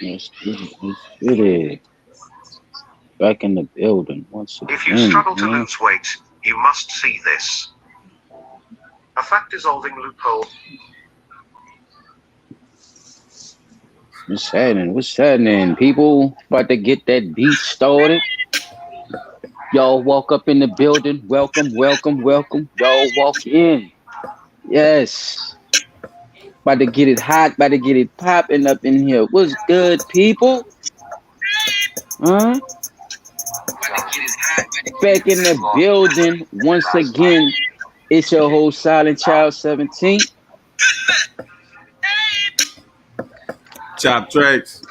It is back in the building once If you again, struggle to man. lose weight, you must see this. A fat-dissolving loophole. What's happening? What's happening, people? About to get that beat started. Y'all walk up in the building. Welcome, welcome, welcome. Y'all walk in. Yes. About to get it hot. About to get it popping up in here. What's good, people? Huh? Back in the building once again. It's your whole Silent Child 17. Chop tracks.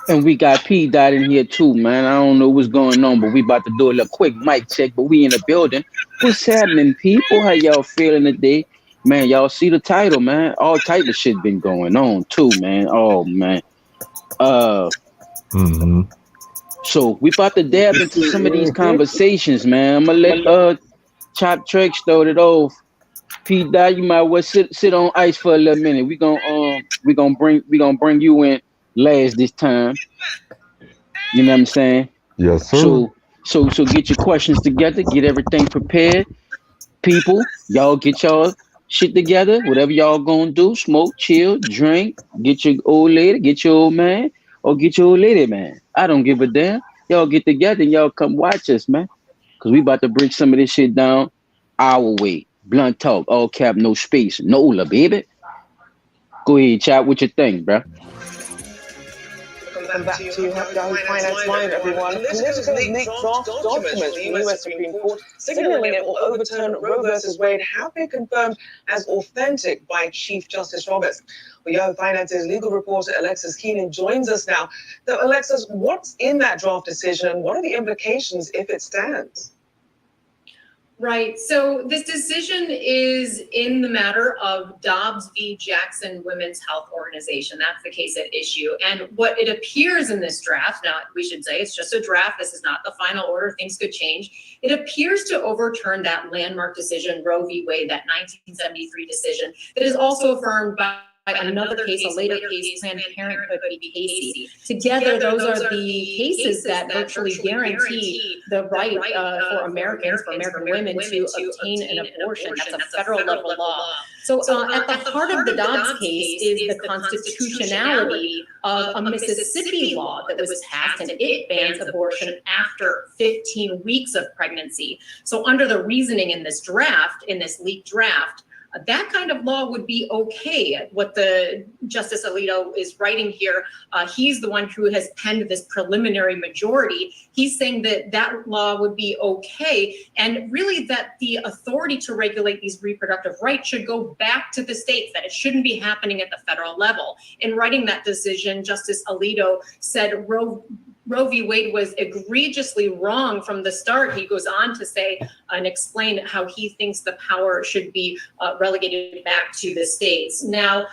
And we got P Dot in here too, man. I don't know what's going on, but we about to do a little quick mic check. But we in the building. What's happening, people? How y'all feeling today? Man, y'all see the title, man. All type of shit been going on too, man. Oh man. Uh so we about to dab into some of these conversations, man. I'm gonna let Chop Trek start it off. P Dot, you might well sit on ice for a little minute. We gonna bring you in last this time. You know what I'm saying? Yes, sir. So get your questions together, get everything prepared. People, y'all get y'all shit together. Whatever y'all gonna do, smoke, chill, drink, get your old lady, get your old man, or get your old lady, man. I don't give a damn. Y'all get together and y'all come watch us, man. Cause we about to break some of this shit down our way. Blunt talk, all cap, no space. Nola, baby. Go ahead, chat. What you think, bro? Welcome back to Yahoo Finance Live, everyone. And this is leaked draft documents from the US Supreme Court signaling it will overturn Roe versus Wade have been confirmed as authentic by Chief Justice Roberts. Well, Yahoo Finance's legal reporter Alexis Keenan joins us now. So, Alexis, what's in that draft decision and what are the implications if it stands? Right. So this decision is in the matter of Dobbs v. Jackson Women's Health Organization. That's the case at issue. And what it appears in this draft, now we should say it's just a draft, this is not the final order, things could change. It appears to overturn that landmark decision, Roe v. Wade, that 1973 decision, that is also affirmed by another case, a later case, Planned Parenthood v. Casey. Together, those are the cases that virtually guarantee the right for Americans, for American women to obtain an abortion. That's a federal level law. So at the heart of the Dobbs case is the constitutionality of a Mississippi law that was passed, and it bans abortion after 15 weeks of pregnancy. So under the reasoning in this draft, in this leaked draft, that kind of law would be okay. What the Justice Alito is writing here, he's the one who has penned this preliminary majority. He's saying that that law would be okay, and really that the authority to regulate these reproductive rights should go back to the states, that it shouldn't be happening at the federal level. In writing that decision, Justice Alito said Roe v. Wade was egregiously wrong from the start. He goes on to say and explain how he thinks the power should be relegated back to the states. Now,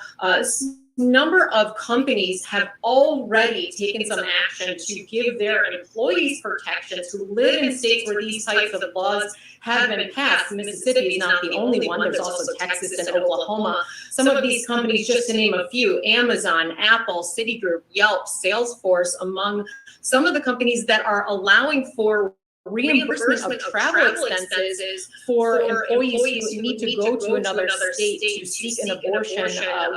number of companies have already taken some action to give their employees protections who live in states where these types of laws have been passed. Mississippi is not the only one. There's also Texas and Oklahoma. Some of these companies, just to name a few, Amazon, Apple, Citigroup, Yelp, Salesforce, among some of the companies that are allowing for reimbursement of travel expenses for employees who need to go to another state to seek an abortion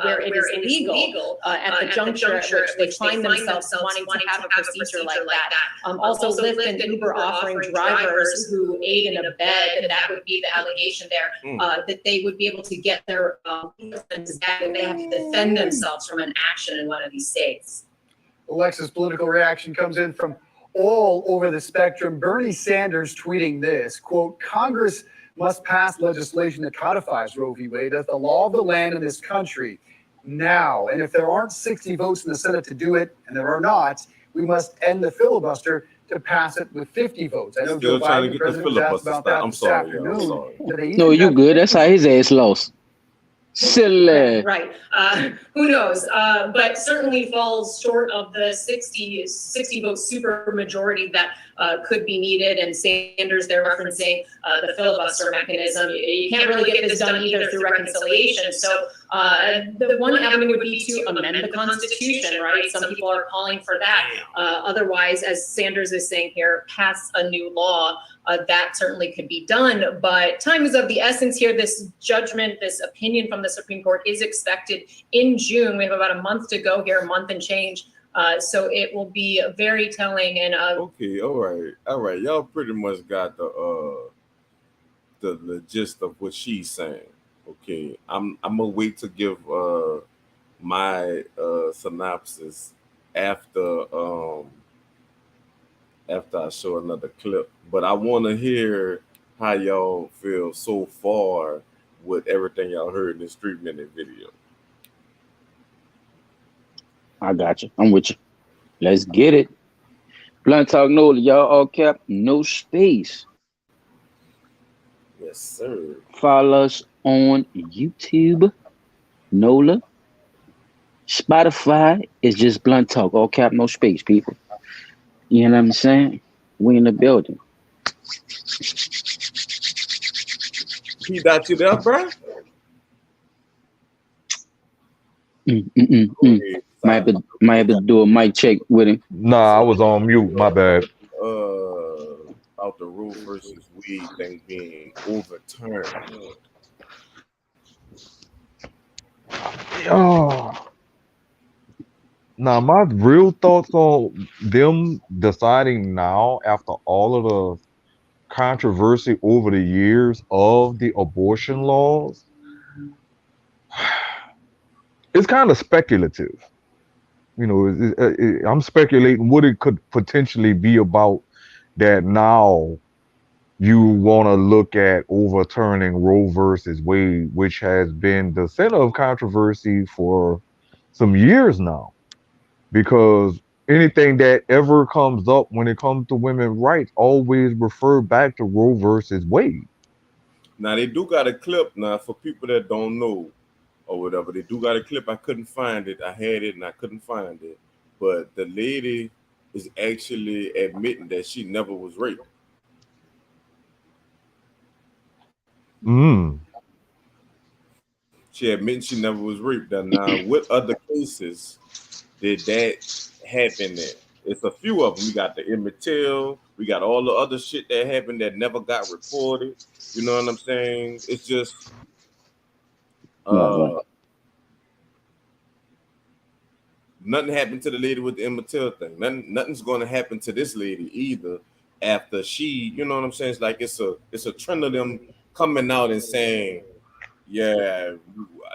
where it is illegal at the juncture at which they find themselves wanting to have a procedure like that. Also, Lyft and Uber offering drivers who aid and abet, that would be the allegation there, that they would be able to get their expenses back and they have to defend themselves from an action in one of these states. Alexis' political reaction comes in from all over the spectrum. Bernie Sanders tweeting this, quote, Congress must pass legislation that codifies Roe v. Wade as the law of the land in this country now. And if there aren't 60 votes in the Senate to do it, and there are not, we must end the filibuster to pass it with 50 votes. I know Joe Biden, the president, was asked about that this afternoon. No, you good. That's how his ass lost. Silly. Right. Who knows? But certainly falls short of the 60 vote super majority that could be needed. And Sanders, they're referencing the filibuster mechanism. You can't really get this done either through reconciliation. So The one avenue would be to amend the Constitution, right? Some people are calling for that. Otherwise, as Sanders is saying here, pass a new law. That certainly could be done, but time is of the essence here. This judgment, this opinion from the Supreme Court is expected in June. We have about a month to go here, a month and change. So it will be very telling. And okay, all right. Y'all pretty much got the gist of what she's saying. Okay, I'm gonna wait to give my synopsis after after I show another clip. But I want to hear how y'all feel so far with everything y'all heard in this 3-minute video. I got you. I'm with you. Let's get it. Blunt Talk Nola, y'all all cap, no space. Yes, sir. Follow us on YouTube, Nola. Spotify is just Blunt Talk, all cap, no space, people. You know what I'm saying? We in the building. P Dot, you there, bro? Okay, Might have to do a mic check with him. Nah, I was on mute. My bad. Out the Roe versus Wade thing being overturned. Oh. Now, my real thoughts on them deciding now, after all of the controversy over the years of the abortion laws, it's kind of speculative. You know, I'm speculating what it could potentially be about that now you want to look at overturning Roe versus Wade, which has been the center of controversy for some years now. Because anything that ever comes up when it comes to women's rights always refer back to Roe versus Wade. Now they do got a clip now for people that don't know or whatever. They do got a clip. I couldn't find it. I had it and I couldn't find it. But the lady is actually admitting that she never was raped. She admitting she never was raped. Now, what other cases did that happen in? It's a few of them. We got the Emmett Till. We got all the other shit that happened that never got reported. You know what I'm saying? It's just nothing happened to the lady with the Emmett Till thing. Nothing's going to happen to this lady either. After she, you know what I'm saying? It's like it's a trend of them coming out and saying, "Yeah,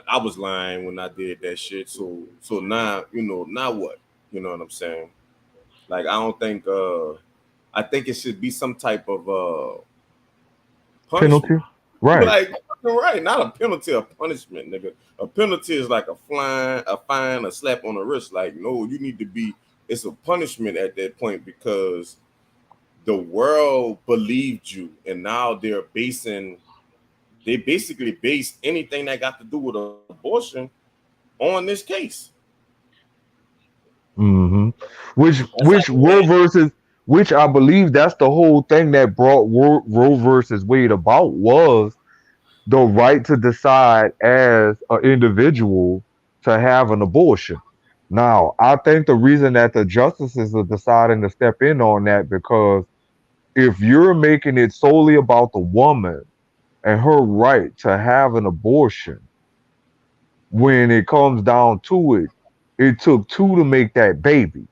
I was lying when I did that shit." So now, you know, now what? You know what I'm saying? Like I don't think I think it should be some type of punishment. Penalty? Right. Like right, not a penalty, a punishment, nigga. A penalty is like a fine, a slap on the wrist. Like, no, you need to be, it's a punishment at that point because the world believed you, and now they basically base anything that got to do with abortion on this case. Which Roe versus, which I believe that's the whole thing that brought Roe versus Wade about, was the right to decide as an individual to have an abortion. Now, I think the reason that the justices are deciding to step in on that, because if you're making it solely about the woman and her right to have an abortion, when it comes down to it, it took two to make that baby,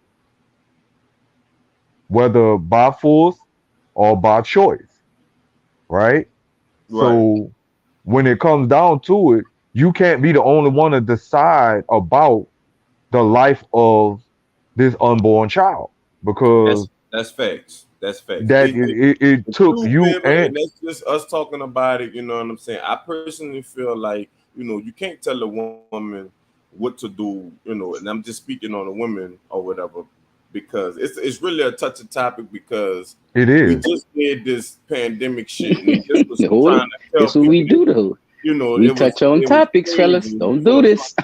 whether by force or by choice, right? So when it comes down to it, you can't be the only one to decide about the life of this unborn child, because that's facts. That's facts. That it took you, and that's just us talking about it. You know what I'm saying? I personally feel like, you know, you can't tell a woman what to do. You know, and I'm just speaking on the women or whatever, because it's really a touchy topic, because it is. We just did this pandemic shit. And it was trying to tell that's what we do, though. You know, we touch on topics, fellas. Don't do this.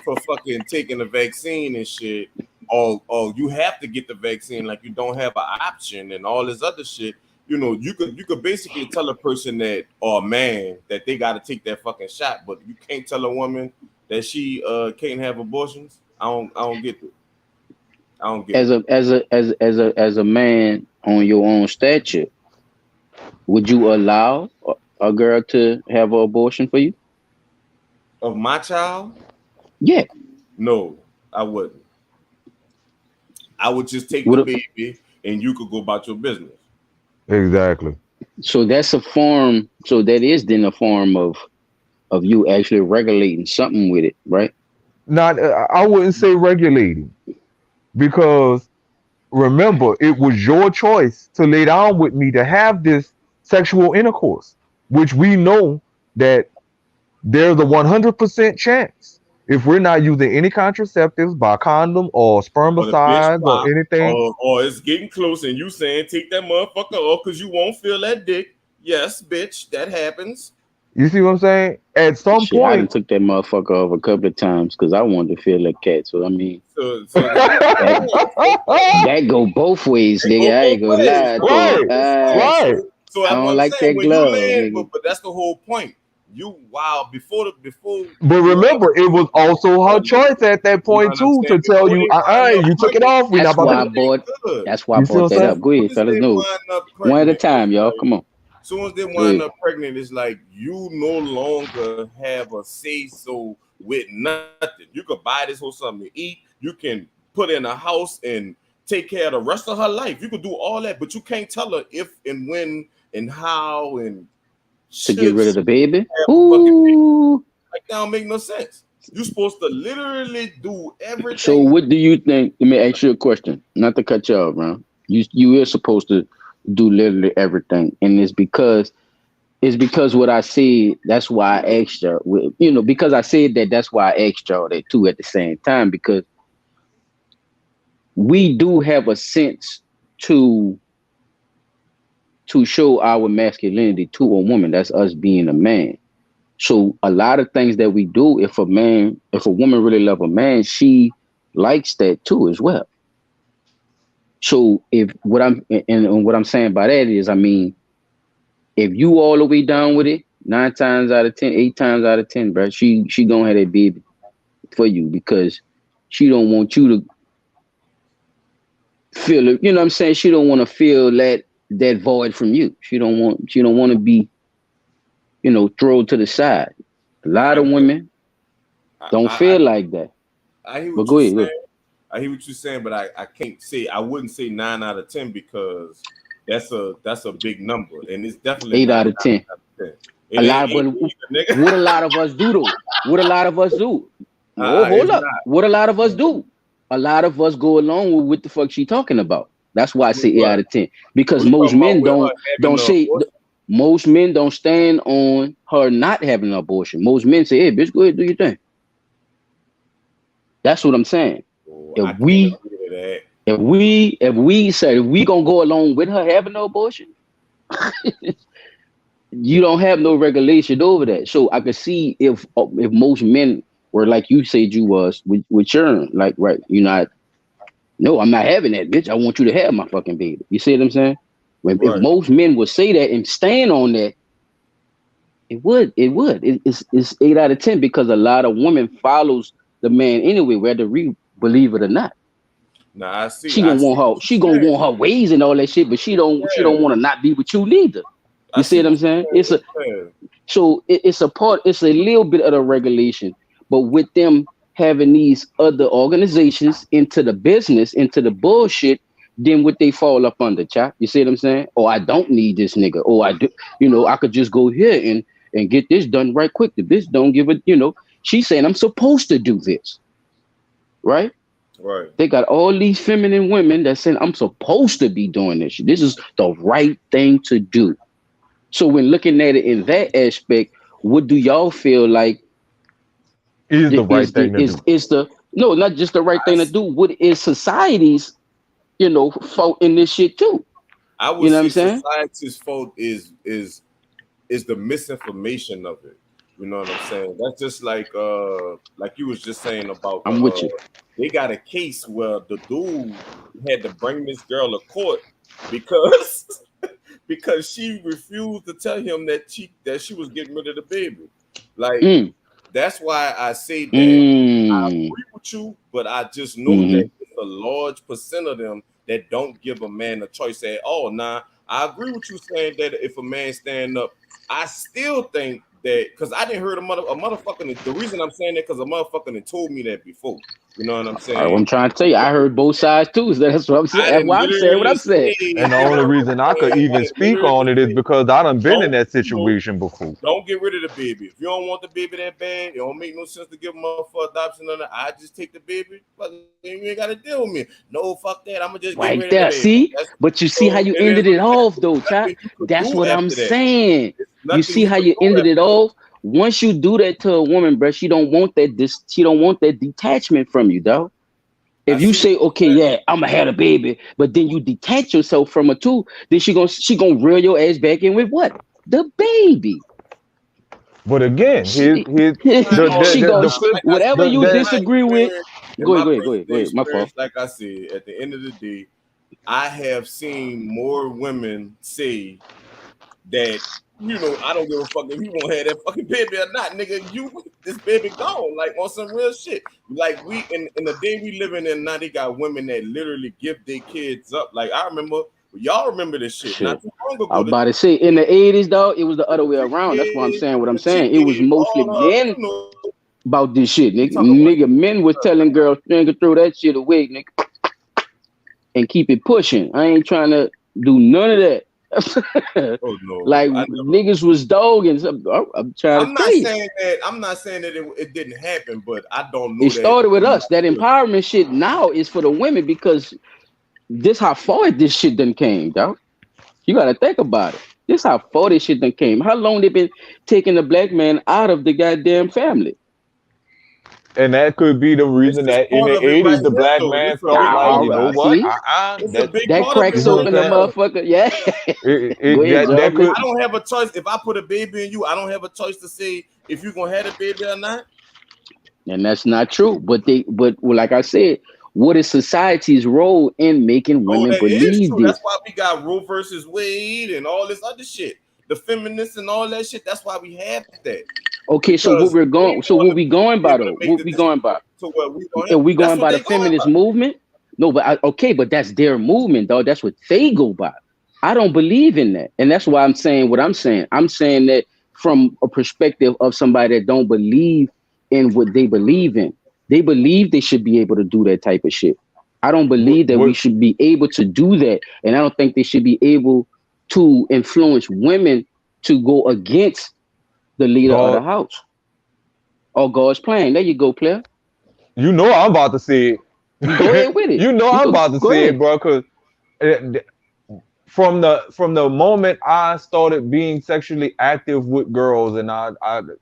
For fucking taking the vaccine and shit. Oh, you have to get the vaccine, like you don't have an option and all this other shit, you know, you could basically tell a person that, or a man, that they got to take that fucking shot, but you can't tell a woman that she can't have abortions. I don't get it. I don't get As it. a man on your own stature, would you allow a girl to have an abortion for you? Of my child, Yeah. no, I wouldn't. I would just take the Would baby and you could go about your business. Exactly. so that's a form. So that is then a form of you actually regulating something with it, right? Not, I wouldn't say regulating, because remember, it was your choice to lay down with me to have this sexual intercourse, which we know that there's a 100% chance, if we're not using any contraceptives by condom or Or the bitch spermicides or pop, anything. or it's getting close and you saying take that motherfucker off because you won't feel that dick. Yes, bitch, that happens. You see what I'm saying? At some Shit, I done point, took that motherfucker off a couple of times because I wanted to feel that cat. So I mean, So that that go both ways, they go nigga. I both ain't gonna ways. lie So, to you. right, right. so I that's what don't I'm like saying. that When you glove, land, nigga. but that's the whole point. You before But you have remember, it was also her choice at that you know point what I'm too saying? to tell Before you, they wind up you took it pregnant, off. We're not That's about why to. I bought. good. That's why I You see bought what that I'm up. saying? Go Soon ahead, as fellas. they No, wind up one at a pregnant, it's time, y'all. like Come on. soon as they Go wind ahead. up pregnant, it's like you no longer have a say so with nothing. You could buy this whole something to eat. You can put in a house and take care of the rest of her life. You could do all that, but you can't tell her if and when and how and To get should rid of she the baby. have a fucking baby. Ooh. Like that don't make no sense. You're supposed to literally do So everything. what do you think? Let me ask you a question. Not to cut you off, man. You are supposed to do literally everything, and it's because what I said. That's why I asked y'all. Because I said that. That's why I asked y'all that too at the same time. Because we do have a sense to show our masculinity to a woman. That's us being a man. So a lot of things that we do, if a woman really love a man, she likes that too as well. So if what I'm and what I'm saying by that is, I mean, if you all the way down with it, 9 times out of 10, 8 times out of 10, bro, she gonna have that baby for you because she don't want you to feel it. You know what I'm saying? She don't want to feel that void from you. She don't want to be, thrown to the side. A lot I of get, women don't I, feel like that. I hear But what go you're ahead, go ahead. saying. I hear what you're saying, but I can't say I wouldn't say 9 out of 10 because that's a big number, and it's definitely Eight not out of 10. 9 out of 10. A It lot ain't of but either, what nigga. a lot of us do though. What a lot of us do. Oh, hold It's up. not. What a lot of us do. A lot of us go along with what the fuck she talking about. That's why I With say 8 out what? of 10. Because What you most talking about men with don't her having don't the say abortion? most men don't stand on her not having an abortion. Most men say, hey, bitch, go ahead, do your thing. That's what I'm saying. Oh, If I can't we agree to that. if we gonna go along with her having no abortion, you don't have no regulation over that. So I could see if most men were like you said you was with your like right, you're not. No, I'm not having that, bitch. I want you to have my fucking baby. You see what I'm saying? If Right. most men would say that and stand on that, it would. It's 8 out of 10 because a lot of women follows the man anyway, whether we believe it or not. Now She I gonna see want what her. She you're gonna saying. want her ways and all that shit, but she don't. She don't Yeah, want to not be with you neither. I You see see what I'm what saying? you're saying. It's a part. It's a little bit of the regulation, but with them having these other organizations into the business, into the bullshit, then what they fall up under, chap. You see what I'm saying? Oh, I don't need this nigga. Oh, I do. I could just go here and get this done right quick. The bitch don't give a. She's saying I'm supposed to do this, right? Right. They got all these feminine women that saying I'm supposed to be doing this. This is the right thing to do. So when looking at it in that aspect, what do y'all feel like Is the right is the thing to is do. is the no, not just the right I thing to s- do? What is society's fault in this shit too? I You would know what I'm say saying? society's fault is the misinformation of it. You know what I'm saying? That's just like you was just saying about I'm with you. they got a case where the dude had to bring this girl to court because because she refused to tell him that she was getting rid of the baby. Like that's why I say that I agree with you, but I just know that it's a large percent of them that don't give a man a choice at all. Now, I agree with you saying that if a man stand up, I still think that because I didn't hear a motherfucker. The reason I'm saying that because a motherfucker had told me that before. You know what I'm saying? I'm trying to tell you, I heard both sides too. So that's what I'm saying. I That's didn't why I'm saying what literally I'm saying. say, And the only reason I could even speak on it is because I done been in that situation before. Don't get rid of the baby. If you don't want the baby that bad, it don't make no sense to give them up for adoption. I just take the baby. Fuck, you ain't got to deal with me. No, fuck that. I'm gonna just get Right rid of the there. baby. See? But you see how you ended it off though, Chad? That's what I'm saying. You see how you ended it off? Once you do that to a woman, bro, she don't want that detachment from you, though. If you say, okay, yeah, I'ma have a baby, but then you detach yourself from her too, then she gonna reel your ass back in with what? The baby. But again, She goes whatever you disagree with. Go ahead. My fault. Like I said, at the end of the day, I have seen more women say that, I don't give a fuck if you won't have that fucking baby or not, nigga. This baby gone, like on some real shit. Like we in the day we living in now, they got women that literally give their kids up. Like I remember, y'all remember this shit not too long ago. I was about to say in the 80s, though, it was the other way around. That's why I'm saying what I'm saying. It was mostly men about this shit, nigga. Men was telling girls, nigga, throw that shit away, nigga, and keep it pushing. I ain't trying to do none of that. Oh no! Like niggas was dogging. I'm trying to say. I'm not saying that it didn't happen, but I don't know. It started with us. That empowerment shit now is for the women because this how far this shit done came, dog. You gotta think about it. This how far this shit done came. How long they been taking the black man out of the goddamn family? And that could be the reason that in the 80s, the black man felt like, you know what? That cracks open the motherfucker. Yeah. I don't have a choice. If I put a baby in you, I don't have a choice to say if you're gonna have a baby or not. And that's not true. But like I said, what is society's role in making women believe this? That's why we got Roe versus Wade and all this other shit. The feminists and all that shit. That's why we have that. Okay, so what we going by though? What we going by? Are we going by the feminist movement? No, but but that's their movement, though. That's what they go by. I don't believe in that, and that's why I'm saying what I'm saying. I'm saying that from a perspective of somebody that don't believe in what they believe in. They believe they should be able to do that type of shit. I don't believe that we should be able to do that, and I don't think they should be able to influence women to go against the leader of the house or God's plan. There you go, player. You know I'm about to say it. Go ahead with it. I'm about to say it, bro. Because from the moment I started being sexually active with girls, and I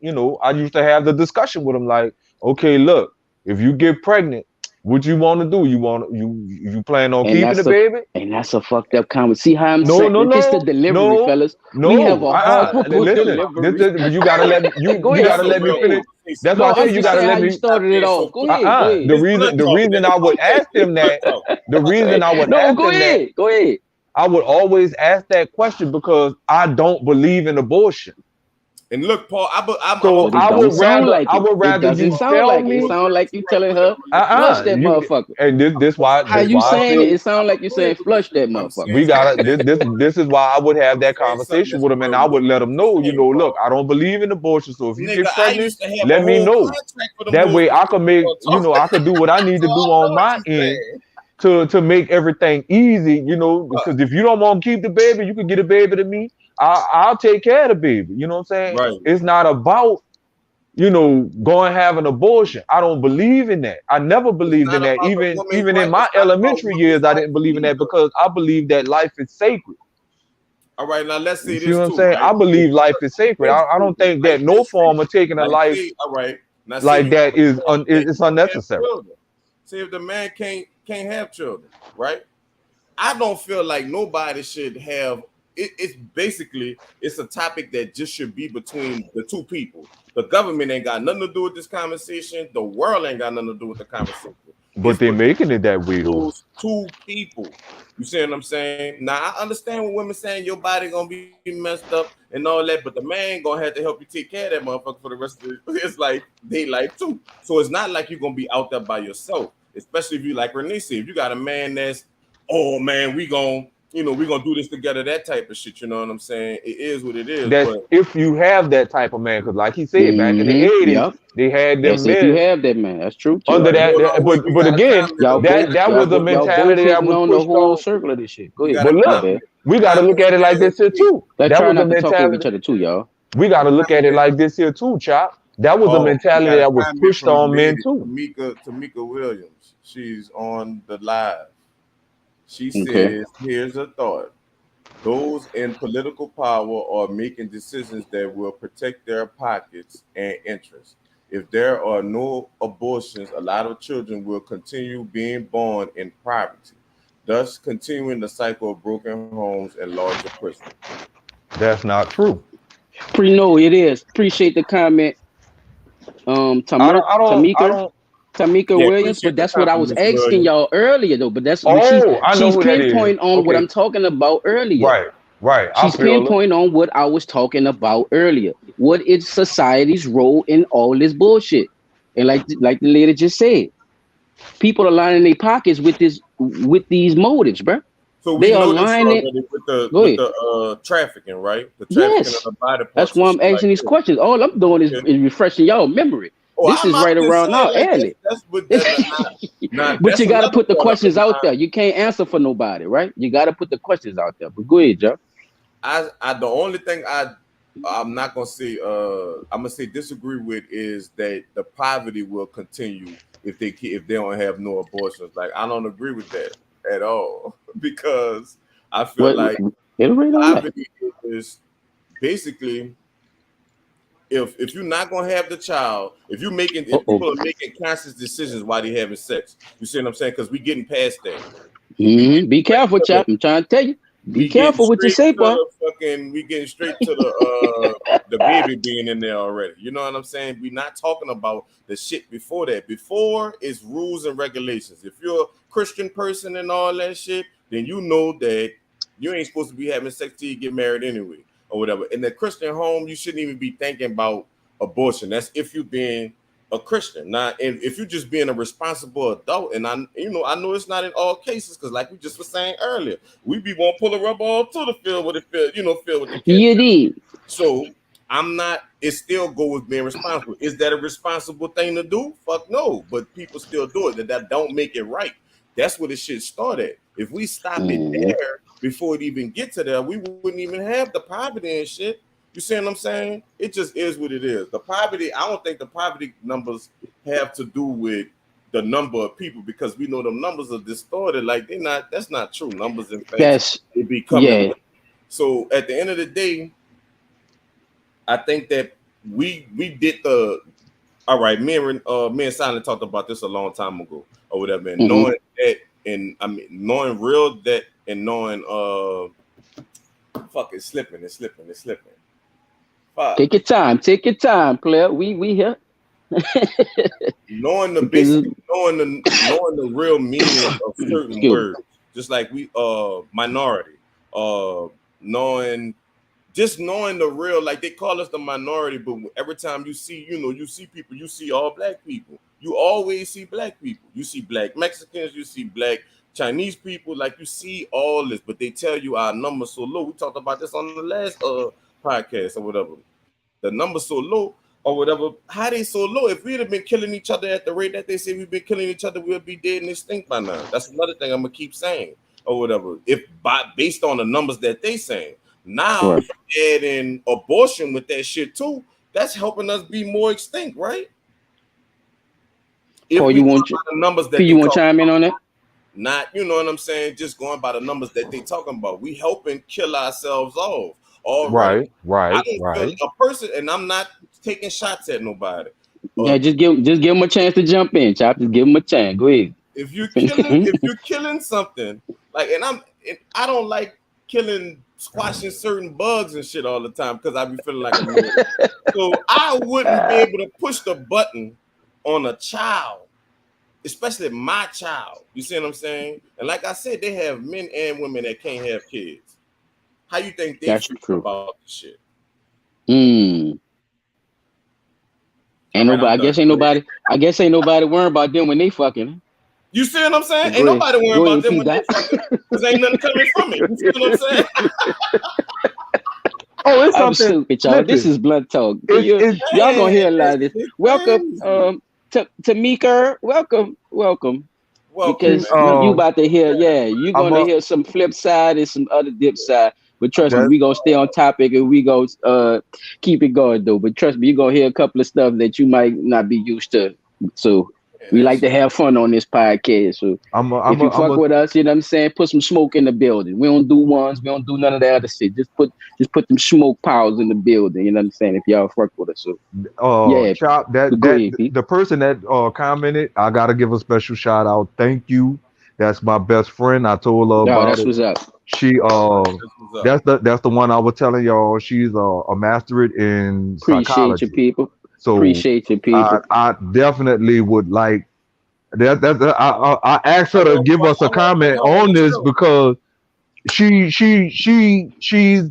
used to have the discussion with them, like, okay, look, if you get pregnant, what you want to do? You plan on keeping the baby? And that's a fucked up comment. See how I'm saying? It's the delivery, fellas. We have a horrible delivery. You gotta let me. You gotta let me finish. That's why I say you gotta let me. Started it off. Go ahead. The reason I would ask them that. The reason I would ask them that. Go ahead. I would always ask that question because I don't believe in abortion. And look, Paul, I would rather you tell me. It sound like you telling her flush that motherfucker. And this why how you saying it? It sound like you saying flush that motherfucker. We gotta. This is why I would have that conversation with him, and I would let him know. Look, I don't believe in abortion, so if you get pregnant, let me know. That way, I can make. I can do what I need to do on my end to make everything easy. Because if you don't want to keep the baby, you can get a baby to me. I'll take care of the baby. You know what I'm saying? Right. It's not about, going have an abortion. I don't believe in that. I never believed in that. Even in my elementary years, I didn't believe in that because I believe that life is sacred. All right, now let's say this. You know what I'm saying? Right? I believe life is sacred. I don't think that no form of taking a life like that is it's unnecessary. See, if the man can't have children, right? I don't feel like nobody should have. It's a topic that just should be between the two people. The government ain't got nothing to do with this conversation. The world ain't got nothing to do with the conversation. But they're making it that way though. those two people. You see what I'm saying? Now I understand what women saying your body gonna be messed up and all that, but the man gonna have to help you take care of that motherfucker for the rest of his life, day life too. So it's not like you're gonna be out there by yourself, especially if you like Renee said, if you got a man that's, oh man, we gonna do this together, that type of shit. You know what I'm saying? It is what it is, That's but if you have that type of man, because like he said, back in the Mm-hmm. 80s, Yep. they had them That's if you men have that man. That's true too. under right, that. hold on, wait, we But got a again, time Y'all limit. both that was a y'all both mentality that hitting was on the pushed whole on. circle of this shit. Go We ahead. got a But My look, time bad. limit. we got to Time look at limit it like is this here eight. too. Let's That try was a not to talk over mentality. each other too, y'all. We got to look at it like this here too, Chop. That was a We mentality got a that was comment pushed from the on men lady, too. Tamika Williams. She's on the live. She Okay. says, here's a thought. Those in political power are making decisions that will protect their pockets and interests. If there are no abortions, a lot of children will continue being born in poverty, thus continuing the cycle of broken homes and larger prisons. That's not true. No, it is. Appreciate the comment, I don't. I don't. I Tamika. don't. Tamika Yeah, Williams, but appreciate the that's what I was compliment, Mr. asking Williams. y'all earlier though. But that's what Oh, I know she's who that is. pinpoint on what Okay. I'm talking about earlier. Right. Right. I She's feel it. pinpoint on what I was talking about earlier. What is society's role in all this bullshit? And like the lady just said, people are lining their pockets with these motives, bro. So we They are know this lining. already with the Go ahead. trafficking, right? The trafficking of Yes, the body that's parts and why I'm shit like asking these this. questions. All I'm doing is, Okay. is refreshing y'all memory. Oh, This is I'm right just around saying our like alley. that's what not But that's you got to another put the part of it. questions out there. You can't answer for nobody, right? You got to put the questions out there. But go ahead, Joe. I the only thing I'm not gonna say I'm gonna say disagree with is that the poverty will continue if they don't have no abortions. Like I don't agree with that at all because I feel What? like Iterate on that. poverty is basically if you're not gonna have the child, Uh if oh. people are making conscious decisions while they having sex, you see what I'm saying? Because we getting past that. We getting Be straight careful, to the chap. I'm trying to tell you. Be we getting careful what you straight say, to boy. we getting straight to the baby being in there already. You know what I'm saying? We're not talking about the shit before that. Before is rules and regulations. If you're a Christian person and all that shit, then you know that you ain't supposed to be having sex till you get married anyway, or whatever. In the Christian home, you shouldn't even be thinking about abortion. That's if you're being a Christian. Now, and if you're just being a responsible adult, and I know it's not in all cases, because like we just were saying earlier, we be won't pull a rubber all to the field with feel with the kids. You did. So I'm not. It still go with being responsible. Is that a responsible thing to do? Fuck no. But people still do it. That don't make it right. That's where the shit started. If we stop it Mm-hmm. there before it even get to there, we wouldn't even have the poverty and shit. You see what I'm saying? It just is what it is. The poverty. I don't think the poverty numbers have to do with the number of people because we know the numbers are distorted. Like they're not. That's not true. Numbers in fact That's they be coming. yeah. So at the end of the day, I think that we did the all right. Me and Silent talked about this a long time ago or whatever. And Mm-hmm. knowing that, and I mean knowing real that, and knowing fuck it's slipping. Fuck. Take your time, player. We here Knowing the because basically knowing the real meaning of certain excuse me. words, just like we minority, knowing just knowing the real, like they call us the minority, but every time you see, you see people, you see all black people. You always see black people. You see black Mexicans, you see black Chinese people, like you see all this, but they tell you our numbers so low. We talked about this on the last podcast or whatever. The numbers so low or whatever. How they so low? If we'd have been killing each other at the rate that they say we've been killing each other, we'll be dead and extinct by now. That's another thing I'm gonna keep saying or whatever. If based on the numbers that they saying. Now, Right. adding abortion with that shit too, that's helping us be more extinct, right? If Paul, we you go want by the numbers that P, they you want to talk chime in on that? not, you know what I'm saying, just going by the numbers that they talking about. We helping kill ourselves off already. Right. I Right. don't feel Right. a person, and I'm not taking shots at nobody. Yeah, just give him a chance to jump in, chap. Just give him a chance. Go ahead. If you're killing something, like, and I don't like killing, squashing certain bugs and shit all the time because I be feeling like a man. So I wouldn't be able to push the button on a child, especially my child. You see what I'm saying? And like I said, they have men and women that can't have kids. How you think they That's feel true. about this shit? Mm. All right, I'm done. Go ahead. I guess ain't nobody worrying about them when they fucking. You see what I'm saying? Go Ain't ahead. nobody worrying Go about ahead, them P. when they Dot. fucking, because ain't nothing coming from it. You see what I'm saying? Oh, it's I'm something. stupid, y'all. This Listen, is blunt talk. it's Y'all gonna hear a lot of this. It's Welcome, crazy. Tamika. Welcome. Welcome, see, Because man. you about to hear, you're I'm gonna a hear some flip side and some other dip side. But trust me, that we gonna stay on topic and we gonna keep it going though. But trust me, you're gonna hear a couple of stuff that you might not be used to. So Yeah, we that like to shit. have fun on this podcast. So I'm a if I'm a you I'm fuck a with us, you know what I'm saying, put some smoke in the building. We don't do ones, we don't do none of that other shit. Just put them smoke piles in the building, you know what I'm saying, if y'all fuck with us. So yeah, chop but that go that ahead, Pete. the person that commented. I gotta give a special shout out. Thank you. That's my best friend. I told her No, about that's it. what's up. She That's what's up. that's the one I was telling y'all. She's a masterate in Appreciate you, psychology. people. So Appreciate you, I people. I definitely would like I asked her to give us a I want to comment know on on the this show. because she's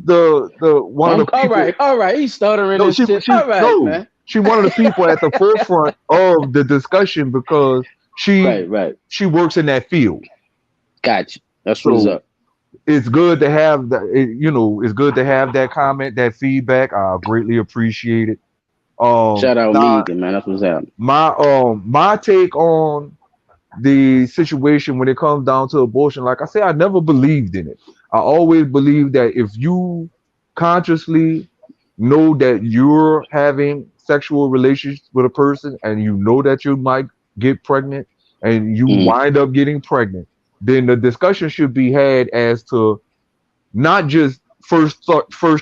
the one of the All people. right, all right. He's stuttering No, and shit. she All right, no, man. she one of the people at the forefront of the discussion because she Right, right. she works in that field. Gotcha. That's what's So up. it's good to have it's good to have that comment, that feedback. I greatly appreciate it. Shout out Now Megan, man. That's what's up. my take on the situation when it comes down to abortion, like I say, I never believed in it. I always believed that if you consciously know that you're having sexual relations with a person and you know that you might get pregnant and you Mm, wind up getting pregnant, then the discussion should be had as to not just first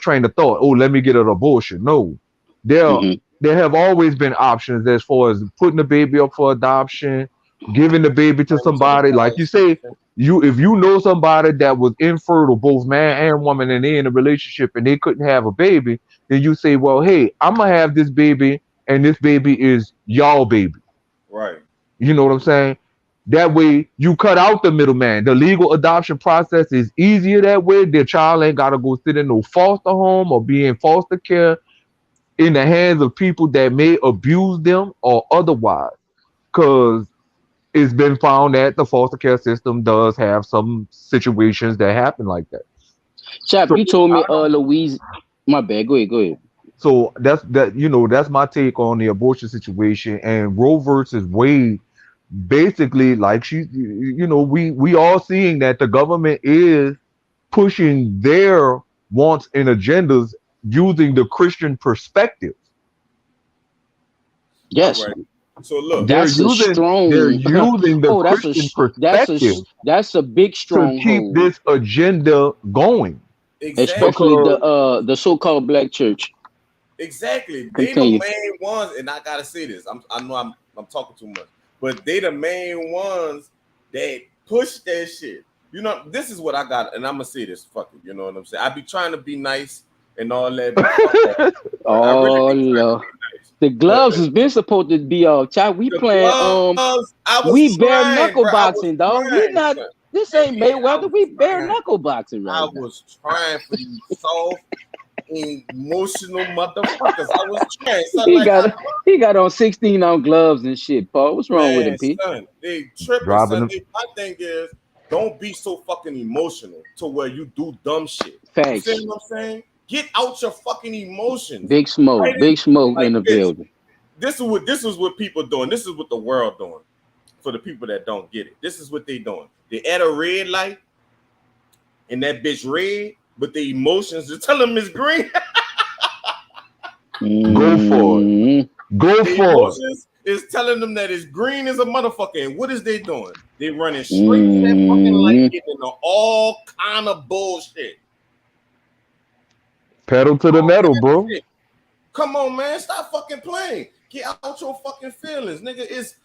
train of thought, oh, let me get an abortion. No, there mm-hmm. there have always been options as far as putting the baby up for adoption, giving the baby to Bring to the somebody. Like you say, conversation. if you know somebody that was infertile, both man and woman, and they're in a relationship and they couldn't have a baby, then you say, well, hey, I'm gonna have this baby, and this baby is y'all baby. Right. You know what I'm saying? That way, you cut out the middleman. The legal adoption process is easier that way. The child ain't got to go sit in no foster home or be in foster care in the hands of people that may abuse them or otherwise. Because it's been found that the foster care system does have some situations that happen like that. Chap, So you told I me don't. Louise. My bad. Go ahead, go ahead. So that's my take on the abortion situation and Roe versus Wade. Basically, like we all seeing that the government is pushing their wants and agendas using the Christian perspective. All Yes. right. So look, They're That's a using they're strong. using the Oh, Christian perspective that's a big to keep stronghold, this agenda going. especially exactly, Because the so-called black church. exactly. They the Continue. main ones, and I gotta say this. I know I'm talking too much, but they the main ones that push that shit. You know, this is what I got, and I'm gonna say this. Fuck it. You know what I'm saying? I be trying to be nice and all that, but fuck all that. I really Oh be trying to Lord. be nice. The But gloves has been supposed to be off. Child, we the playing gloves, I was we bare trying, knuckle bro. I was boxing, dog. We trying, not son. this Hey, ain't I Mayweather. was We bare trying. knuckle boxing I right now. was trying for you soft, emotional motherfuckers. I was trying. So He like got he got on 16 ounce gloves and shit, Paul. What's wrong with him, man, Pete? son, they tripping, driving son. them My thing is, don't be so fucking emotional to where you do dumb shit. You see Facts. what I'm saying? Get out your fucking emotions. Right? Big smoke Like in the this. building. This is what people doing. This is what the world doing. For the people that don't get it, this is what they doing. They at a red light, and that bitch red, but the emotions just tell them it's green. go for it. Mm, Go The for it. emotions is telling them that it's green as a motherfucker. And what is they doing? They running straight to that fucking light, mm. getting into all kind of bullshit. Pedal to the All metal, kind of bro. shit. Come on, man. Stop fucking playing. Get out your fucking feelings, nigga. It's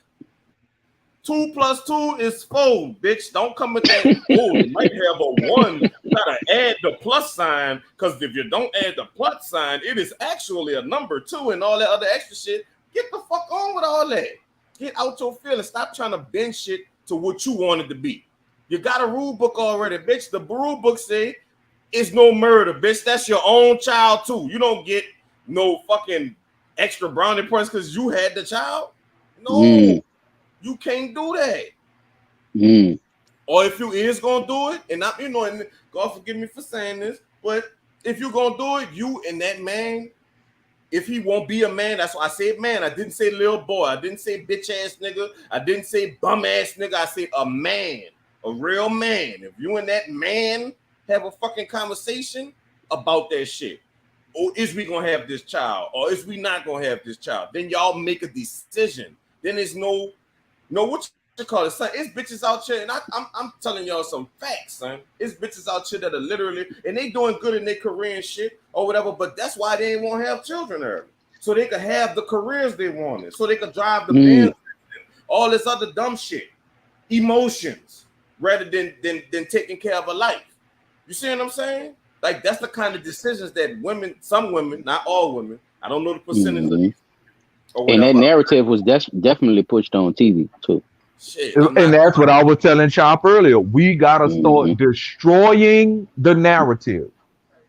2 + 2 is 4, bitch. Don't come with that. Oh, you might have a 1. You gotta add the plus sign, because if you don't add the plus sign, it is actually a number 2 and all that other extra shit. Get the fuck on with all that. get out your feelings. Stop trying to bend shit to what you want it to be. You got a rule book already, bitch. The rule book say it's no murder, bitch. That's your own child too. You don't get no fucking extra brownie points because you had the child. No, you can't do that. Or if you is gonna do it, and I'm, and God forgive me for saying this, but if you're gonna do it, you and that man, if he won't be a man, that's why I said man. I didn't say little boy. I didn't say bitch ass nigga. I didn't say bum ass nigga. I said a man, a real man. If you and that man have a fucking conversation about that shit, or is we gonna have this child, or is we not gonna have this child? Then y'all make a decision. Then there's no what you call it, son. It's bitches out here, and I'm telling y'all some facts, son. It's bitches out here that are literally, and they doing good in their career and shit or whatever. But that's why they ain't want to have children early, so they could have the careers they wanted, so they could drive the Benz, all this other dumb shit, emotions, rather than taking care of a life. You see what I'm saying? Like that's the kind of decisions that women, some women, not all women, I don't know the percentage of these, and that narrative was definitely pushed on TV too. Shit, and that's what I was telling Chop earlier. We gotta start destroying the narrative.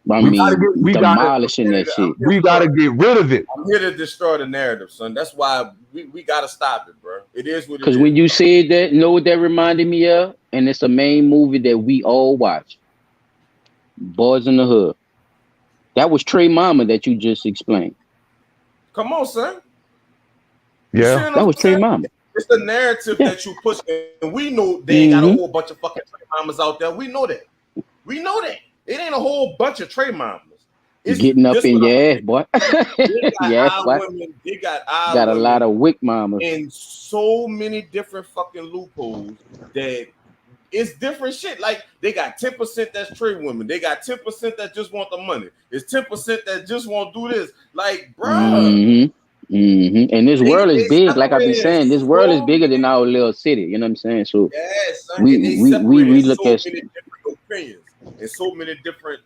We demolishing that shit. We gotta get rid of it. I'm here to destroy the narrative, son. That's why we gotta stop it, bro. It is what it is. Because when you said that, know what that reminded me of? And it's a main movie that we all watch. Boys in the Hood. That was Trey Mama that you just explained. Come on, son. Yeah, that was Trey Mama. It's the narrative that you push, and we know they ain't got a whole bunch of fucking Trey Mamas out there. We know that. We know that. It ain't a whole bunch of Trey Mamas. It's getting up in your ass, boy. Women, they got a lot of wick mamas in so many different fucking loopholes that it's different shit. Like they got 10% that's Trey women. They got 10% that just want the money. It's 10% that just want to do this. Like, bro. And this world is big, like I've been saying. This world is bigger than our little city. You know what I'm saying? So we look at so many different opinions and so many different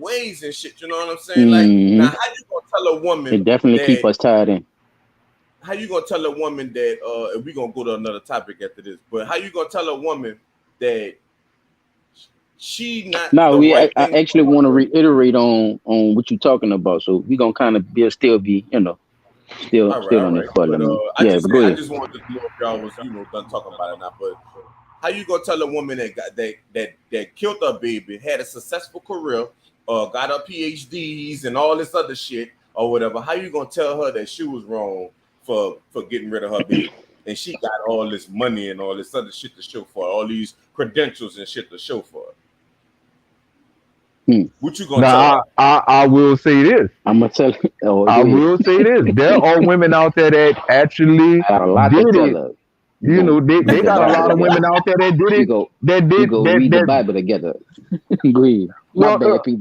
ways and shit. You know what I'm saying? Like now, how you gonna tell a woman? It definitely keep us tied in. How you gonna tell a woman that? And we gonna go to another topic after this. But how you gonna tell a woman that she not? No, I actually want to reiterate on what you're talking about. So we gonna kind of still be Still on it for them. I just wanted to know if y'all was done talking about it now. But how you gonna tell a woman that killed her baby, had a successful career, got her PhDs and all this other shit or whatever? How you gonna tell her that she was wrong for getting rid of her baby, and she got all this money and all this other shit to show for her, all these credentials and shit to show for her? What you gonna tell her? I will say this. I'm gonna tell you. I will say this. There are women out there that actually got a lot did to it. tell her. They got a lot of women out there that did it. We go read the Bible together. Agree. Look, I'm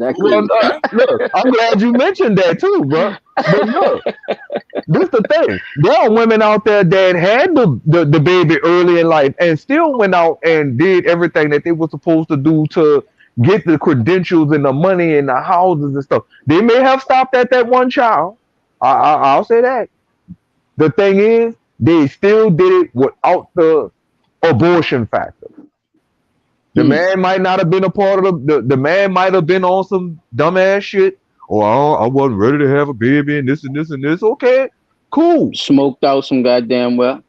glad you mentioned that too, bro. But look, this the thing. There are women out there that had the baby early in life and still went out and did everything that they were supposed to do to get the credentials and the money and the houses and stuff. They may have stopped at that one child. I'll say that. The thing is, they still did it without the abortion factor. The man might not have been a part of the man might have been on some dumbass shit. I wasn't ready to have a baby and this and this and this. Okay, cool. Smoked out some goddamn well.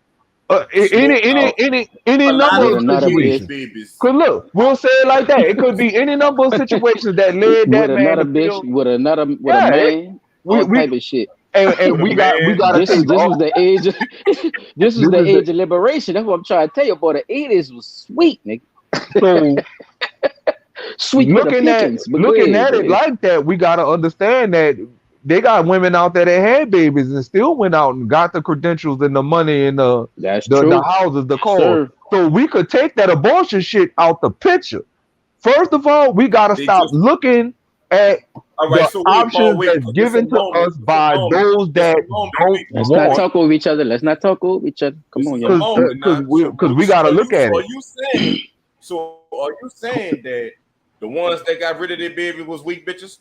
Any number of situations. Cause look, we'll say it like that. It could be any number of situations that led that man another bitch with a man. All type of shit. And we got this was the age of this was the age of liberation. That's what I'm trying to tell you, boy. The 80s was sweet, nigga. So sweet. Looking at it like that, we gotta understand that they got women out there that had babies and still went out and got the credentials and the money and the houses, the cars. Sure. So we could take that abortion shit out the picture. First of all, we gotta stop looking at the options that's given to us by those that don't. Let's not talk over each other. Come on, y'all. Because we gotta look at it. So are you saying that the ones that got rid of their baby was weak bitches?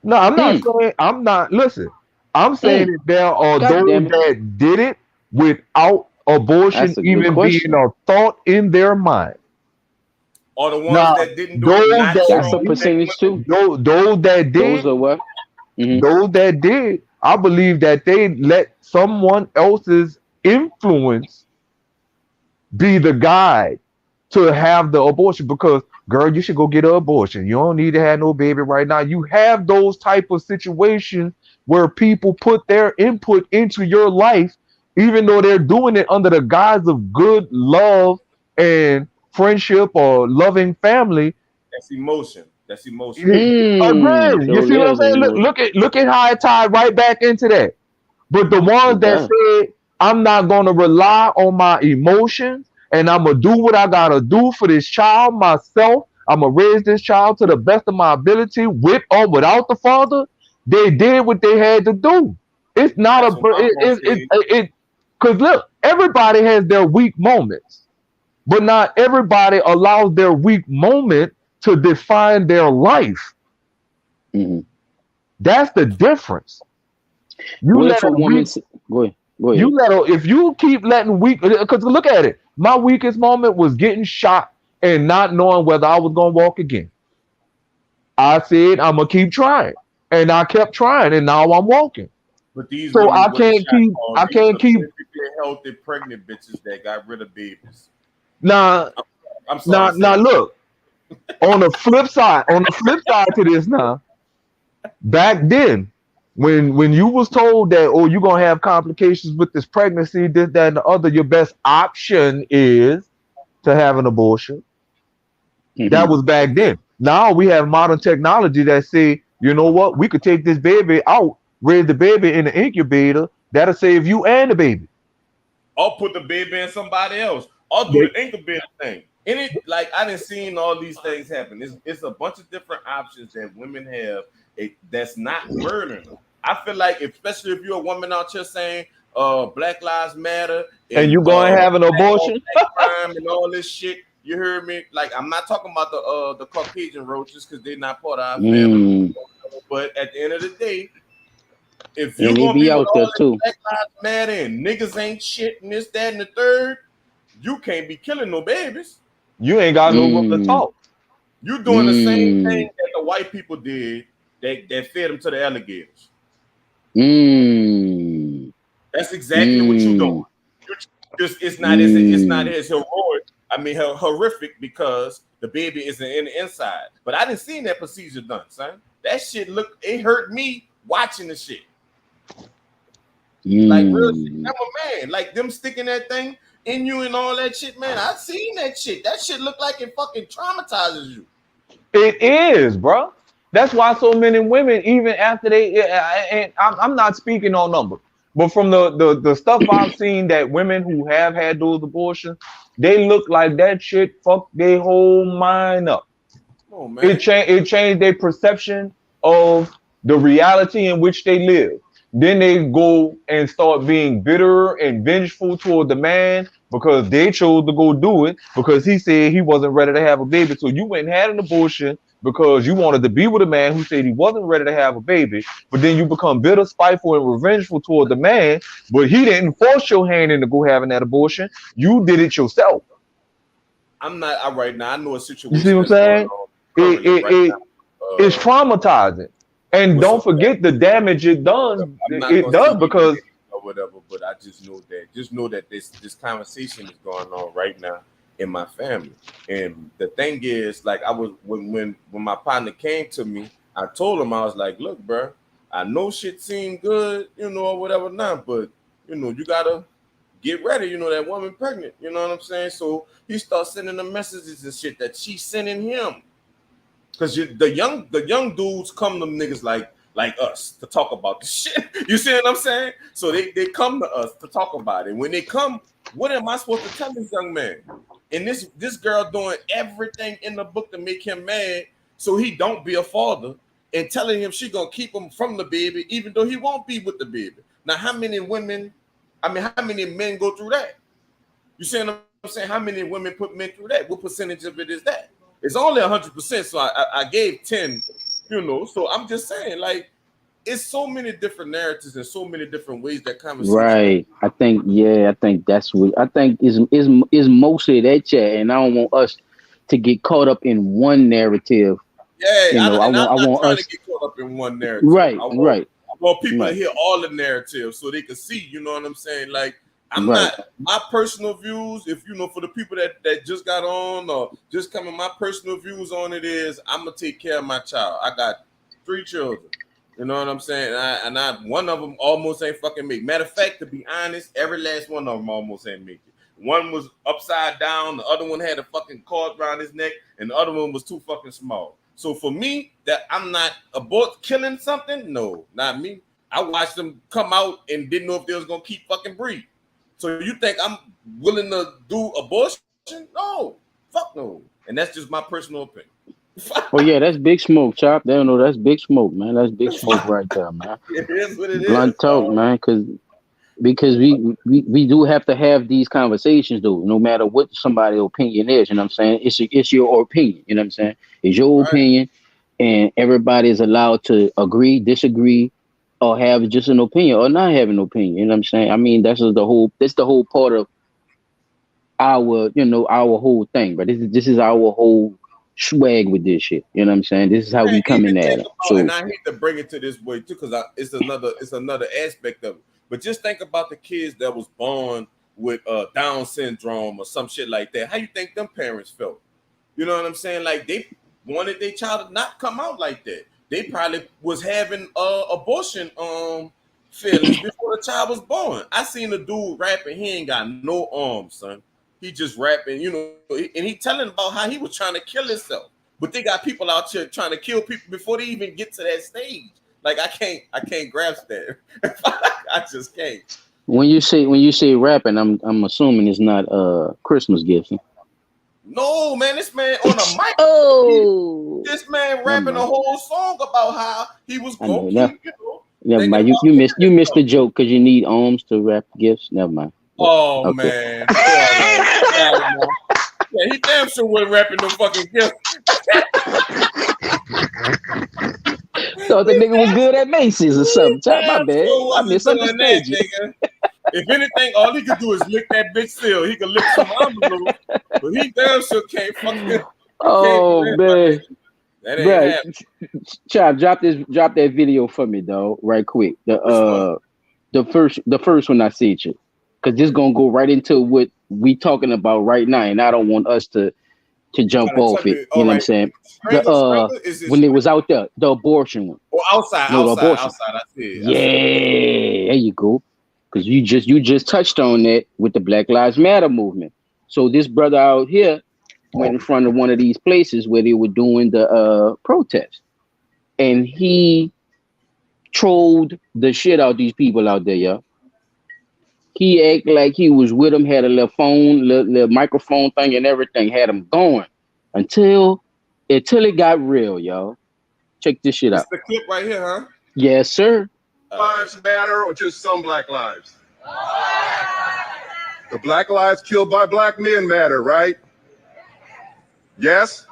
No, I'm not saying. I'm not. Listen, I'm saying that there are those that did it without abortion That's a good even being question. a thought in their mind. Or the ones Now, that didn't do it those that That's a naturally, that percentage women. too. those that Those did, are what? Hmm. I believe that they let someone else's influence be the guide to have the abortion because girl, you should go get an abortion. You don't need to have no baby right now. You have those type of situations where people put their input into your life, even though they're doing it under the guise of good love and friendship or loving family. That's emotion. That's emotion. Again, you So see what I'm there's saying? Look, emotion. look at how it tied right back into that. But the ones It that does. said, I'm not going to rely on my emotions and I'm going to do what I got to do for this child myself. I'm going to raise this child to the best of my ability with or without the father. They did what they had to do. It's not That's a, what I'm gonna say. because look, everybody has their weak moments, but not everybody allows their weak moment to define their life. Hmm. That's the difference. You What let if a a woman? weak Go ahead. Go You ahead. let her, if you keep letting weak, because look at it. My weakest moment was getting shot and not knowing whether I was gonna walk again. I said I'm gonna keep trying, and I kept trying, and now I'm walking. But these So women wasn't shot called. I These can't are keep. perfectly healthy pregnant bitches that got rid of babies. Now, I'm, I'm sorry to say now, that. look. On the flip side to this, now, back then, when you was told that, oh, you're gonna have complications with this pregnancy, this, that, and the other, your best option is to have an abortion. That Hmm. was back then. Now we have modern technology that say, you know what, we could take this baby out, raise the baby in the incubator. That'll save you and the baby. Or put the baby in somebody else. Or do They- the incubator thing. Any like I didn't seen all these things happen. It's a bunch of different options that women have that's not murdering them. I feel like, especially if you're a woman out here saying Black Lives Matter and and you going to have an black on abortion? black crime and all this shit. You heard me? Like I'm not talking about the Caucasian roaches because they're not part of our family. Mm. But at the end of the day, if you And they gonna be be with out there all this too. Black Lives Matter and niggas ain't shit and this, that, and the third, you can't be killing no babies. You ain't got no room to Mm. talk. You doing the same Mm. thing that the white people did that fed them to the alligators. Mm. That's exactly what you doing. Mm. You just it's not Mm. as heroic. I mean horrific because the baby isn't in the inside. But I didn't see that procedure done, son. That shit it hurt me watching the shit. Like real shit. Mm. I'm a man. Like them sticking that thing in you and all that shit, man. I seen that shit. That shit look like it fucking traumatizes you. It is, bro. That's why so many women, even after and I'm not speaking on numbers, but from the stuff I've seen that women who have had those abortions, they look like that shit fucked their whole mind up. Oh man. It changed their perception of the reality in which they live. Then they go and start being bitter and vengeful toward the man because they chose to go do it because he said he wasn't ready to have a baby. So you went and had an abortion because you wanted to be with a man who said he wasn't ready to have a baby. But then you become bitter, spiteful, and revengeful toward the man. But he didn't force your hand into go having that abortion. You did it yourself. I'm not all right now. I know a You see situation what I'm that's going saying? on It, currently it, right it, now. it's traumatizing. And With don't some forget the damage I'm not it gonna say does your because name or whatever, but I just know that this conversation is going on right now in my family. And the thing is, like I was when my partner came to me, I told him I was like, look, bro, I know shit seemed good, or whatever now, but you gotta get ready, that woman pregnant, you know what I'm saying? So he starts sending the messages and shit that she's sending him. Cause the young dudes come to niggas like us to talk about this shit. You see what I'm saying? So they come to us to talk about it. When they come, what am I supposed to tell this young man? And this girl doing everything in the book to make him mad, so he don't be a father, and telling him she gonna keep him from the baby, even though he won't be with the baby. Now, how many men go through that? You see what I'm saying? How many women put men through that? What percentage of it is that? It's only 100%. So I gave 10. So I'm just saying, like, it's so many different narratives and so many different ways that conversation. Right. I think that's what I think is mostly that chat, and I don't want us to get caught up in one narrative. Yeah, You know, I'm not I want trying to us get caught up in one narrative. right, right, I want people to right, hear all the narratives so they can see. You know what I'm saying? Like, I'm right. not my personal views. If you know, for the people that just got on or just coming, my personal views on it is I'm gonna take care of my child. I got 3 children. You know what I'm saying? And I one of them almost ain't fucking make. Matter of fact, to be honest, every last one of them almost ain't make it. One was upside down, the other one had a fucking cord around his neck, and the other one was too fucking small. So for me, that I'm not about killing something. No, not me. I watched them come out and didn't know if they was gonna keep fucking breathing. So you think I'm willing to do abortion? No, fuck no. And that's just my personal opinion. Oh yeah, that's big smoke, chop. They don't know that's big smoke, man. That's big smoke right there, man. It is what it is, Blunt talk, dog. man. Because we do have to have these conversations, though. No matter what somebody's opinion is, you know what I'm saying? It's your opinion, you know what I'm saying? It's your Right. opinion, and everybody is allowed to agree, disagree, or have just an opinion or not have an opinion. You know what I'm saying? I mean, that's the whole part of our whole thing. But this is our whole swag with this shit. You know what I'm saying? This is how we And even coming at think it. about, and So I hate to bring it to this way too, because it's another aspect of it. But just think about the kids that was born with Down syndrome or some shit like that. How you think them parents felt? You know what I'm saying? Like they wanted their child to not come out like that. They probably was having abortion feelings before the child was born. I seen a dude rapping. He ain't got no arms, son. He just rapping, and he telling about how he was trying to kill himself. But they got people out here trying to kill people before they even get to that stage. Like I can't grasp that. I just can't. when you say rapping, I'm assuming it's not Christmas gifts. No, man, this man on a mic. Oh, This man never rapping a mind. whole song about how he was I gonna know. keep, Never thinking mind. about You missed killing the himself. joke because you need arms to wrap gifts. Never mind. Yeah. Oh Okay. man, yeah, he damn sure wasn't rapping no fucking gift. Thought the nigga was good at Macy's or something. Chop, my Damn bad. sure I wasn't doing that, misunderstood you. nigga. If anything, all he could do is lick that bitch still. He could lick some envelopes, but he damn sure can't fucking. He can't do Oh that, my man, nigga. That ain't bro, happening. Chop, drop that video for me, dog, right quick. Which one? The first one I see you, because this gonna go right into what we talking about right now, and I don't want us to jump Trying to off tell it. me, You all know what I'm right. saying? The Strangler, is it when it strangler? was out there, the abortion one. Oh, outside, No, the outside, abortion. outside. I see it. I Yeah, see it. there you go. Because you just touched on that with the Black Lives Matter movement. So this brother out here went in front of one of these places where they were doing the protest, and he trolled the shit out these people out there, yo. He acted like he was with them, had a little phone, little microphone thing and everything, had them going until it got real, yo. Check this shit This out. the clip right here, huh? Yes, sir. Lives matter or just some black lives? The black lives killed by black men matter, right? Yes?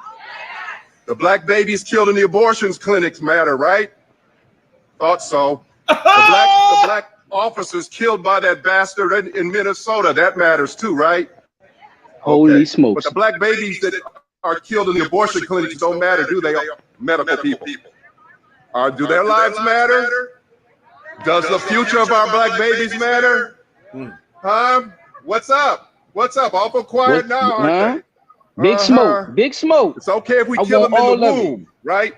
The black babies killed in the abortions clinics matter, right? Thought so. The black officers killed by that bastard in Minnesota, that matters too, right? Holy Okay. But smokes. the black babies that are killed in the abortion clinics don't matter, do they? Medical people. Do their lives matter? Does the future of our black babies matter? Huh? What's up? What's up? Awful quiet What? now, aren't Huh? they? Big smoke. Big smoke. It's okay if we I kill want them in all the of it. womb, right?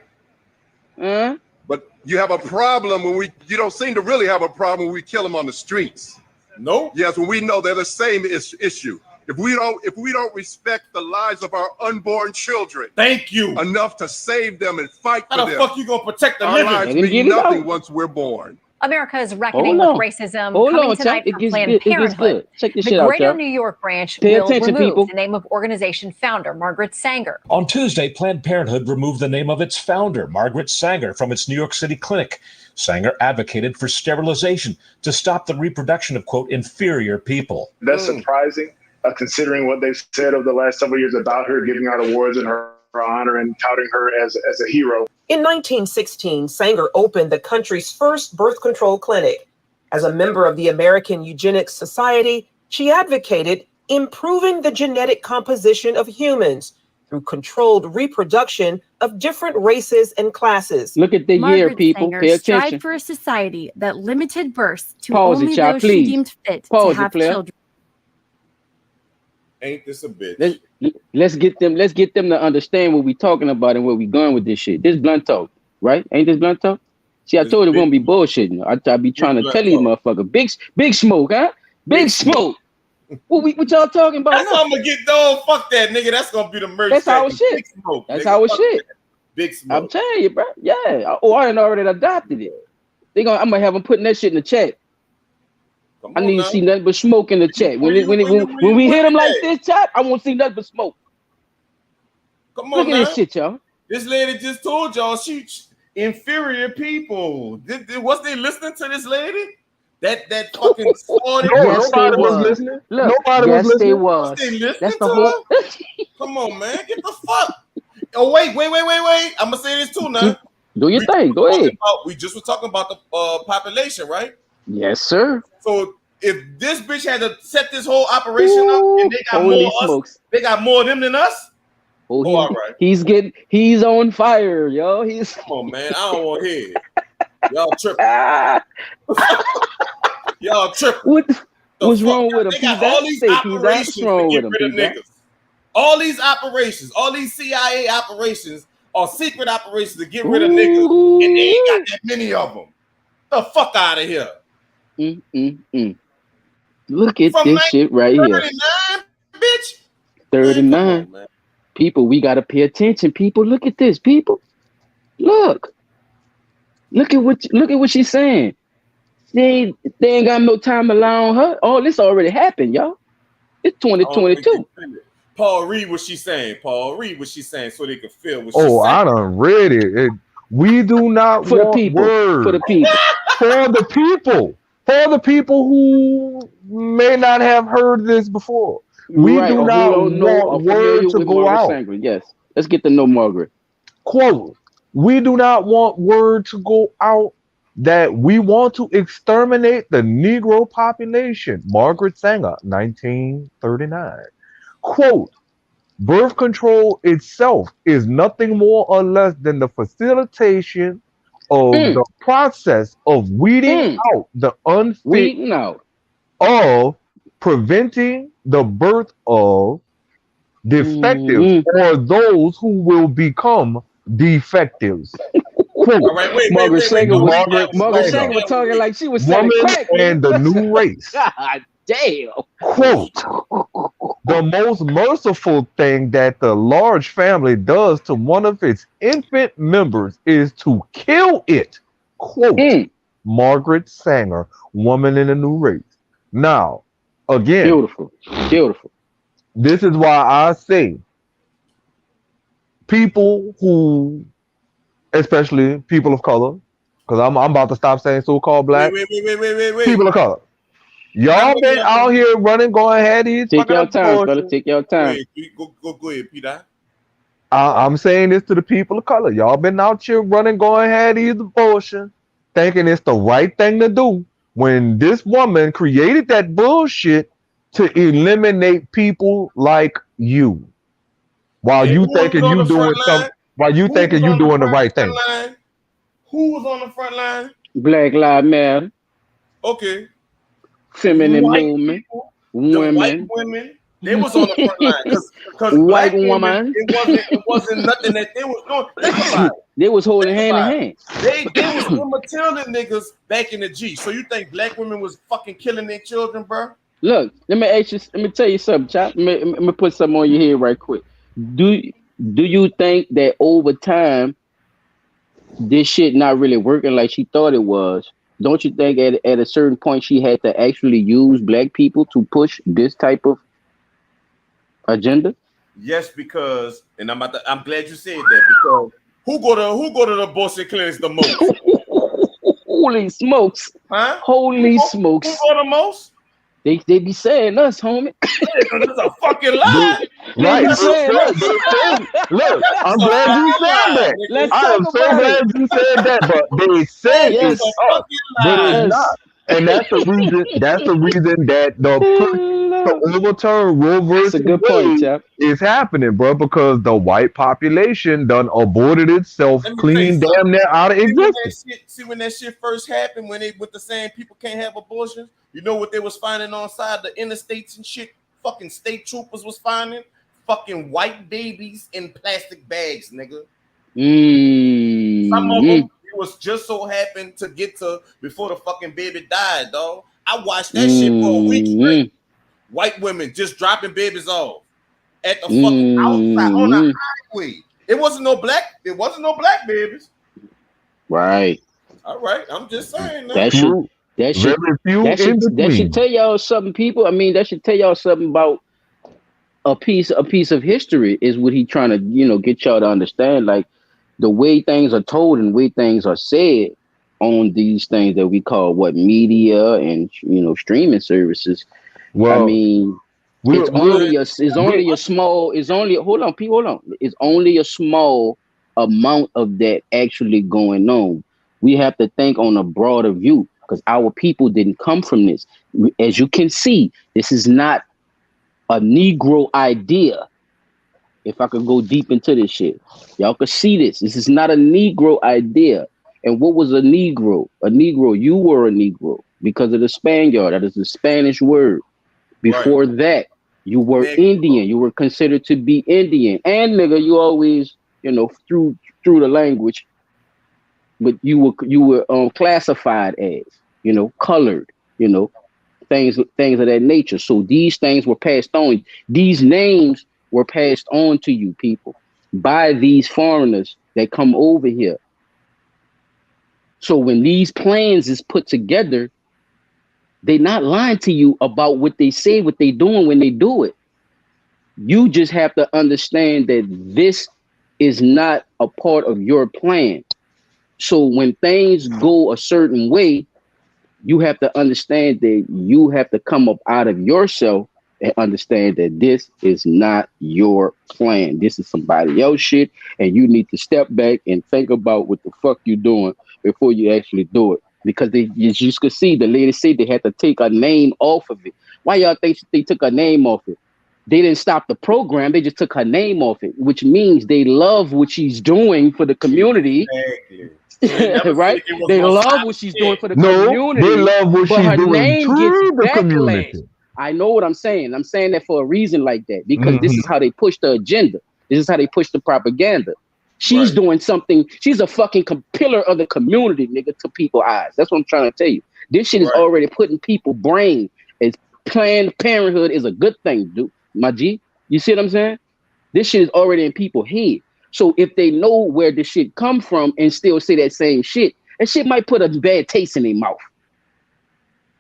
Huh? But you have a problem when you don't seem to really have a problem when we kill them on the streets. No. Yes, when we know they're the same issue. If we don't respect the lives of our unborn children, Thank you. enough to save them and fight for How the them, fuck you gonna protect the our living? lives Let him get mean it nothing out. once we're born. America is reckoning Hold with on. racism. Hold Coming on, tonight Chop. It from gets Planned good. It gets Parenthood. good. Check this The shit out, Greater Chop. New York branch Pay will attention, remove people. the name of organization founder Margaret Sanger. On Tuesday, Planned Parenthood removed the name of its founder, Margaret Sanger, from its New York City clinic. Sanger advocated for sterilization to stop the reproduction of, quote, inferior people. That's surprising, considering what they've said over the last several years about her, giving out awards in her honor and touting her as a hero. In 1916, Sanger opened the country's first birth control clinic. As a member of the American Eugenics Society, she advocated improving the genetic composition of humans through controlled reproduction of different races and classes. Look at the year, Margaret people. Sanger Pay attention. strived for a society that limited births to Pause it, only y'all, those she please. deemed fit to Pause it, have player. children. Ain't this a bitch? Let's get them to understand what we talking about and where we going with this shit. This blunt talk, right? Ain't this blunt talk? See, I This told you we big- won't be bullshitting. I be trying to blunt tell you, talk. motherfucker. Big smoke, huh? Big Big smoke. What y'all talking about? That's now? how I'm gonna get done. Fuck that, nigga. That's gonna be the merch. That's our tag. shit. Big smoke. That's nigga. our Fuck shit. that. Big smoke. I'm telling you, bro. Yeah. Oh, I done already adopted it. I'm gonna have them putting that shit in the chat. Come I on need now. to see nothing but smoke in the chat. When When we you hit them like that? this, chat, I won't see nothing but smoke. Come Look on at now. this shit, y'all. This lady just told y'all she inferior people. Was they listening to this lady? That fucking sorry. Yes, they Nobody was was. listening. Look, Nobody was yes, they listening. was. Was they listening That's the to whole. her? Come on, man. Get the fuck. Oh, wait. I'm gonna say this too now. Do your thing. Go ahead. We just were talking about the population, right? Yes, sir. So if this bitch had to set this whole operation up and they got Holy more smokes. us, they got more of them than us. Oh, all right. He's on fire, yo. He's Come on, man. I don't want to hear it. Y'all tripping. Y'all tripping. What's wrong with him? They got all these operations to get rid of niggas. All these operations, all these CIA operations are secret operations to get rid of niggas, and they ain't got that many of them. The fuck out of here. Look at From this shit right here. 39, bitch. 39. Man, come on, man. People, we gotta pay attention. People, look at this. People, look at what she's saying. They ain't got no time allowing her. All this already happened, y'all. It's 2022. Paul, read what she's saying. Paul, read what she's saying so they can feel what she's Oh, saying. I done read it. We do not For the want people. words. For the people. For the people. For the people who may not have heard this before. We Right, do or who not don't know or want familiar word to with go Margaret out. Sanger. Yes. Let's get to know Margaret. Quote, we do not want word to go out that we want to exterminate the Negro population. Margaret Sanger, 1939. Quote, birth control itself is nothing more or less than the facilitation of the process of weeding out the unfit, Weeding out. of preventing the birth of defectives or those who will become defectives. Quote, All right, wait. Margaret Sanger was Margaret Sanger was talking like she was Woman selling crack. and the New Race. God damn. Quote, the most merciful thing that the large family does to one of its infant members is to kill it. Quote, Margaret Sanger, Woman in the New Race. Now, again, beautiful. This is why I say people who, especially people of color, because I'm about to stop saying so-called black. Wait. People of color. Y'all been out here running, going ahead. Take your time, fella. Take your time. Wait, go ahead, Peter. I'm saying this to the people of color. Y'all been out here running, going ahead, either abortion, thinking it's the right thing to do when this woman created that bullshit to eliminate people like you. While you thinking you doing something, while you thinking you doing the right thing. Who was on the front line? Black Lives Matter. Okay. Feminine White movement. people, Women. White women. They was on the front line because White black women, woman. it wasn't nothing that they was doing. Think about it. They was holding hand in hand. They was Matilda niggas back in the G. So you think black women was fucking killing their children, bro? Look, let me tell you something, Chop. Let me put something on your head right quick. Do you think that over time this shit not really working like she thought it was? Don't you think at a certain point she had to actually use black people to push this type of agenda? Yes, because I'm glad you said that because who go to the abortion clinics the most? Holy smokes! Huh? Holy smokes! Who go the most? They be saying us, homie. That's a fucking lie. They Right. be saying us. Look, I'm glad you said that. Let's I am talk so about glad it. you said that, but they say It's Yes. it's a us, fucking but it's lie. Yes. not. And that's the reason. That's the reason that the push to overturn Roe That's a versus good point, Wade chap. is happening, bro, because the white population done aborted itself Let me tell you clean something. damn near out of existence. See when that shit first happened, when they with the saying people can't have abortions, you know what they was finding on side the interstates and shit? Fucking state troopers was finding fucking white babies in plastic bags, nigga. Some of them it was just so happened to get to before the fucking baby died, dog. I watched that shit for a week straight. White women just dropping babies off at the fucking outside on the highway. It wasn't no black babies. Right. All right, I'm just saying that. That should Very few in that should between. tell y'all something, people. I mean, that should tell y'all something about a piece of history is what he trying to, get y'all to understand. Like the way things are told and way things are said on these things that we call media and streaming services. I Well, mean, it's only hold on, people, hold on. It's only a small amount of that actually going on. We have to think on a broader view because our people didn't come from this. As you can see, this is not a Negro idea. If I could go deep into this shit, y'all could see this. This is not a Negro idea. And what was a Negro? A Negro, you were a Negro because of the Spaniard. That is the Spanish word. Before that, you were Indian. You were considered to be Indian. And nigga, you always, through the language, but you were classified as, colored, things of that nature. So these things were passed on. These names were passed on to you people by these foreigners that come over here. So when these plans is put together, they not lying to you about what they say, what they doing when they do it. You just have to understand that this is not a part of your plan. So when things go a certain way, you have to understand that you have to come up out of yourself and understand that this is not your plan. This is somebody else shit, and you need to step back and think about what the fuck you doing before you actually do it. Because you just could see the lady said they had to take a name off of it. Why y'all think they took a name off it? They didn't stop the program. They just took her name off it, which means they love what she's doing for the community. Exactly. Right? They love what she's doing for the No, community. they love what but she's her doing name to gets the backlash. community. I know what I'm saying. I'm saying that for a reason like that because this is how they push the agenda. This is how they push the propaganda. She's doing something. She's a fucking pillar of the community, nigga, to people's eyes. That's what I'm trying to tell you. This shit is already putting people brain as Planned Parenthood is a good thing, dude. My G, you see what I'm saying? This shit is already in people's head. So if they know where this shit come from and still say that same shit, that shit might put a bad taste in their mouth.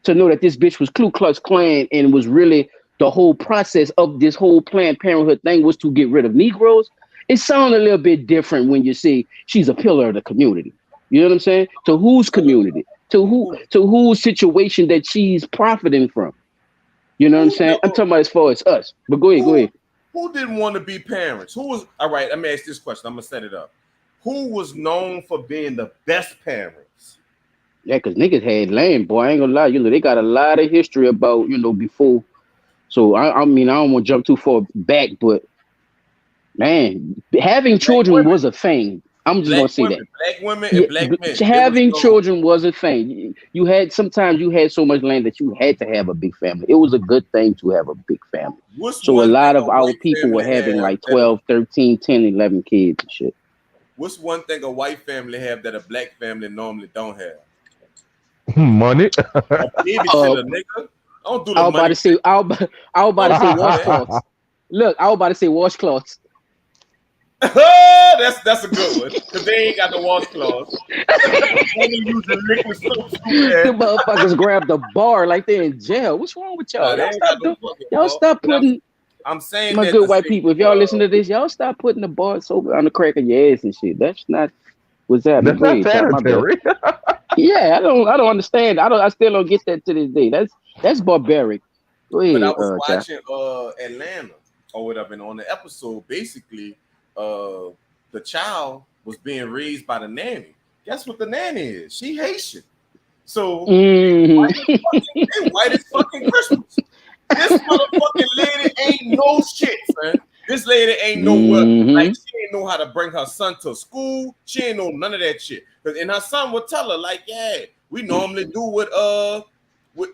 To know that this bitch was Ku Klux Klan and was really the whole process of this whole Planned Parenthood thing was to get rid of Negroes. It sounds a little bit different when you say she's a pillar of the community. You know what I'm saying? To whose community? To whose situation that she's profiting from? You know what I'm saying? I'm talking about as far as us. But go ahead. Who didn't want to be parents? Who was all right? Let me ask this question. I'm gonna set it up. Who was known for being the best parents? Yeah, because niggas had land, boy. I ain't gonna lie. They got a lot of history about, before. So I mean, I don't want to jump too far back, but man, having children was a thing. I'm just gonna say that. Black women and black men. Having children was a thing. Sometimes you had so much land that you had to have a big family. It was a good thing to have a big family. So a lot of our people were having like 12, 13, 10, 11 kids and shit. What's one thing a white family have that a black family normally don't have? Money. A babysitter, nigga. Don't do the I was about to say washcloths. Look, I was about to say washcloths. That's a good one because they ain't got the washcloths. They using liquid soap. The motherfuckers grab the bar like they're in jail. What's wrong with y'all? Y'all stop putting. I'm saying my good white people. If y'all listen to this, y'all stop putting the bar soap on the crack of your ass and shit. That's not what's happening. That's not sanitary. Yeah, I don't understand. I still don't get that to this day. That's barbaric. Go But I ahead, was Chap. watching Atlanta or whatever, and on the episode, basically, the child was being raised by the nanny. Guess what the nanny is? She Haitian. So Mm. they white as fucking Christmas. This motherfucking lady ain't no shit, son. This lady ain't know what, like, she ain't know how to bring her son to school. She ain't know none of that shit. And her son would tell her, like, yeah, we normally do what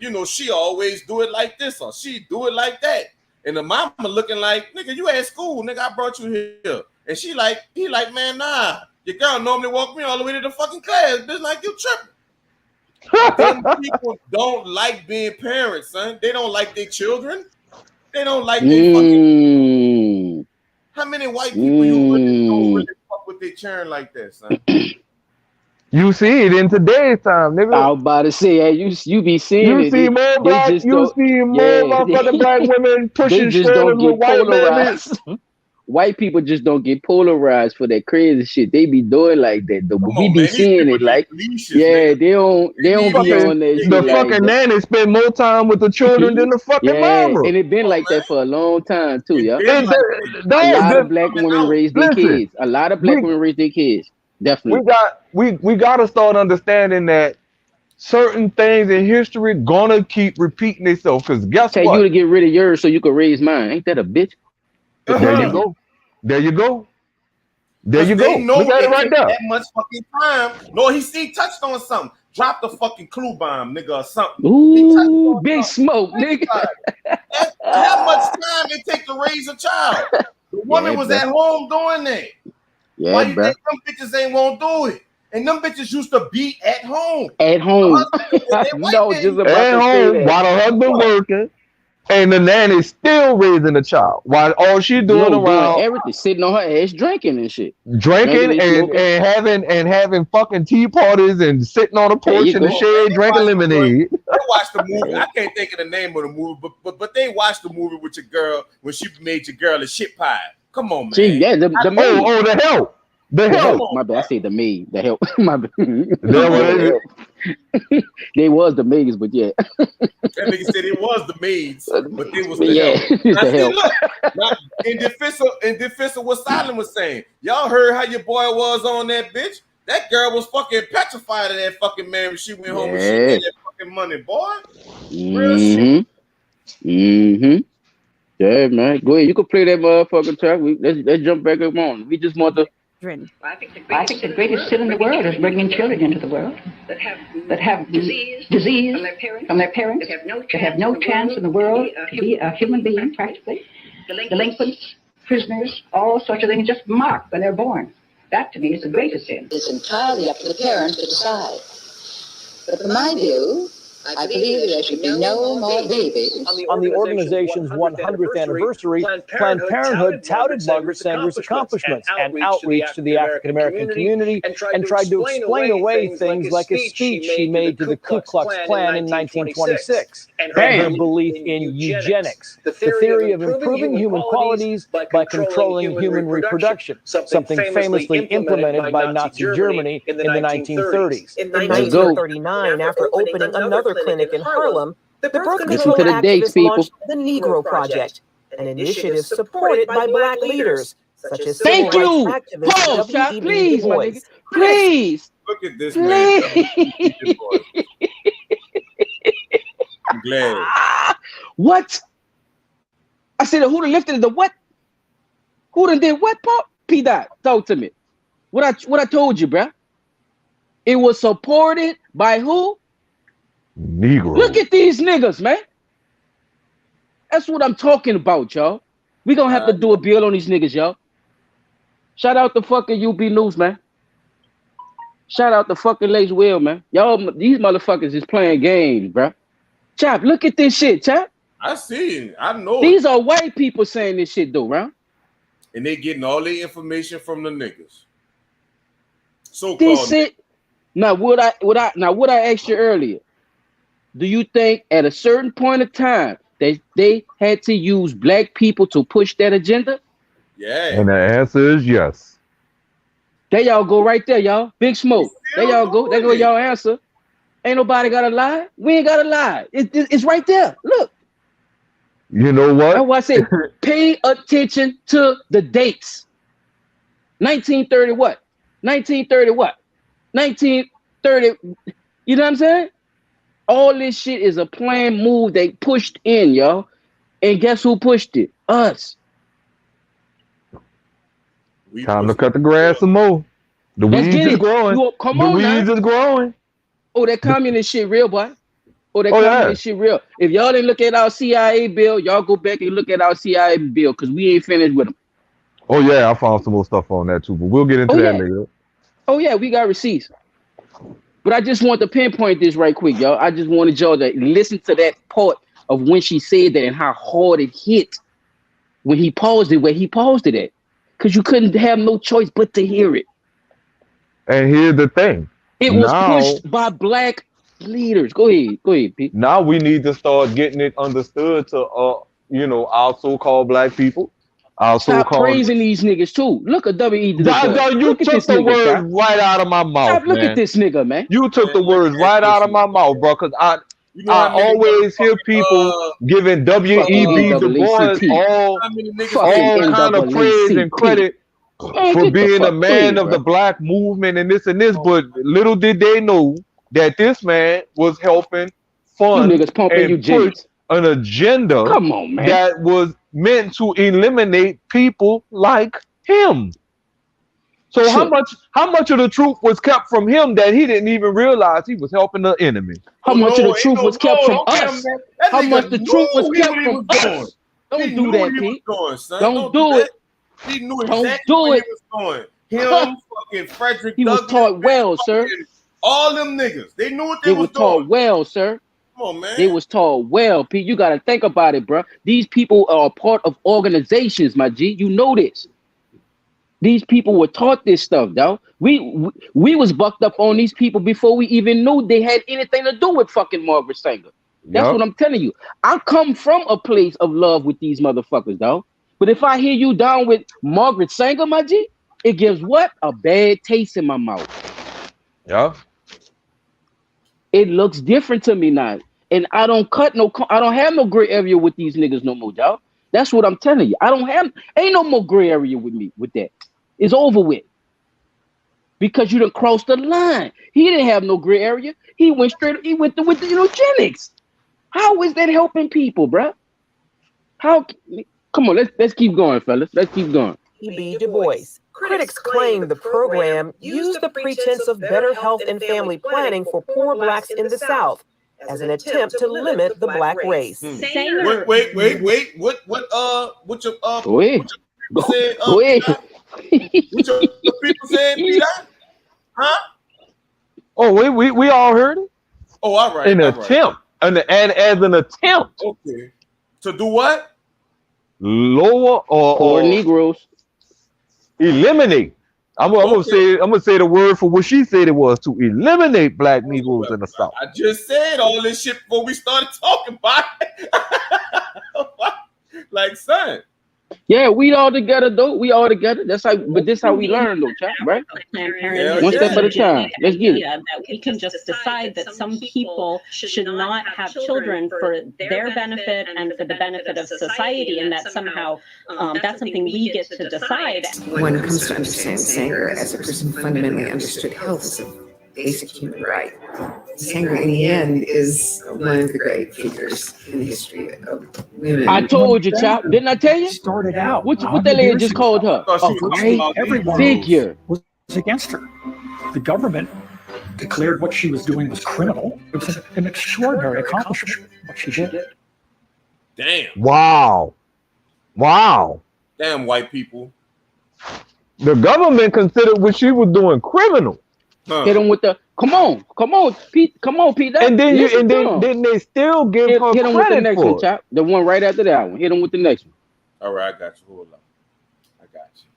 you know, she always do it like this or she do it like that. And the mama looking like, nigga, you at school, nigga, I brought you here. And he like, man, nah, your girl normally walk me all the way to the fucking class, bitch, like you tripping. Them people don't like being parents, son. They don't like their children. They don't like their fucking. How many white people you really don't really fuck with their children like that, son? You see it in today's time, nigga. I was about to say, hey, you be seeing You it. see more black, you see more motherfucking black women pushing they just don't strollers get with white babies. polarized. White people just don't get polarized for that crazy shit. They be doing like that though. But we be seeing it like, yeah, they don't be on that shit. The like fucking nanny spend more time with the children than the fucking mama. And it been like that for a long time too, yeah. A lot of black women raise their kids. A lot of black women raise their kids. Definitely. We gotta start understanding that certain things in history gonna keep repeating themselves. Because guess Tell what? you to get rid of yours so you can raise mine. Ain't that a bitch? There you go. There you go. There you They go. know Look at it right there. that much fucking time. No, he touched on something. Drop the fucking clue bomb, nigga, or something. Ooh, big smoke, nigga. How much time it take to raise a child? The woman was at home doing that. Yeah, why you bro. think them bitches ain't won't do it? And them bitches used to be at home. At home. No, just about At to say home that. while the husband working, and the nanny's still raising the child while all she doing doing around everything, sitting on her ass, drinking and shit. drinking and having fucking tea parties and sitting on a porch in the shade drinking lemonade. They watched the movie. I can't think of the name of the movie, but they watched the movie with your girl when she made your girl a shit pie. Come on, man. See, yeah, the maid. The help. The help. My bad. I say the maid. The help. My bad. That they was the maids, but yeah. That nigga said it was the maids, but they was the help. It's the help. Look, in defense of what Silent was saying, y'all heard how your boy was on that bitch. That girl was fucking petrified of that fucking man when she went home and she made that fucking money, boy. Real shit. Yeah, man. Go ahead. You can play that motherfucking track. Let's jump back up on. We just want to. I think the greatest sin in the world is bringing children into the world that have disease from their parents, that have no chance in the world to be a human being, practically. Delinquents, prisoners, all sorts of things just marked when they're born. That, to me, is the greatest sin. It's entirely up to the parents to decide. But from my view, I believe that there should be no more babies. On the organization's 100th anniversary, Planned Parenthood touted Margaret Sanger's accomplishments and outreach to the African American community and tried to explain away things like a speech she made to the Ku Klux Klan in 1926 and her belief in eugenics, the theory of improving human qualities by controlling human reproduction, something famously implemented by Nazi Germany in the 1930s. In 1939, after opening another clinic in Harlem, the birth control Listen to the dates, activists people. launched the Negro Project, an initiative supported by black leaders such as Thank civil you. rights activist Pause, Chop, W.E.B. please, Du my Bois. nigga. Please. Look at this Please. man. I'm glad. What? I said, who done lifted the what? Who done did what, Pop? P. Dot, talk to me. What I told you, bruh? It was supported by who? Negro. Look at these niggas, man. That's what I'm talking about, y'all. We gonna have to do a bill on these niggas, y'all. Shout out to fucking UB News, man. Shout out to fucking Lace Will, man. Y'all, these motherfuckers is playing games, bruh. Chop, look at this shit, Chop. I see it. I know These are white people saying this shit, though, right? And they getting all the information from the niggas. So This shit. Now, what I asked you earlier? Do you think at a certain point of time that they had to use black people to push that agenda? Yeah. And the answer is yes. There y'all go right there, y'all. Big smoke. There y'all go. There go y'all answer. Ain't nobody got to lie. We ain't got to lie. It's right there. Look. You know That's what? why I say pay attention to the dates. 1930 what? 1930 what? 1930. You know what I'm saying? All this shit is a planned move they pushed in, yo. And guess who pushed it? Us. Time to cut the grass some more. The Let's weeds get is it. growing. Come The on now. weeds is growing. Oh, that communist shit real, boy. Oh, that Oh, yeah. communist shit real. If y'all didn't look at our CIA bill, y'all go back and look at our CIA bill because we ain't finished with them. Oh yeah, I found some more stuff on that too, but we'll get into Oh, that yeah. later. Oh, yeah, we got receipts. But I just want to pinpoint this right quick, y'all. I just wanted y'all to listen to that part of when she said that and how hard it hit when he paused it, where he paused it at. Because you couldn't have no choice but to hear it. And here's the thing. It was pushed by black leaders. Go ahead, Pete. Now we need to start getting it understood to our so-called black people. Our Stop so-called praising these niggas too. Look at W.E. Du Bois. you Look at took this the nigga, words Chop. right out of my mouth, Chop, look man. at this nigga, man. You took the words right out of my mouth, bro. Cause I always hear people giving W.E.B. Du Bois all kind of praise and credit for being a man of the black movement and this and this, but little did they know that this man was helping fund You niggas pumping and eugenics. push an agenda Come on, man. that was meant to eliminate people like him. So how much of the truth was kept from him that he didn't even realize he was helping the enemy? How much of the truth was kept from us? How much the truth was kept from us? Don't do that, Pete. Don't do it. He knew Don't exactly do where it. he was going. Him, fucking Frederick He was Douglass, taught well, sir. all them niggas. They knew what They was was taught doing. well, sir. Come on, man. They was taught well, Pete. You got to think about it, bro. These people are part of organizations, my G. You know this. These people were taught this stuff, though. We was bucked up on these people before we even knew they had anything to do with fucking Margaret Sanger. That's what I'm telling you. I come from a place of love with these motherfuckers, though. But if I hear you down with Margaret Sanger, my G, it gives what? A bad taste in my mouth. Yeah. It looks different to me now. And I don't have no gray area with these niggas no more, y'all. That's what I'm telling you. Ain't no more gray area with me with that. It's over with. Because you done crossed the line. He didn't have no gray area. He went with the eugenics. How is that helping people, bruh? Come on, let's keep going, fellas. Let's keep going. E.B. Du Bois. Critics claim the program used the pretense of better health and family planning for poor blacks in the South as an attempt to limit the black race. Wait. What your Go ahead. said? Go ahead. What your people said, Peter? Huh? Oh, we all heard it. Oh, all right. An all attempt. And as an attempt. Okay. To do what? Lower or Negroes. Eliminate. I'm gonna say the word for what she said it was, to eliminate black Negroes in the South. I just said all this shit before we started talking about it. Like, son. Yeah, we all together though. We all together. That's how. But this how we learn though, Chop, right? One step at a time. Let's get it. That we can just decide that some people should not have children for their benefit and for the benefit of society, and that somehow that's something we get to decide. When it comes to understanding Sanger as a person who fundamentally understood health as a basic human right, Sanger in the end is one of the great figures in the history of women. I told you, Chop. Didn't I tell you? Started out. What that lady just called her? A great Everyone figure. was against her. The government declared what she was doing was criminal. It was an extraordinary accomplishment, what she did. Damn. Wow. Damn white people. The government considered what she was doing criminal. Hit him with the come on, Pete. And then they still give her hit him with the credit next for one, it. Chop. The one right after that one. Hit him with the next one. All right, I got you. Hold on. I got you.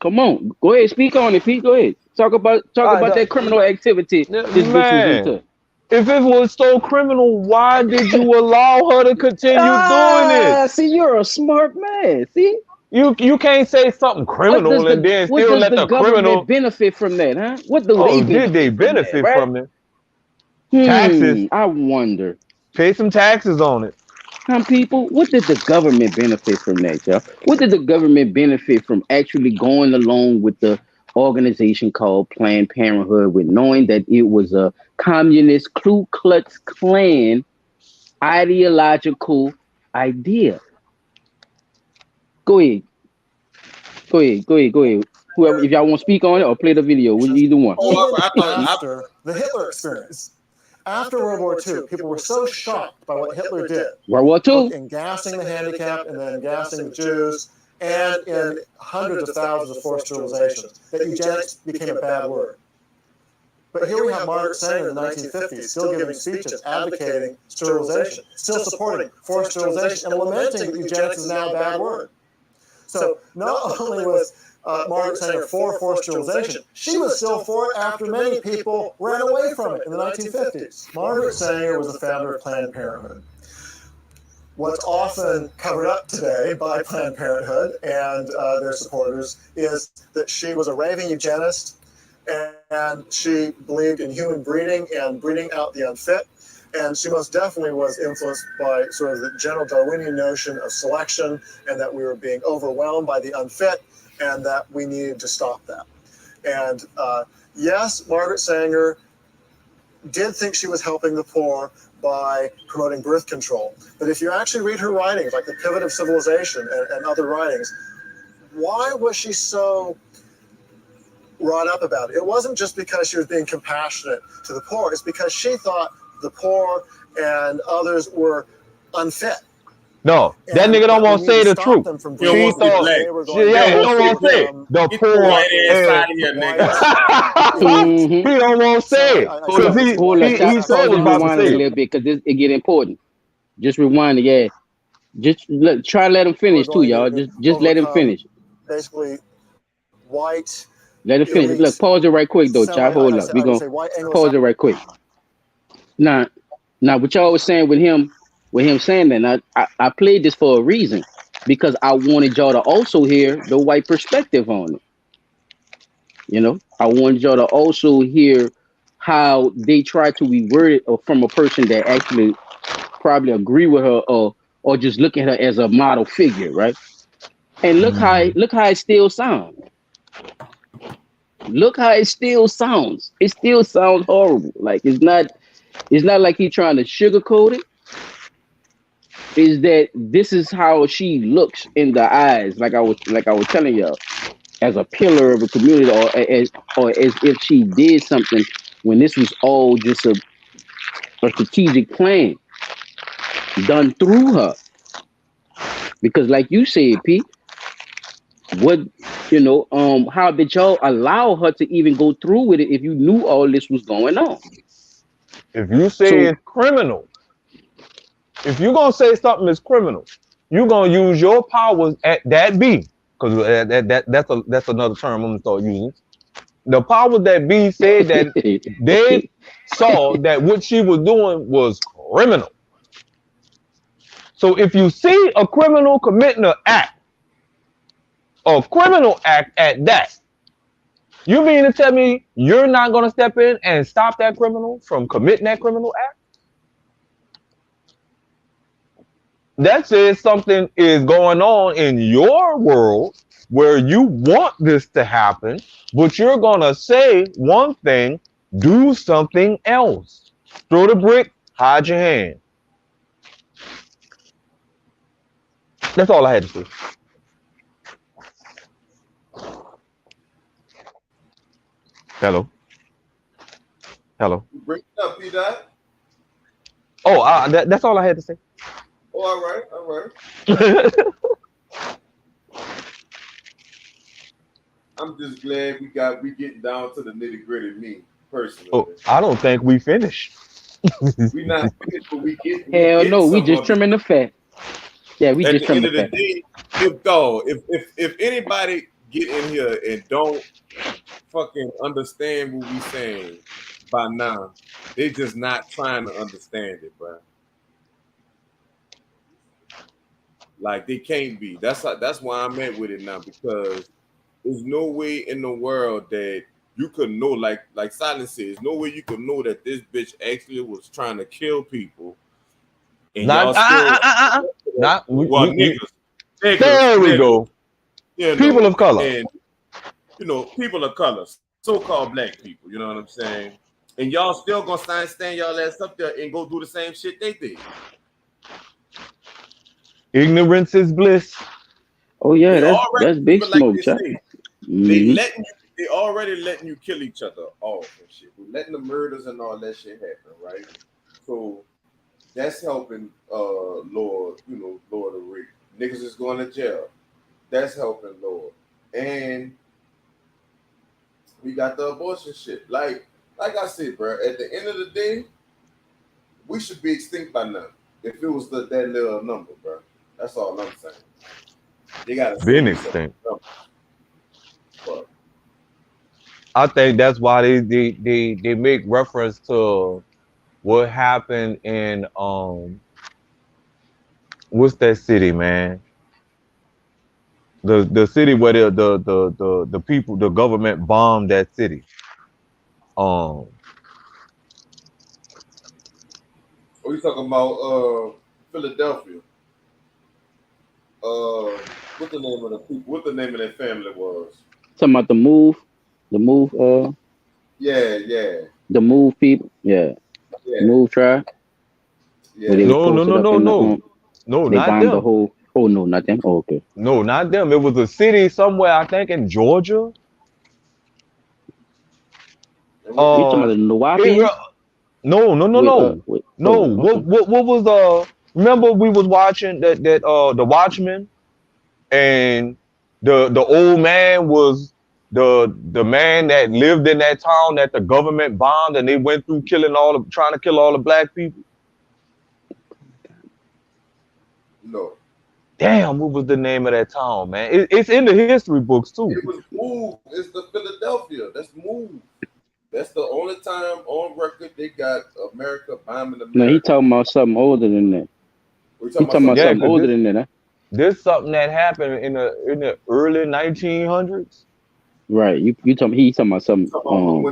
Come on, go ahead. Speak on it, Pete. Go ahead. Talk about that criminal activity this bitch was into. If it was so criminal, why did you allow her to continue doing it? See, you're a smart man. See. You can't say something criminal and then still let the criminal benefit from that, huh? What do they benefit from it? Right? Taxes. I wonder. Pay some taxes on it. People, what did the government benefit from that, y'all? What did the government benefit from actually going along with the organization called Planned Parenthood, with knowing that it was a communist Ku Klux Klan ideological idea? Go ahead, go ahead. Whoever, if y'all want to speak on it or play the video, either one. After the Hitler experience. After World War II, people were so shocked by what Hitler did. World War II. In gassing the handicapped and then gassing the Jews and in hundreds of thousands of forced sterilizations that eugenics became a bad word. But here we have Margaret Sanger in the 1950s still giving speeches advocating sterilization, still supporting forced sterilization and lamenting that eugenics is now a bad word. So not only was Margaret Sanger for forced sterilization, she was still for it after many people ran away from it in the 1950s. Margaret Sanger was the founder of Planned Parenthood. What's often covered up today by Planned Parenthood and their supporters is that she was a raving eugenist and she believed in human breeding and breeding out the unfit. And she most definitely was influenced by sort of the general Darwinian notion of selection and that we were being overwhelmed by the unfit and that we needed to stop that. And yes, Margaret Sanger did think she was helping the poor by promoting birth control. But if you actually read her writings, like The Pivot of Civilization and other writings, why was she so wrought up about it? It wasn't just because she was being compassionate to the poor. It's because she thought the poor and others were unfit. No, that nigga don't want to say the truth. She thought, he don't want to say it. The poor. He don't want to say it. Hold up, He said was about to say a little bit because it get important. Just rewind it, yeah. Just try to let him finish too, y'all. Just let him finish. Basically, white. Let him finish. Look, pause it right quick though, Chop. Hold up. We gonna pause it right quick. Now, what y'all was saying with him saying that, I played this for a reason, because I wanted y'all to also hear the white perspective on it. You know, I wanted y'all to also hear how they try to reword it from a person that actually probably agree with her or just look at her as a model figure, right? And look how it still sounds. Look how it still sounds. It still sounds horrible. Like it's not like he's trying to sugarcoat it. Is that this is how she looks in the eyes, like I was telling y'all, as a pillar of a community, or as if she did something when this was all just a strategic plan done through her. Because like you said, Pete, how did y'all allow her to even go through with it if you knew all this was going on? If you say it's criminal, if you're gonna say something is criminal, you're gonna use your powers at that be, because that's another term I'm gonna start using. The powers that be said that they saw that what she was doing was criminal. So if you see a criminal committing an act, a criminal act at that, you mean to tell me you're not gonna step in and stop that criminal from committing that criminal act? That says something is going on in your world where you want this to happen, but you're going to say one thing, do something else. Throw the brick, hide your hand. That's all I had to say. Hello. Bring it up, P-Dot. Oh, that's all I had to say. Oh, all right. I'm just glad we getting down to the nitty gritty. Me personally. Oh, I don't think we finished. We not finished, but we get. Hell no, we just trimming the fat. Yeah, we just trimming the fat. At the end of the day, if anybody get in here and don't fucking understand what we saying by now, they just not trying to understand it, bro. Like they can't be. That's why I'm at with it now, because there's no way in the world that you could know, like Silence says, no way you could know that this bitch actually was trying to kill people and Not, y'all still not. well There we go. you People know, of color. and you know, people of color, so-called black people. You know what I'm saying? And y'all still gonna stand y'all ass up there and go do the same shit they did. Ignorance is bliss. Oh yeah, They that's already big like smoke, they Chuck. say. Mm-hmm. They already letting you kill each other off and shit. We're letting the murders and all that shit happen, right? So that's helping lower the rate. Niggas is going to jail. That's helping lower. And we got the abortion shit. Like I said, bro, at the end of the day, we should be extinct by now. If it was that little number, bro. That's all I'm saying. They gotta Being say extinct. But I think that's why they make reference to what happened in what's that city, man? The city where the people, the government bombed that city. What you talking about? Philadelphia. What the name of the people? What the name of their family was? Talking about the move, Yeah. the move people, yeah, move tribe. Where they was No, posted up in the no, they not bombed the them. whole. Oh no, not them. Oh, okay. No, not them. It was a city somewhere, I think, in Georgia. You talking about the Nawapians? No. Wait. No. Oh, okay. What was remember we was watching that the Watchmen, and the old man was the man that lived in that town that the government bombed, and they went through trying to kill all the black people. No. Damn, what was the name of that town, man? It's in the history books too. It was Move. It's the Philadelphia. That's Move. That's the only time on record they got America bombing America. No, he talking about something older than that. He talking about something older than that. Huh? This something that happened in the early 1900s. Right. He talking about something.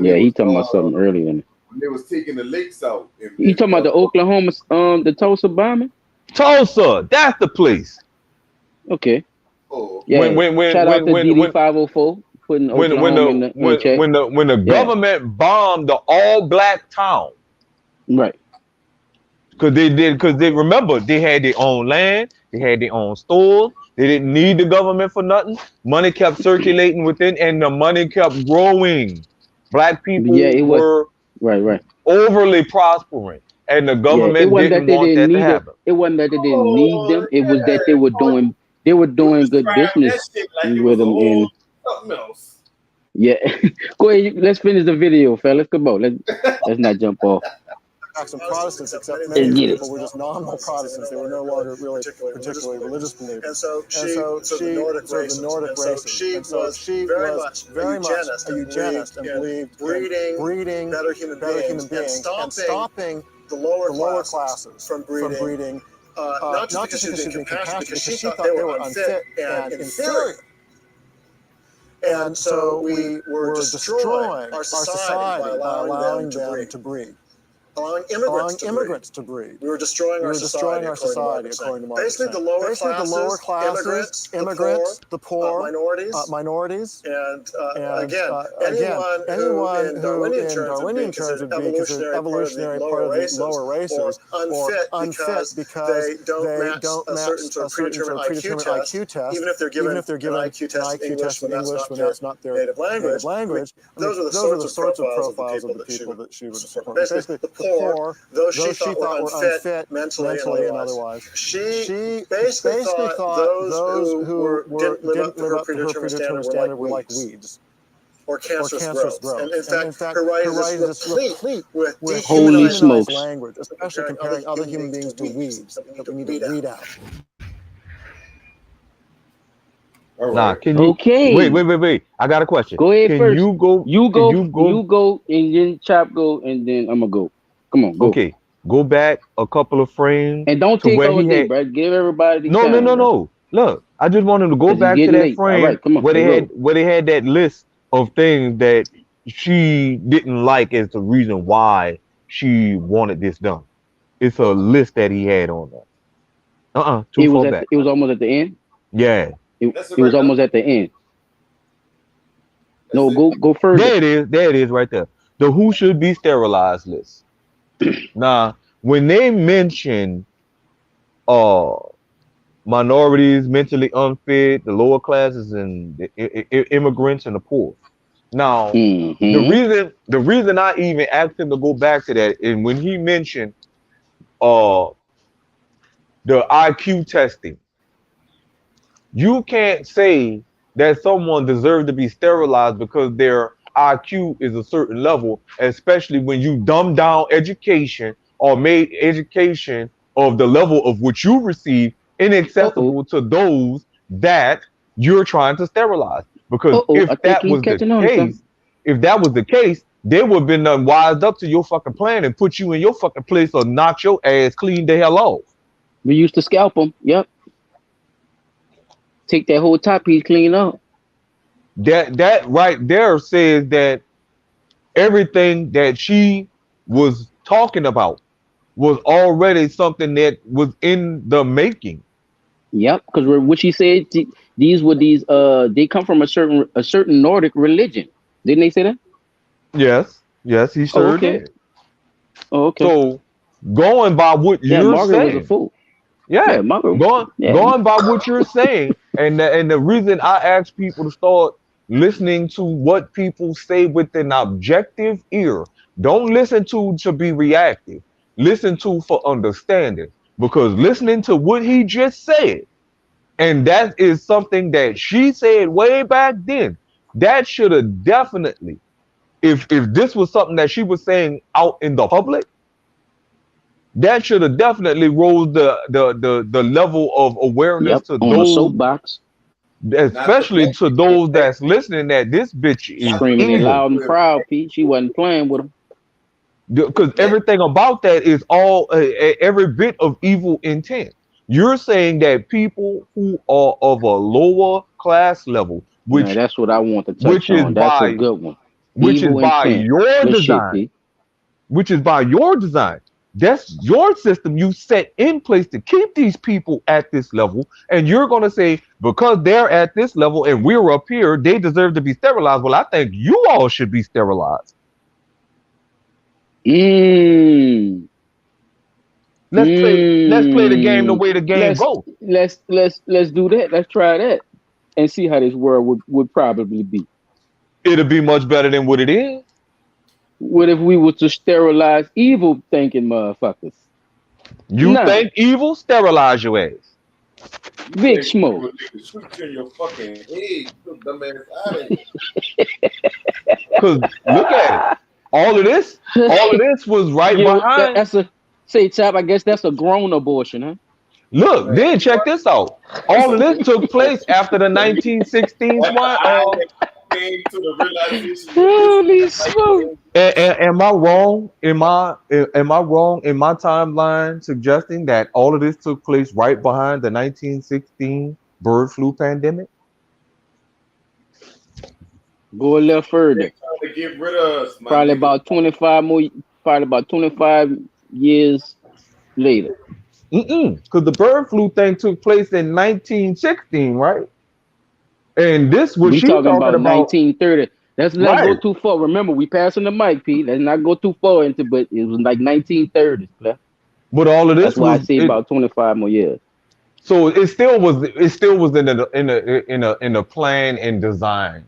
Yeah, he talking about something earlier than that. When they was taking the lakes out. You talking about the Oklahoma, the Tulsa bombing? Tulsa, that's the place. Okay. Oh. Yeah. Shout out to DD 504 putting Oklahoma in check. When the government bombed the all-black town. Right. Because they remember they had their own land, they had their own stores, they didn't need the government for nothing. Money kept circulating within, and the money kept growing. Black people were right overly prospering, and the government didn't want that to happen. It wasn't that they didn't need them; it was that they were doing good business with them. And something else. Yeah, go ahead. Let's finish the video, fellas. Come on, let's not jump off. Some Protestants, except many people were just nominal Protestants. They were no longer really particularly religious believers. And so she served the Nordic races. And so she was very much a eugenist and believed breeding better human beings and stopping the lower classes from breeding. Not just because she was being compassionate, because she thought they were unfit and inferior. And so we were destroying our society by allowing them to breed. Allowing immigrants to breed. We were destroying our society, according to Margaret. Basically, the lower classes, immigrants, the poor, minorities, and again, anyone who in Darwinian terms would be considered evolutionary part of the lower races, or unfit because they don't match a certain predetermined IQ test, even if they're given an IQ test in English when that's not their native language. Those are the sorts of profiles of the people that she would support. Basically, the poor, those she thought were unfit mentally and otherwise. She basically thought those who didn't live up to her predetermined standard were like weeds. Or cancerous growth. And in fact, her writing is replete with dehumanized language, especially comparing other human beings to weeds that we need to weed out. Nah, can you? Okay. Wait. I got a question. Go ahead first. You go, and then Chop go, and then I'm gonna go. Come on, go. Okay, go back a couple of frames. And don't take all day, bro. Give everybody the time. No. Look, I just wanted to go back to that frame right, come on, where they had that list of things that she didn't like as the reason why she wanted this done. It's a list that he had on there. Too far back. It was almost at the end. Yeah. It was almost at the end. No, go further. There it is. There it is right there. The who should be sterilized list. Now, when they mention minorities, mentally unfit, the lower classes, and the immigrants and the poor. Now, the reason I even asked him to go back to that, and when he mentioned the IQ testing, you can't say that someone deserves to be sterilized because their IQ is a certain level, especially when you dumb down education or made education of the level of which you receive inaccessible to those that you're trying to sterilize. Because if that was the case, they would have been done wised up to your fucking plan and put you in your fucking place or knock your ass clean the hell off. We used to scalp them. Yep. Take that whole top piece clean up. That right there says that everything that she was talking about was already something that was in the making. Yep, because what she said, these they come from a certain Nordic religion. Didn't they say that? Yes, he sure did. Oh, okay. So going by what you're Margaret saying, was a fool. Yeah, Margaret. Going by what you're saying, and the reason I ask people to start listening to what people say with an objective ear. Don't listen to be reactive. Listen to for understanding. Because listening to what he just said, and that is something that she said way back then, that should have definitely, if this was something that she was saying out in the public, that should have definitely rose the level of awareness to on those, the soapbox, especially to those that's listening. That this bitch is screaming it evil. loud and proud. Pete, she wasn't playing with him. Because everything about that is all every bit of evil intent. You're saying that people who are of a lower class level, which that's what I want to touch on. That's a good one. Which Evil is by intent. your Good design. shit, Which is by your design. That's your system you set in place to keep these people at this level. And you're going to say, because they're at this level and we're up here, they deserve to be sterilized. Well, I think you all should be sterilized. Let's play the game the way the game goes. Let's do that. Let's try that and see how this world would probably be. It'll be much better than what it is. What if we were to sterilize evil thinking motherfuckers? You think evil? Sterilize your ass. Big smoke. Because look at it. All of this was right behind. Chap, I guess that's a grown abortion, huh? Look, then check this out. All of this took place after the 1916 swine. Came to the realization. Holy smoke! Am I wrong? Am I wrong in my timeline suggesting that all of this took place right behind the 1916 bird flu pandemic? Go a little further. To get rid of us, probably about 25 years later. Because the bird flu thing took place in 1916, right? And this was she talking about 1930. Let's not go too far. Remember, we passing the mic, Pete. Let's not go too far into, but it was like 1930s. But all of this that's why I say about 25 more years. So it still was in a plan and design.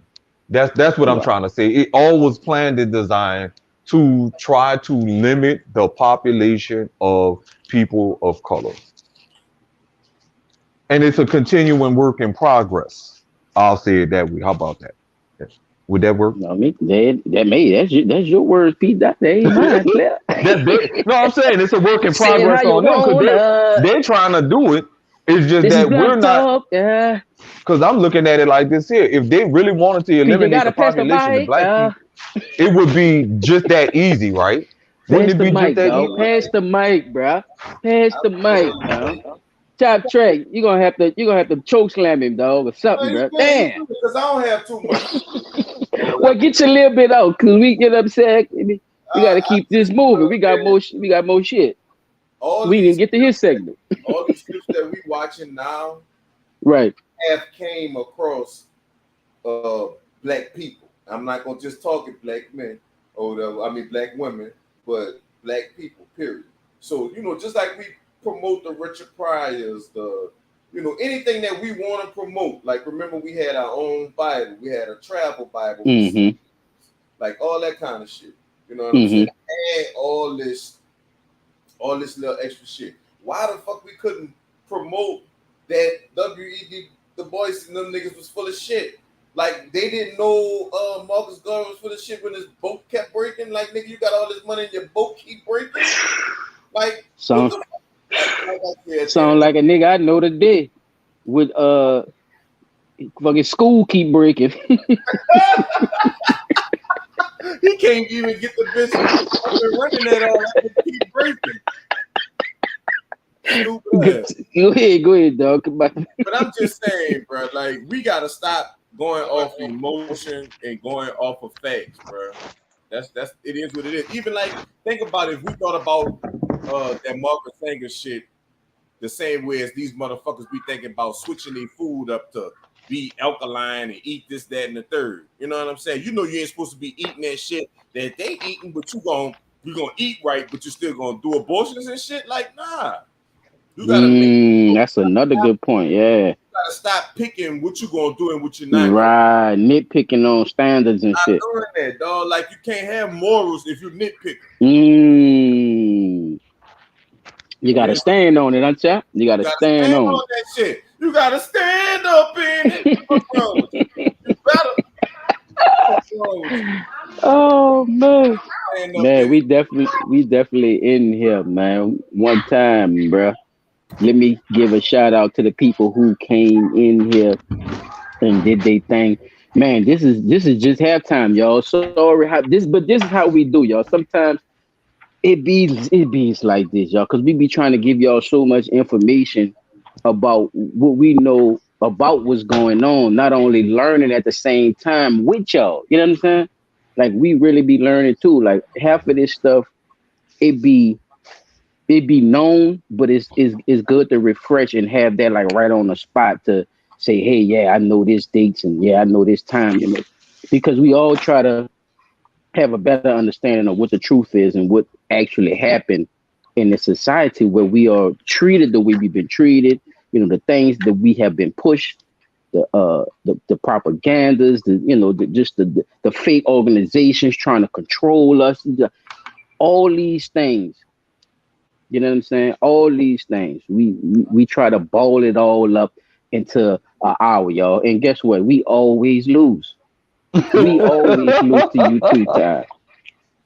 That's what I'm trying to say. It all was planned and designed to try to limit the population of people of color. And it's a continuing work in progress. I'll say it that way. How about that? Would that work? No, that's your words, Pete. That ain't mine. No, I'm saying it's a work in progress on them because they're trying to do it. It's just that we're not. Because I'm looking at it like this here. If they really wanted to eliminate the population of black people, it would be just that easy, right? Wouldn't it be just that easy? Pass the mic, bro. Pass the mic, bro. Top track, you're gonna have to choke slam him, dog, or something, bro. Damn. Because I don't have too much. Well, get your little bit out, cause we get upset. We gotta keep this moving. We got more shit. all We these didn't get to his segment. all these clips that we watching now Right. have came across black people. I'm not gonna just talk at black men or black women, but black people, period. So, just like we promote the Richard Pryors, anything that we want to promote. Like, remember, we had our own Bible, we had a travel Bible, like all that kind of shit. You know what I'm saying? And all this little extra shit. Why the fuck we couldn't promote that W.E.B. Du Bois and them niggas was full of shit? Like, they didn't know Marcus Garvey was full of shit when his boat kept breaking. Like, nigga, you got all this money and your boat keep breaking. Like, Sound sound like a nigga I know today with fucking school keep breaking. He can't even get the bitch up and running that all that keep breaking. Go ahead, dog. But I'm just saying, bro, like, we gotta stop going off emotion and going off of facts, bro. That's it is what it is. Even like, think about it, if we thought about that Margaret Sanger shit the same way as these motherfuckers be thinking about switching their food up to be alkaline and eat this, that, and the third. You know what I'm saying? You know you ain't supposed to be eating that shit that they eating, but you're gonna eat right, but you still gonna do abortions and shit. Like, nah. You gotta that's another good point. Yeah. You gotta stop picking what you gonna do and what you're not right. Nitpicking on standards and shit. doing that, dog. Like, you can't have morals if you nitpick. You gotta stand on it, don't you? You gotta stand on it. That shit. You gotta stand up in it. What's wrong with you? You better. Oh man. Man, we definitely in here, man. One time, bro. Let me give a shout out to the people who came in here and did they thing. Man, this is just halftime, y'all. Sorry, but this is how we do, y'all. Sometimes it bees like this, y'all, because we be trying to give y'all so much information about what we know about what's going on, not only learning at the same time with y'all. You know what I'm saying? Like, we really be learning too. Like, half of this stuff, it be known, but it's good to refresh and have that like right on the spot to say, hey, yeah, I know this dates and yeah, I know this time, because we all try to have a better understanding of what the truth is and what actually happened in the society where we are treated the way we've been treated, the things that we have been pushed, the propagandas, the fake organizations trying to control us, all these things. You know what I'm saying? All these things. We try to ball it all up into an hour, y'all. And guess what? We always lose. We always lose to you two times.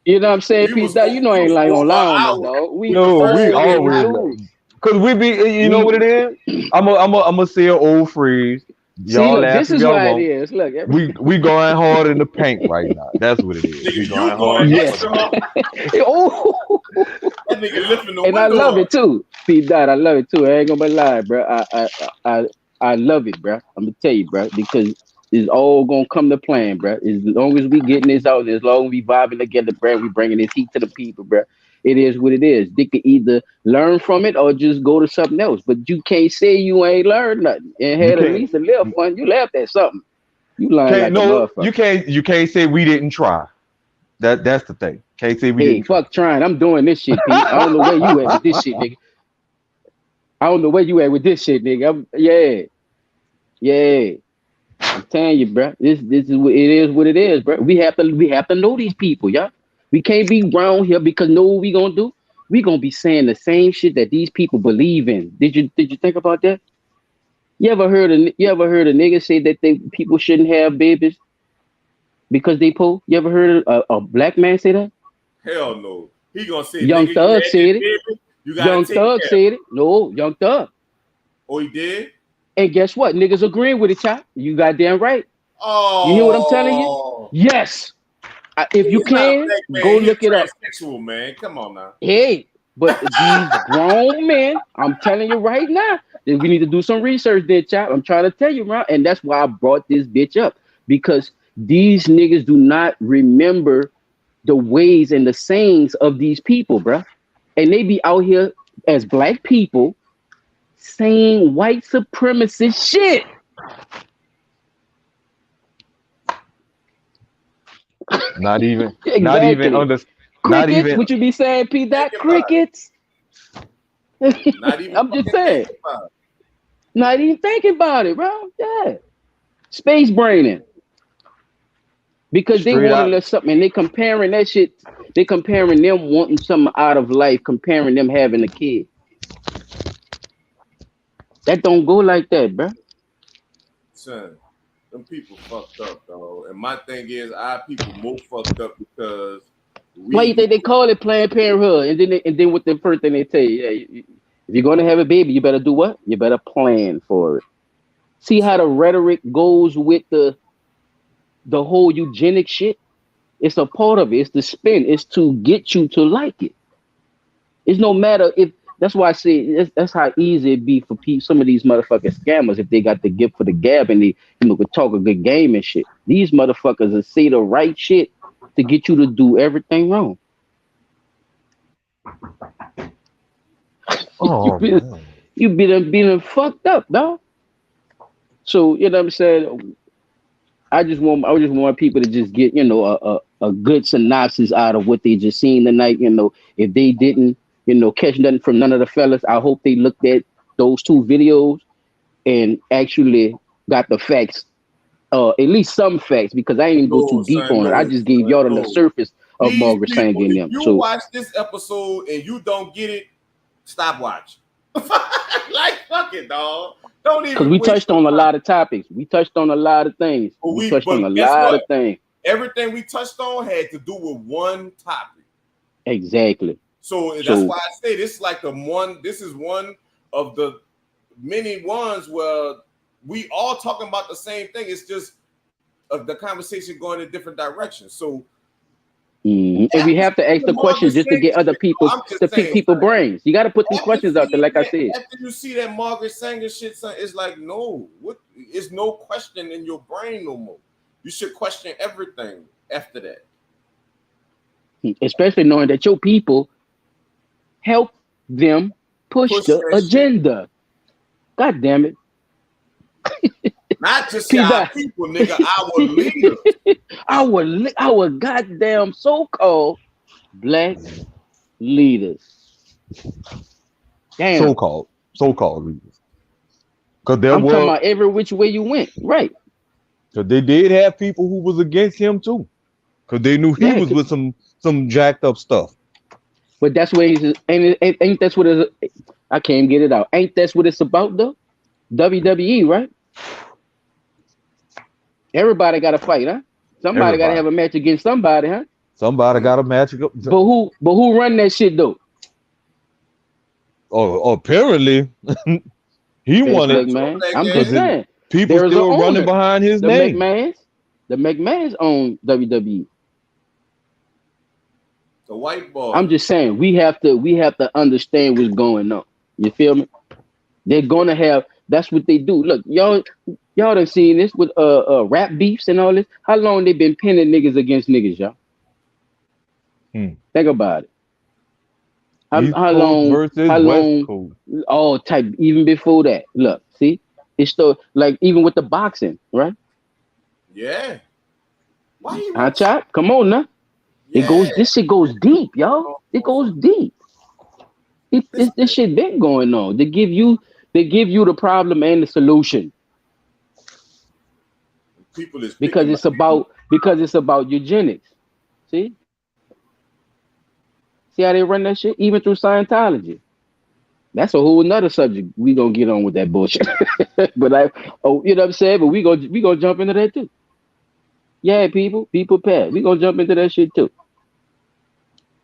You know what I'm saying, Pete? You know I ain't like gonna lie on us, dog. We always lose. Cause we be, you know what it is? I'm a say an old phrase. Y'all see, look, laugh this if is y'all why want. it is. Look, we going hard in the paint right now. That's what it is. We going hard. Yes. Oh. That nigga lifting the and I love it too, Pete. I love it too. I ain't gonna lie, bro. I love it, bro. I'm gonna tell you, bro, because it's all gonna come to plan, bro. As long as we getting this out, as long as we vibing together, bro, we bringing this heat to the people, bro. It is what it is. They can either learn from it or just go to something else. But you can't say you ain't learned nothing and had at least a little fun. You laughed at something. You learned like a motherfucker. You can't say we didn't try. That's the thing. Can't say we didn't. Fuck trying. I'm doing this shit, Pete. I don't know where you at with this shit, nigga. I don't know where you at with this shit, nigga. Yeah. I'm telling you, bro. This is what it is, bro. We have to know these people, y'all. We can't be around here because know what we gonna do? We gonna be saying the same shit that these people believe in. Did you think about that? You ever heard a nigga say that people shouldn't have babies because they poor? You ever heard a black man say that? Hell no. He gonna say Young Thug said it. Young Thug said it. No, Young Thug. Oh, he did? And guess what? Niggas agreeing with it, chop. You goddamn right. Oh. You hear what I'm telling you? Yes. If you can, go look it up. Man. Come on now. Hey, but these grown men, I'm telling you right now, that we need to do some research there, chap. I'm trying to tell you, right? And that's why I brought this bitch up. Because these niggas do not remember the ways and the sayings of these people, bruh. And they be out here as black people saying white supremacist shit. Not even, Exactly. not Crickets, even. would you be saying, P. Dot? Think about it. Crickets. Not even I'm just fucking saying. think about it. Not even thinking about it, bro. Yeah. Space braining. Because they Straight wanted out. us something and they comparing that shit. They comparing them wanting something out of life, comparing them having a kid. That don't go like that, bro. Son, them people fucked up, dog. And my thing is, our people more fucked up because Why you we think they call it Planned Parenthood? And then what the first thing they tell you, yeah, if you're gonna have a baby, you better do what? You better plan for it. See how the rhetoric goes with the whole eugenic shit? It's a part of it. It's the spin. It's to get you to like it. It's no matter if that's why I say that's how easy it be for some of these motherfucking scammers if they got the gift for the gab and they could talk a good game and shit. These motherfuckers will say the right shit to get you to do everything wrong. Oh man. You been fucked up, dog. So you know what I'm saying. I just want people to just get a good synopsis out of what they just seen tonight. If they didn't catch nothing from none of the fellas, I hope they looked at those two videos and actually got the facts, at least some facts, because I ain't even go no, too deep son, on it. I no, just gave son, y'all the no. surface of These Margaret Sanger people, and if them. you So watch this episode and you don't get it, stop watching. Like fuck it, dog. Don't because even we waste touched your on a time. lot of topics, we touched on a lot of things, But guess what? of things. Everything we touched on had to do with one topic. Exactly. So that's why I say this is like this is one of the many ones where we all talking about the same thing. It's just the conversation going in different directions. So and we have to ask the questions just to get other people to pick people brains. You got to put them questions out there, like I said. After you see that Margaret Sanger shit, son, it's like no, what? It's no question in your brain no more. You should question everything after that. Especially knowing that your people help them push the agenda. Shit. God damn it. Not just our people, nigga, our leaders. our goddamn so-called black leaders. Damn. So-called leaders. Because I'm talking about every which way you went, right? Because they did have people who was against him too. Because they knew he was with some jacked up stuff. But that's what ain't that's what it's, I can't get it out. Ain't that's what it's about though? WWE, right? Everybody got to fight, huh? Somebody got to have a match against somebody, huh? Somebody got a match. But who run that shit though? Oh, apparently he won it. McMahon. I'm just saying. People still running behind his name. The McMahons own WWE. The white boy. I'm just saying we have to understand what's going on. You feel me? They're gonna have. That's what they do. Look, y'all done seen this with rap beefs and all this. How long they been pinning niggas against niggas, y'all? Think about it. How long? West Coast. All type even before that. Look, see, it's still like even with the boxing, right? Yeah. Why you? Chop, come on now. Yeah. This shit goes deep, y'all. It goes deep. This shit been going on. They give you the problem and the solution. Because it's about eugenics. See how they run that shit? Even through Scientology. That's a whole nother subject. We gonna get on with that bullshit. But you know what I'm saying? But we gonna jump into that too. Yeah, people, be prepared. We gonna jump into that shit too.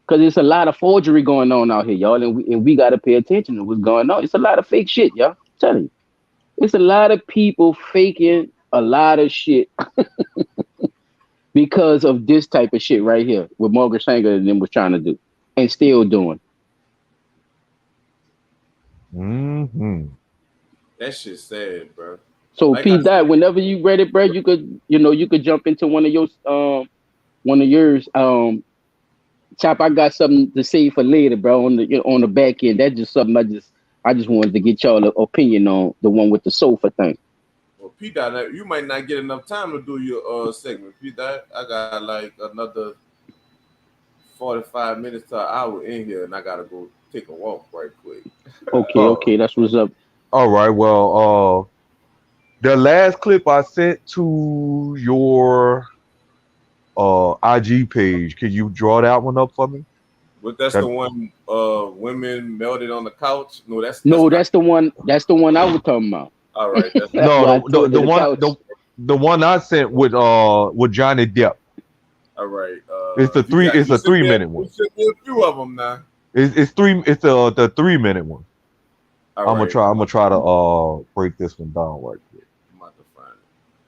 Cause it's a lot of forgery going on out here, y'all, and we gotta pay attention to what's going on. It's a lot of fake shit, y'all. I'm telling you. It's a lot of people faking a lot of shit because of this type of shit right here, what Margaret Sanger and them was trying to do and still doing. Mm-hmm. That shit's sad, bro. So like P. Dot, whenever you ready, bro, you could jump into one of yours Chop, I got something to say for later, bro. On the back end, that's just something I just wanted to get y'all opinion on the one with the sofa thing. Well, P. Dot, you might not get enough time to do your segment. P. Dot, I got like another 45 minutes to an hour in here, and I gotta go take a walk right quick. Okay, that's what's up. All right, well, the last clip I sent to your IG page, can you draw that one up for me? But that's the one women melted on the couch. No, that's the one. That's the one I was talking about. All right. That's No, the one I sent with Johnny Depp. All right. It's the 3-minute one. There should be a few of them now. It's the 3-minute one. All I'm right. gonna try to break this one down right quick. I'm about to find it.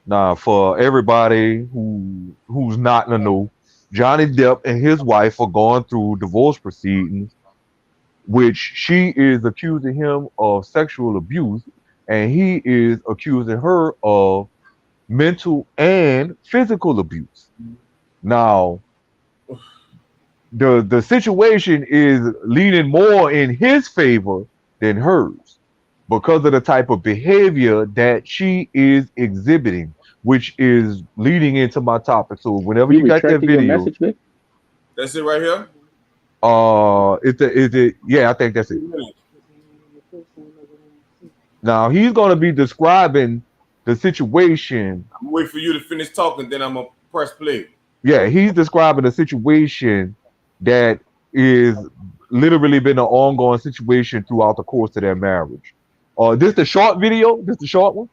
Now, for everybody who's not in the know, Johnny Depp and his wife are going through divorce proceedings, which she is accusing him of sexual abuse, and he is accusing her of mental and physical abuse. Now, the situation is leaning more in his favor than hers because of the type of behavior that she is exhibiting, which is leading into my topic. So whenever you got that video, message, man? That's it right here. Yeah, I think that's it. Now he's gonna be describing the situation. I'm waiting for you to finish talking, then I'm gonna press play. Yeah, he's describing a situation that is literally been an ongoing situation throughout the course of their marriage. This the short video? This the short one?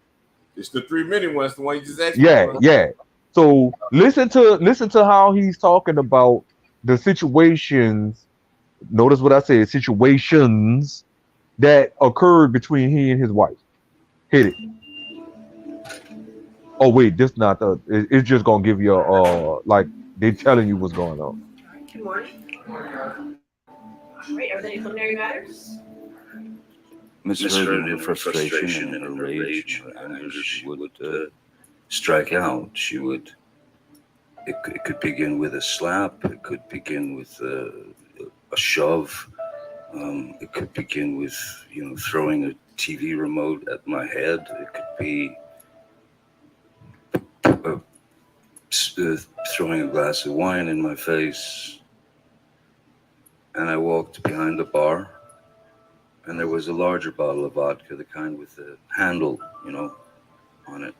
It's the 3-minute one. It's the one you just asked. Yeah. So listen to how he's talking about the situations. Notice what I said, situations that occurred between he and his wife. Hit it. Oh wait, this not the. It's just gonna give you like they telling you what's going on. Good morning. All right, are there any preliminary matters? Miss Heard, in frustration and her rage and her anger, she would strike out. She would. It could begin with a slap. It could begin with a shove. It could begin with throwing a TV remote at my head. It could be throwing a glass of wine in my face. And I walked behind the bar, and there was a larger bottle of vodka, the kind with the handle, on it.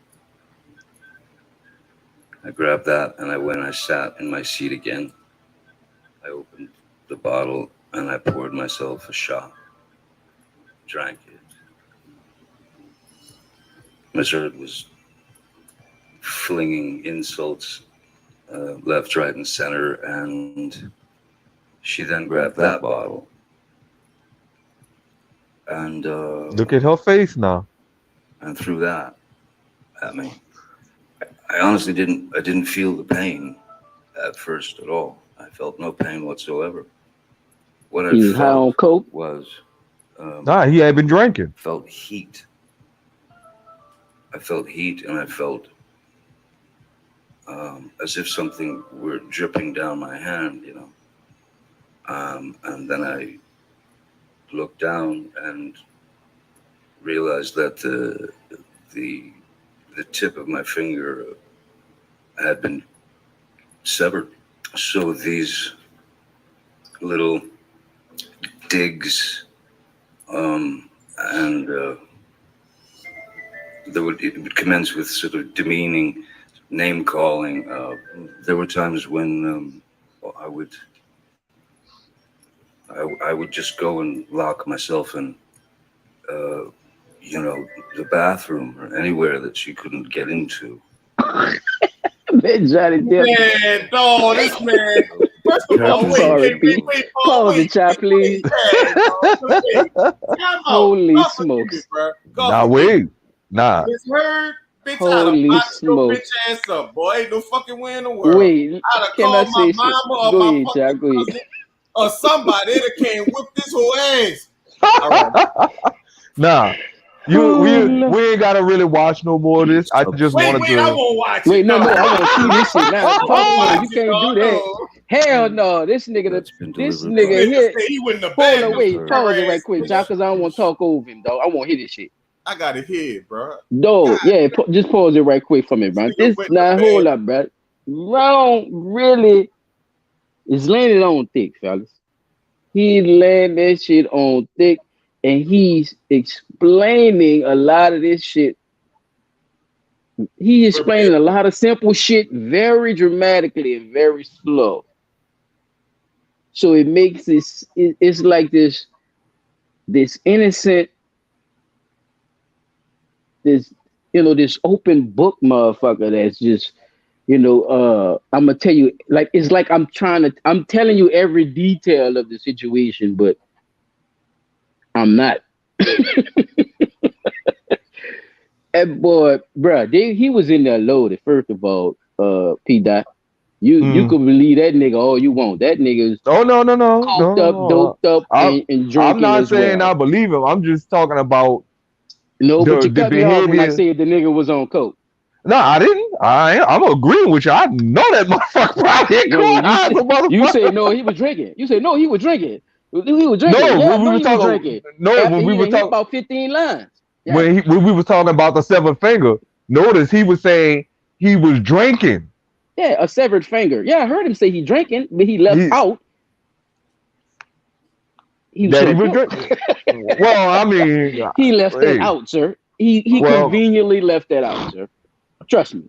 I grabbed that, and I sat in my seat again. I opened the bottle, and I poured myself a shot. Drank it. Miss Heard was flinging insults left, right, and center, and she then grabbed that bottle. And look at her face now. And threw that at me. I honestly didn't feel the pain at first at all. I felt no pain whatsoever. What I felt was he had been drinking. Felt heat. I felt heat, and I felt as if something were dripping down my hand, and then I looked down and realized that the tip of my finger had been severed. So these little digs, and it would commence with sort of demeaning name calling. There were times when I would just go and lock myself in, the bathroom or anywhere that she couldn't get into. Man, Johnny Depp. Man, no, this man. First of all, wait, pause it, Chop, please. Holy smokes. Nah, wait. Nah. Miss Heard, bitch, Holy I'd have locked your smokes. bitch ass up, boy. Ain't no fucking way in the world. Wait, I'd have can I called my say mama something? or Go my ahead, fucking Chop, go ahead. cousin or somebody that can whip this whole ass. All right. Nah. We ain't gotta really watch no more of this. I just wanted to. I won't watch Wait, it. no, I want to see this shit now. I won't watch You it, can't no, do that. Hell no, this nigga, That's been this delivered nigga Nigga hit. say he wouldn't have Hold banned on, him wait, from pause it her right ass, quick, bitch. John, because I don't want to talk over him, though. I want to hear this shit. I got it here, bro. No, yeah, just pause it right quick for me, bro. Nigga This wouldn't have now, banned hold up, bro. Brown really is landed on thick, fellas. He landed that shit on thick, and he's explaining a lot of this shit. He explaining a lot of simple shit very dramatically and very slow. So it makes this. It's like this innocent, this this open book motherfucker that's just. I'm gonna tell you, like it's like I'm telling you every detail of the situation, but I'm not. That boy, bruh, he was in there loaded. First of all, P. Dot, you could believe that nigga all you want. That nigga's coked up, doped up, and I'm drinking not as saying I well. believe him. I'm just talking about No, but you the cut me off when I behavior. said the nigga was on coke. No, I didn't. I'm agreeing with you. I know that motherfucker probably No, you say motherfucker. no, he was drinking. You say no, he was drinking. He was drinking. No, Yeah, I when we know were he was talking, drinking. no, After when we he were done hit talking, about 15 lines. Yeah. when we were talking about the seventh finger, notice he was saying he was drinking. Yeah, a severed finger. Yeah, I heard him say he drinking, but he left out. He was That he on was coke. drinking. Well, I mean, He left that hey, out, sir. He well, conveniently left that out, sir. Trust me.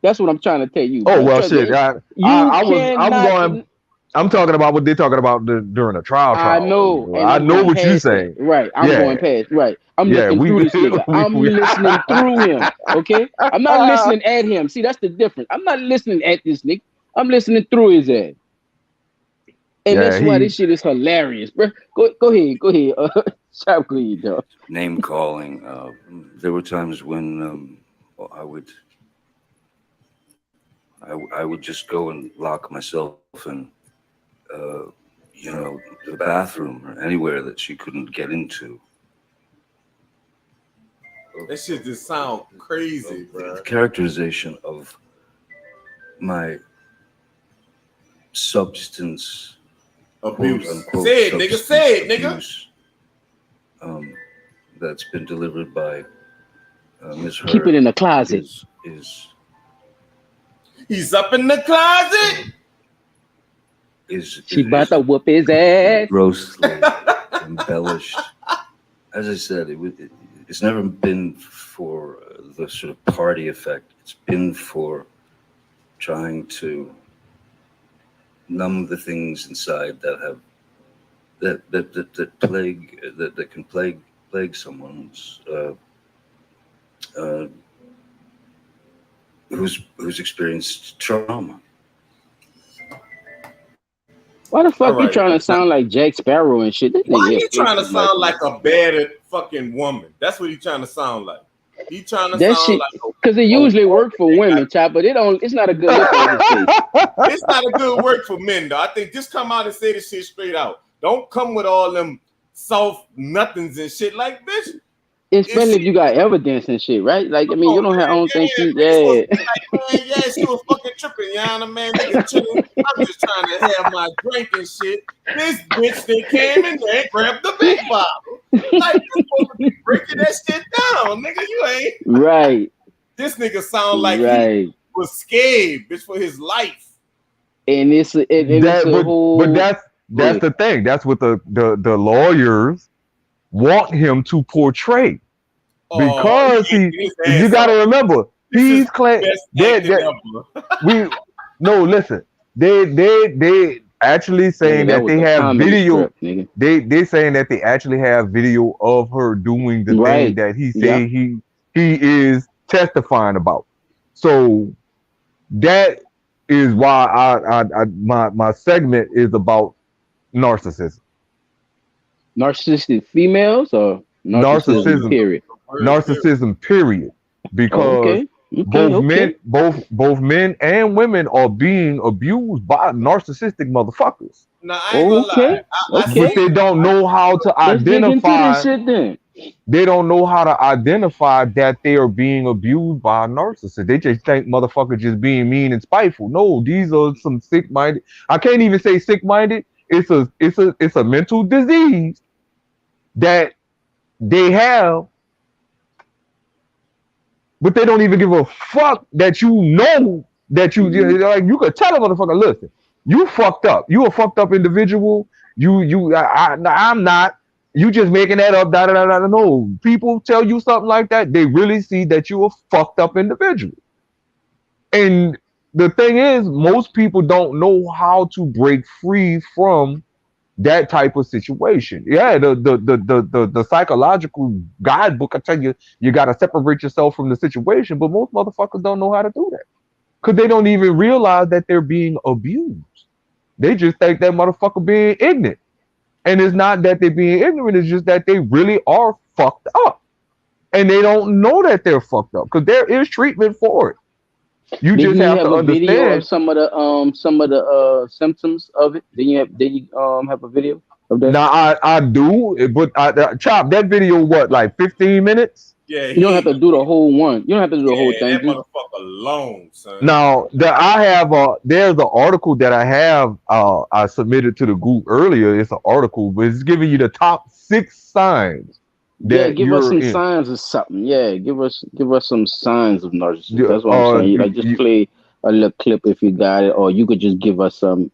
That's what I'm trying to tell you, oh bro. well, Trust shit. me. You I'm cannot. going. I'm talking about what they're talking about during the trial. I know, and I I'm know going what you're past that. saying. Right. I'm Yeah, going past. Right. I'm yeah. looking through We this nigga. I'm we listening through him. Okay. I'm not listening at him. See, that's the difference. I'm not listening at this nigga. I'm listening through his ass. And yeah. that's why this shit is hilarious, bro. Go ahead. Go ahead. Stop clean, dog. Name calling. There were times when I would just go and lock myself in, the bathroom or anywhere that she couldn't get into. That shit just sound crazy, bro. The characterization of my substance abuse. Quote, unquote, Say it, nigga. Say it, nigga. Abuse, that's been delivered by Ms. Keep it in the closet. Is he's up in the closet. She about to whoop his ass. Grossly embellished. As I said, it's never been for the sort of party effect. It's been for trying to numb the things inside that have that can plague someone's who's experienced trauma. Why the fuck you Alright. trying to sound like Jack Sparrow and shit? Why you trying to sound like a bad fucking woman? That's what he trying to sound like. He trying to that sound shit, like because it usually work for women, Chop, but it's not a good look on his face. it's not a good work for men, though. I think just come out and say this shit straight out. Don't come with all them soft nothings and shit like bitch. Especially if you got evidence and shit, right? Like, I mean, you don't have, I don't think you, Man, she was fucking tripping, Yana, man. Nigga chilling. I'm just trying to have my drink and shit. This bitch they came in there and grabbed the big bottle. Like, you supposed to be breaking that shit down, nigga. You ain't. Right. This nigga sound like he was scared, bitch, for his life. And it's a whole. But that's the thing. That's what the lawyers want him to portray, because you got to remember he's claiming listen, they actually saying that they have video. They saying that they actually have video of her doing the thing that he said he is testifying about. So that is why my segment is about narcissism. Narcissistic females or narcissism period? Narcissism period. Because both men and women are being abused by narcissistic motherfuckers. Now I ain't gonna lie. But they don't know how to identify. Let's dig into this shit then. they don't know how to identify that they are being abused by a narcissist. They just think motherfucker just being mean and spiteful. No, these are some sick-minded. I can't even say sick-minded. It's a mental disease that they have, but they don't even give a fuck that you know that you like. You could tell a motherfucker, listen, you fucked up. You a fucked up individual. I'm not. You just making that up. Da da da da. No, people tell you something like that. They really see that you a fucked up individual. And the thing is, most people don't know how to break free from that type of situation. Yeah, the psychological guidebook, I tell you, you got to separate yourself from the situation, but most motherfuckers don't know how to do that because they don't even realize that they're being abused. They just think that motherfucker being ignorant, and it's not that they're being ignorant. It's just that they really are fucked up, and they don't know that they're fucked up because there is treatment for it. You Did just you have have to a video of understand. some of the symptoms of it? Did you have a video of that? Now I do, but Chop, that video what, like 15 minutes? Yeah, You don't have to do the whole one. You don't have to do the whole thing. that Just motherfucker long, son. Now I have there's an article that I have I submitted to the group earlier. It's an article, but it's giving you the top 6 signs yeah, that give us you're some in. signs of something. Yeah, give us some signs of narcissism. That's what I'm saying. Like just play a little clip if you got it, or you could just give us some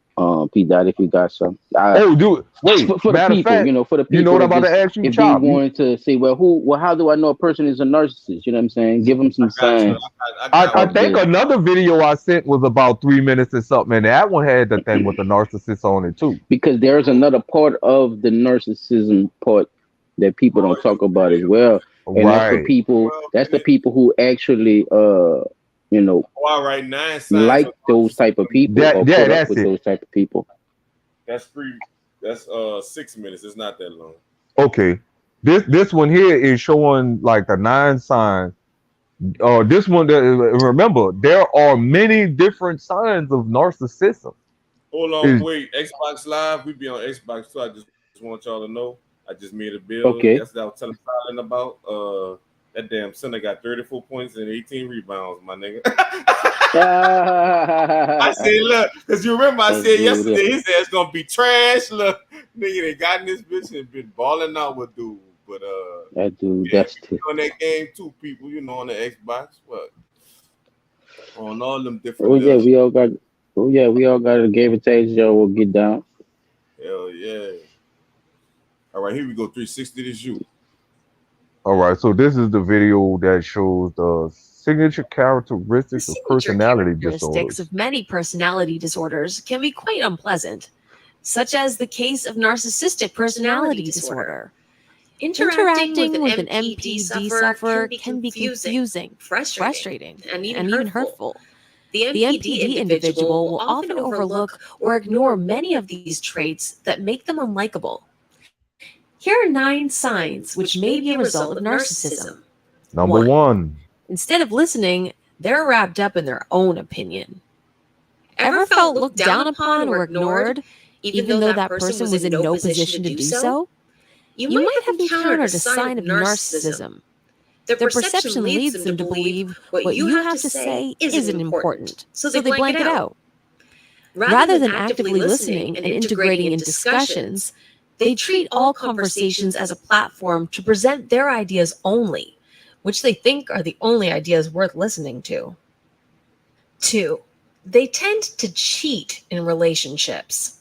P Dot if you got some. Dude, wait. For the Matter of people, fact, for the people you know what I'm that about just to ask you, if they Chop? wanted to say, well, how do I know a person is a narcissist? You know what I'm saying? Give them some signs. I think another video I sent was about 3 minutes or something, and that one had the thing with the narcissist on it too. Because there's another part of the narcissism part that people don't talk about as well, and that's the Right. people. That's the people who actually, Oh, all right, 9 signs. like those type of people or put up with those type of people. That's 6 minutes. It's not that long. Okay. This one here is showing like the 9 signs. This one, remember, there are many different signs of narcissism. Hold on, wait. Xbox Live, we be on Xbox too. I just want y'all to know. I just made a bill. Okay. That's what I was telling Silent about. That damn center got 34 points and 18 rebounds, my nigga. I said, look, because you remember I said yesterday his ass gonna be trash. Look, nigga, they got in this bitch and been balling out with dude. But that dude, that's too. On that game too, people. On the Xbox, what? On all them different. Oh yeah, we all got a game attack. Y'all will get down. Hell yeah! All right, here we go. 360 this you. All right, so this is the video that shows the signature characteristics of personality disorders. Characteristics of many personality disorders can be quite unpleasant, such as the case of narcissistic personality disorder. Interacting with an MPD sufferer can be confusing, frustrating, and even hurtful. The MPD individual will often overlook or ignore many of these traits that make them unlikable. Here are 9 signs which may be a result of narcissism. Number 1. Instead of listening, they're wrapped up in their own opinion. Ever felt looked down upon or ignored, even though that person was in no position to do so? You might have encountered a sign of narcissism. Their perception leads them to believe what you have to say isn't important, so they blank it out. Rather than actively listening and integrating in discussions, they treat all conversations as a platform to present their ideas only, which they think are the only ideas worth listening to. 2. They tend to cheat in relationships.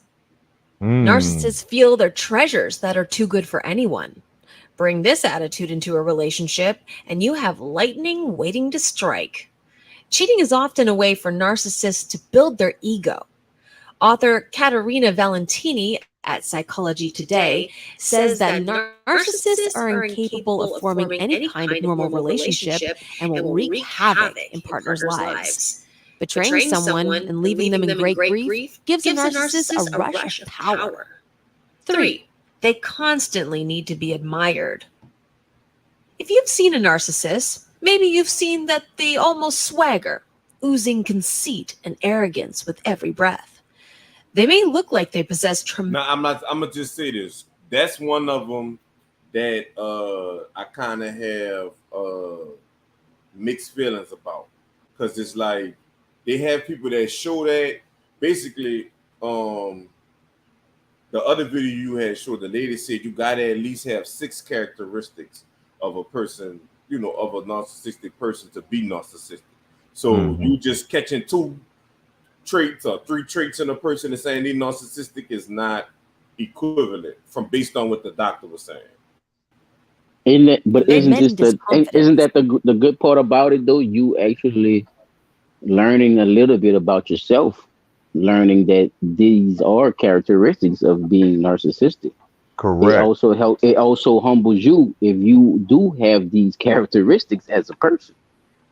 Narcissists feel they're treasures that are too good for anyone. Bring this attitude into a relationship, and you have lightning waiting to strike. Cheating is often a way for narcissists to build their ego. Author Caterina Valentini at Psychology Today says that narcissists are incapable of forming any kind of normal relationship and will wreak havoc in partners' lives. Betraying someone and leaving them in great grief gives a narcissist a rush of power. 3. They constantly need to be admired. If you've seen a narcissist, maybe you've seen that they almost swagger, oozing conceit and arrogance with every breath. They may look like they possess Now, I'm gonna just say this. That's one of them that I kind of have mixed feelings about, because it's like they have people that show that basically. The other video you had showed, the lady said you gotta at least have 6 characteristics of a person, of a narcissistic person to be narcissistic. So you just catching 2 traits or 3 traits in a person and saying they narcissistic is not equivalent from based on what the doctor was saying. Isn't that the good part about it though? You actually learning a little bit about yourself, learning that these are characteristics of being narcissistic. Correct. It also humbles you if you do have these characteristics as a person.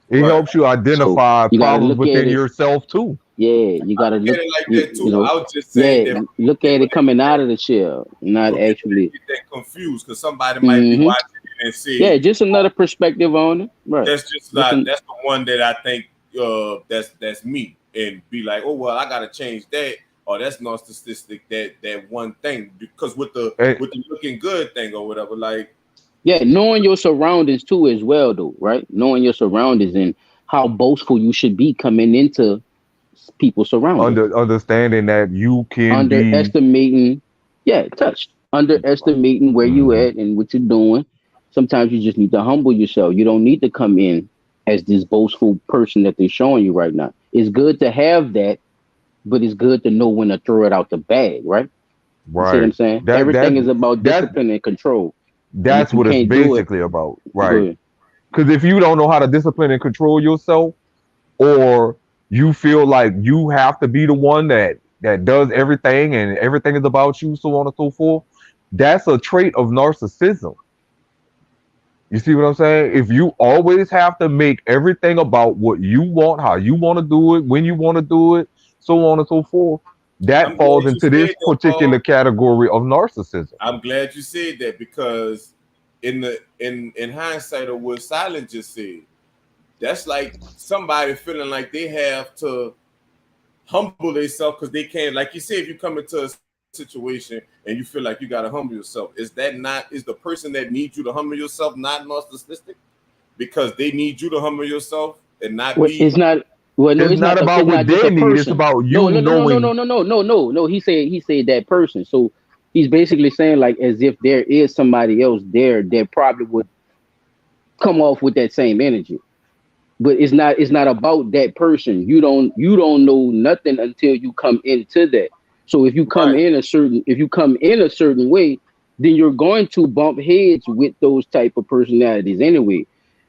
It helps you identify problems within yourself too. Yeah, you gotta look at it like that too. I was just saying that look at it coming out of the shell, not actually get that confused, because somebody might be watching it and see. Yeah, just another perspective on it. Right. That's just like that's the one that I think that's me, and be like, oh well, I gotta change that, or that's narcissistic, that one thing, because with the looking good thing or whatever, like. Yeah, knowing your surroundings too as well, though, right? Knowing your surroundings and how boastful you should be coming into people surroundings. Understanding that you can underestimating where you at and what you're doing. Sometimes you just need to humble yourself. You don't need to come in as this boastful person that they're showing you right now. It's good to have that, but it's good to know when to throw it out the bag, right? Right. You see what I'm saying? Everything is about discipline and control. That's what it's basically about, right? Because if you don't know how to discipline and control yourself, or you feel like you have to be the one that does everything and everything is about you, so on and so forth, that's a trait of narcissism. You see what I'm saying? If you always have to make everything about what you want, how you want to do it, when you want to do it, so on and so forth, that falls into this particular category of narcissism. I'm glad you said that, because in hindsight of what Silent just said, that's like somebody feeling like they have to humble themselves because they can't. Like you said, if you come into a situation and you feel like you got to humble yourself, is the person that needs you to humble yourself not narcissistic because they need you to humble yourself and not be? It's not. Well, no, it's not about what they need. It's about you knowing. No. He said that person. So he's basically saying, like, as if there is somebody else there that probably would come off with that same energy. But it's not about that person. You don't know nothing until you come into that. So if you come in a certain way, then you're going to bump heads with those type of personalities anyway.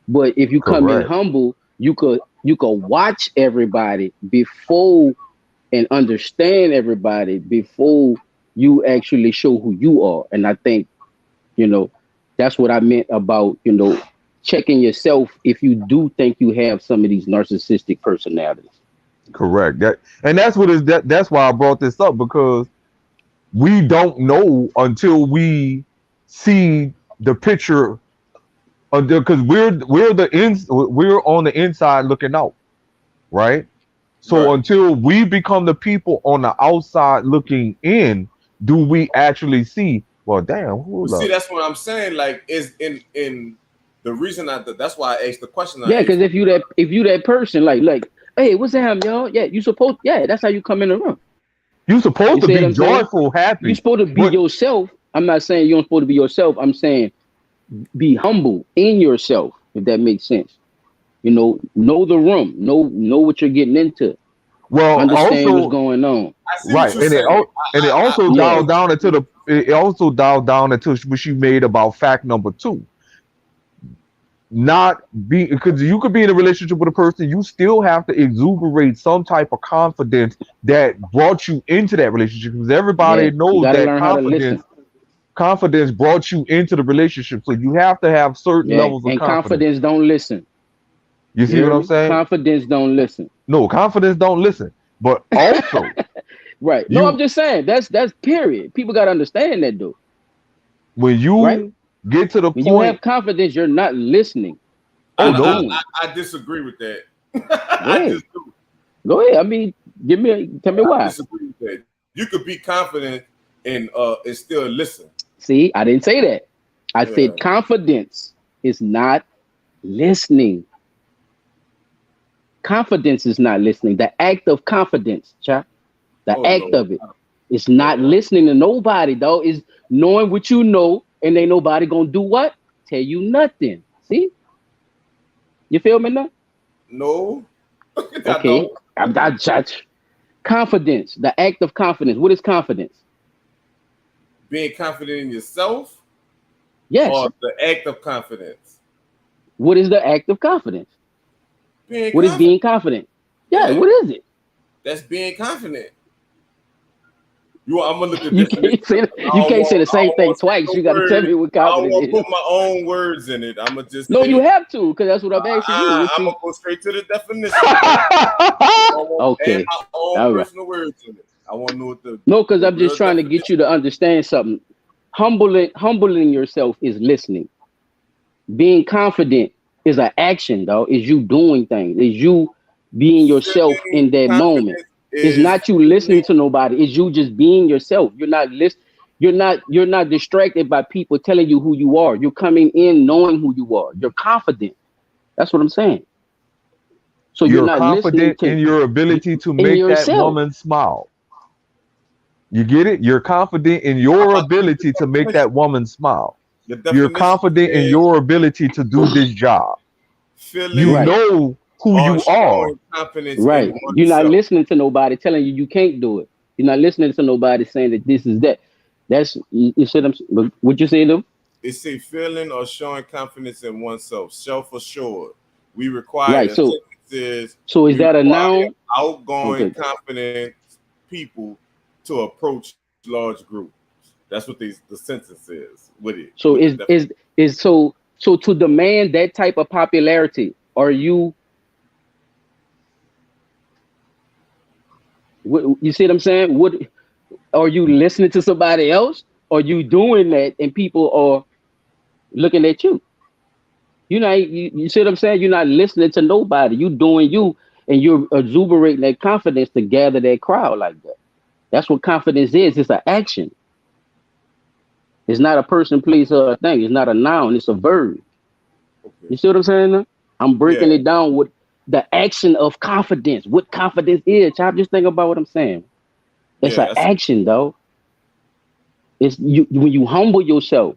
But if you come in humble, you could watch everybody before and understand everybody before you actually show who you are. And I think, that's what I meant about, checking yourself if you do think you have some of these narcissistic personalities. Correct. That's why I brought this up, because we don't know until we see the picture, because we're on the inside looking out, right? So until we become the people on the outside looking in, do we actually see? Well, damn. See, that's what I'm saying. Like, is in the reason that's why I asked the question. Yeah, because if you that person, like, hey, what's that, y'all? Yeah, that's how you come in the room. You're supposed to be joyful, happy. You're supposed to be yourself. I'm not saying you're supposed to be yourself. I'm saying be humble in yourself, if that makes sense. Know the room. Know what you're getting into. Well, understand also, what's going on. Right, and it also dialed down into what she made about fact number 2. Because you could be in a relationship with a person, you still have to exuberate some type of confidence that brought you into that relationship, because everybody knows that confidence brought you into the relationship. So you have to have certain levels of confidence. And confidence don't listen. You see what I'm saying? Confidence don't listen. No, confidence don't listen. But also, right. No, I'm just saying that's period. People got to understand that, though. When you get to the point, you have confidence, you're not listening. I disagree with that. I just do. Go ahead. I mean, tell me why. I disagree with that. You could be confident and still listen. See, I didn't say that. I said confidence is not listening. Confidence is not listening. The act of confidence, chap. The act of it. It's not listening to nobody, though. It's knowing what you know, and ain't nobody gonna do what? Tell you nothing. See? You feel me now? No. Okay. I'm not judge. Confidence. The act of confidence. What is confidence? Being confident in yourself? Yes. Or the act of confidence? What is the act of confidence? What is being confident? Yeah, what is it? That's being confident. I'm gonna look at you can't say the same thing twice. You got to tell me what confidence I don't is. want to put my own words in it. I'm gonna just no, you have to, because that's what I'm asking you. I'm gonna go straight to the definition. Okay, add my own personal words in it. I want to know what the no, because I'm just trying to get you to understand something. Humbling yourself is listening. Being confident is an action, though. Is you doing things. Is you being yourself in that moment. It's not you listening to nobody. It's you just being yourself. You're not You're not distracted by people telling you who you are. You're coming in knowing who you are. You're confident. That's what I'm saying. So you're not confident in your ability to make that woman smile. You get it? You're confident in your ability to make that woman smile. You're confident in your ability to do this job. You know who you are. Right. You're not listening to nobody telling you can't do it. You're not listening to nobody saying that this is that. That's you said. What you say, though? It's a feeling or showing confidence in oneself, self-assured. We require so is that a noun? Outgoing, confident people to approach large groups. That's what the sentence is with it. So so to demand that type of popularity, are you? You see what I'm saying? What are you listening to somebody else? Or you doing that and people are looking at you? You see what I'm saying? You're not listening to nobody. You doing you, and you're exuberating that confidence to gather that crowd like that. That's what confidence is. It's an action. It's not a person, place, or a thing. It's not a noun. It's a verb. Okay. You see what I'm saying? I'm breaking it down with the action of confidence. What confidence is. Child, just think about what I'm saying. It's an action, though. It's you when you humble yourself.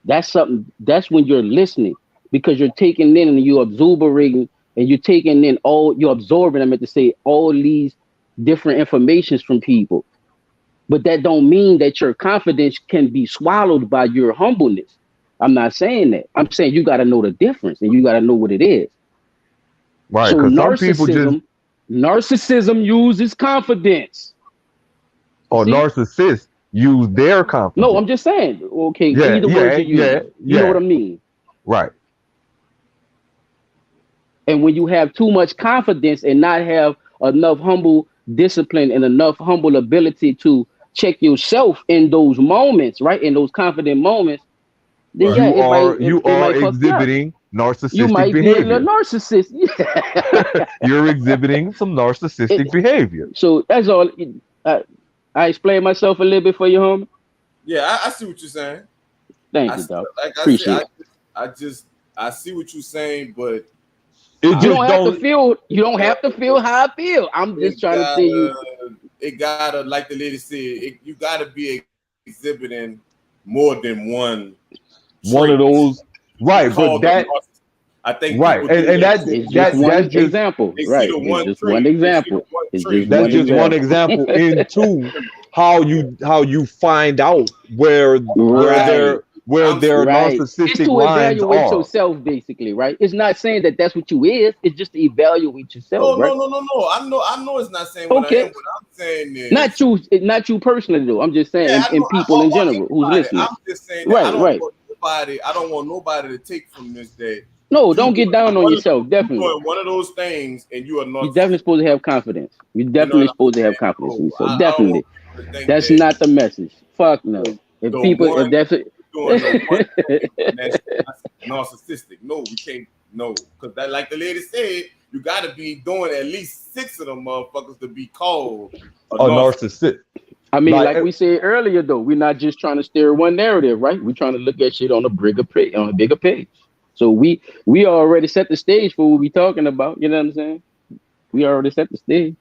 That's something. That's when you're listening, because you're taking in and you're exuberating and you're taking in you're absorbing. I meant to say all these different informations from people, but that don't mean that your confidence can be swallowed by your humbleness. I'm not saying that. I'm saying you got to know the difference and you got to know what it is. Right. So Because some people just narcissism uses confidence. Or narcissists use their confidence. No, I'm just saying. Okay, either word you use. You know what I mean. Right. And when you have too much confidence and not have enough humble discipline and enough humble ability to check yourself in those moments, right? In those confident moments, then you are exhibiting narcissistic you might behavior. be a narcissist. You're exhibiting some narcissistic behavior. So that's all. I explained myself a little bit for you, homie. Yeah, I see what you're saying. Thank you, dog. Appreciate it. I see what you're saying, but you don't have to feel. You don't have to feel how I feel. I'm just trying to tell you. It gotta, like the lady said, you gotta be exhibiting more than one of those, right? But that, I think, right, and that's one example, right? It's just one example. That's just one example into how you find out where their narcissistic lines are. Evaluate yourself, basically, right? It's not saying that that's what you is. It's just to evaluate yourself. No. I know it's not saying what I am. What I'm saying is not you personally, though. I'm just saying, and people in general who's listening. I'm just saying that I don't want nobody to take from this that. No, don't get down on yourself. Definitely. You're doing one of those things, and you are not. You're definitely supposed to have confidence. You're definitely supposed to have confidence in yourself. Definitely. That's not the message. Fuck no. If people, if that's it. Narcissistic. No, we can't. No, because that, like the lady said, you got to be doing at least 6 of them motherfuckers to be called a narcissist. I mean, Like like we said earlier, though, we're not just trying to steer one narrative, right? We're trying to look at shit on a bigger page. So we already set the stage for what we talking about. You know what I'm saying? We already set the stage.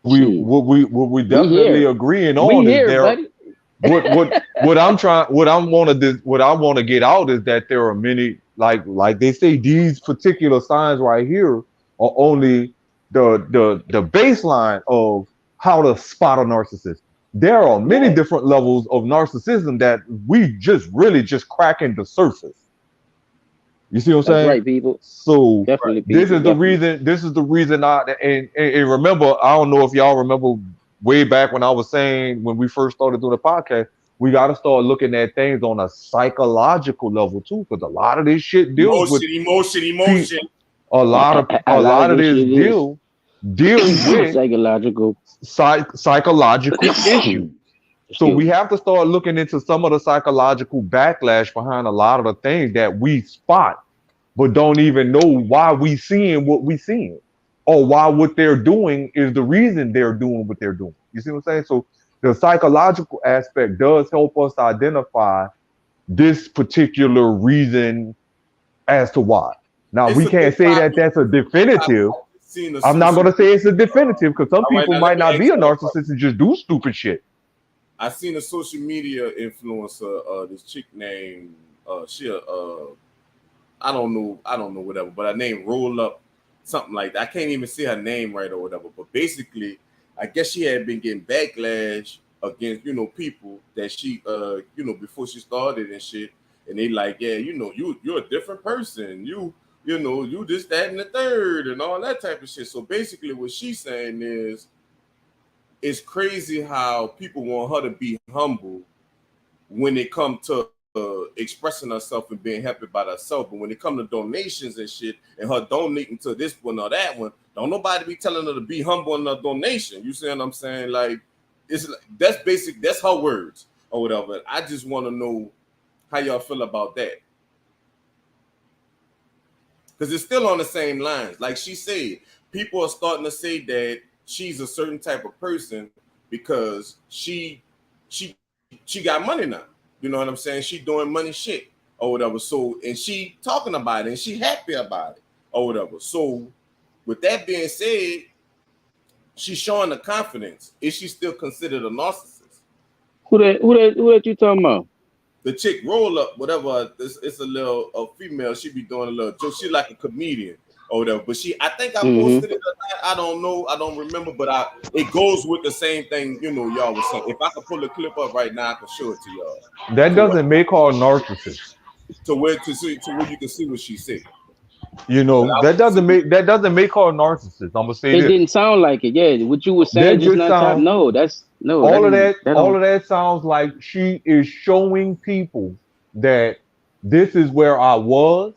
Shit, we we definitely here. agreeing We on is here, there buddy. what I want to get out is that there are many, like they say, these particular signs right here are only the baseline of how to spot a narcissist. There are many Yeah, different levels of narcissism that we just really just cracking the surface. You see what I'm that's saying? right, people. So Definitely, this people. is the Definitely. reason. This is the reason. And remember, I don't know if y'all remember way back when I was saying when we first started doing the podcast, we got to start looking at things on a psychological level too, because a lot of this shit deals with pe- Emotion. A a lot of lot of this this shit is deals with psychological. psychological issues. So Excuse we me. have to start looking into some of the psychological backlash behind a lot of the things that we spot but don't even know why we seeing what we seeing, or why what they're doing is the reason they're doing what they're doing. You see what I'm saying? So the psychological aspect does help us identify this particular reason as to why. Now It's we a good can't say that topic. that's a definitive. I've seen a I'm not social going to say it's a definitive because some all right, people now let might me not ask be a you a question. narcissist and just do stupid shit. I seen a social media influencer, this chick named I don't know whatever, but her name Roll Up, something like that. I can't even see her name right or whatever. But basically, I guess she had been getting backlash against, people that she before she started and shit. And they like, yeah, you're a different person. You this, that, and the third, and all that type of shit. So basically what she's saying is it's crazy how people want her to be humble when it comes to expressing herself and being happy about herself. But when it comes to donations and shit, and her donating to this one or that one, don't nobody be telling her to be humble in her donation. You see what I'm saying? Like, that's basic. That's her words or whatever. I just want to know how y'all feel about that, because it's still on the same lines. Like she said, people are starting to say that she's a certain type of person because she got money now. You know what I'm saying? She doing money shit or whatever. So, and she talking about it and she happy about it or whatever. So, with that being said, she's showing the confidence. Is she still considered a narcissist? Who that you talking about? The chick Roll Up, whatever. It's a female. She be doing a little joke. She like a comedian or whatever. But I think I posted it. I don't know. I don't remember. But it goes with the same thing. Y'all was saying. If I could pull the clip up right now, I can show it to y'all. That doesn't make her a narcissist. To where you can see what she said. That doesn't make her a narcissist. I'm gonna say It this. didn't sound like it. Yeah, what you were saying That just just not top. sounds. No, that's no. All of that. That All don't. of that sounds like she is showing people that this is where I was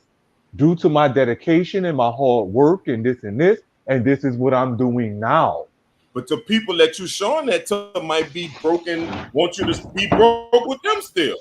due to my dedication and my hard work and this, and this is what I'm doing now. But the people that you showing that to might be broken, want you to be broke with them still.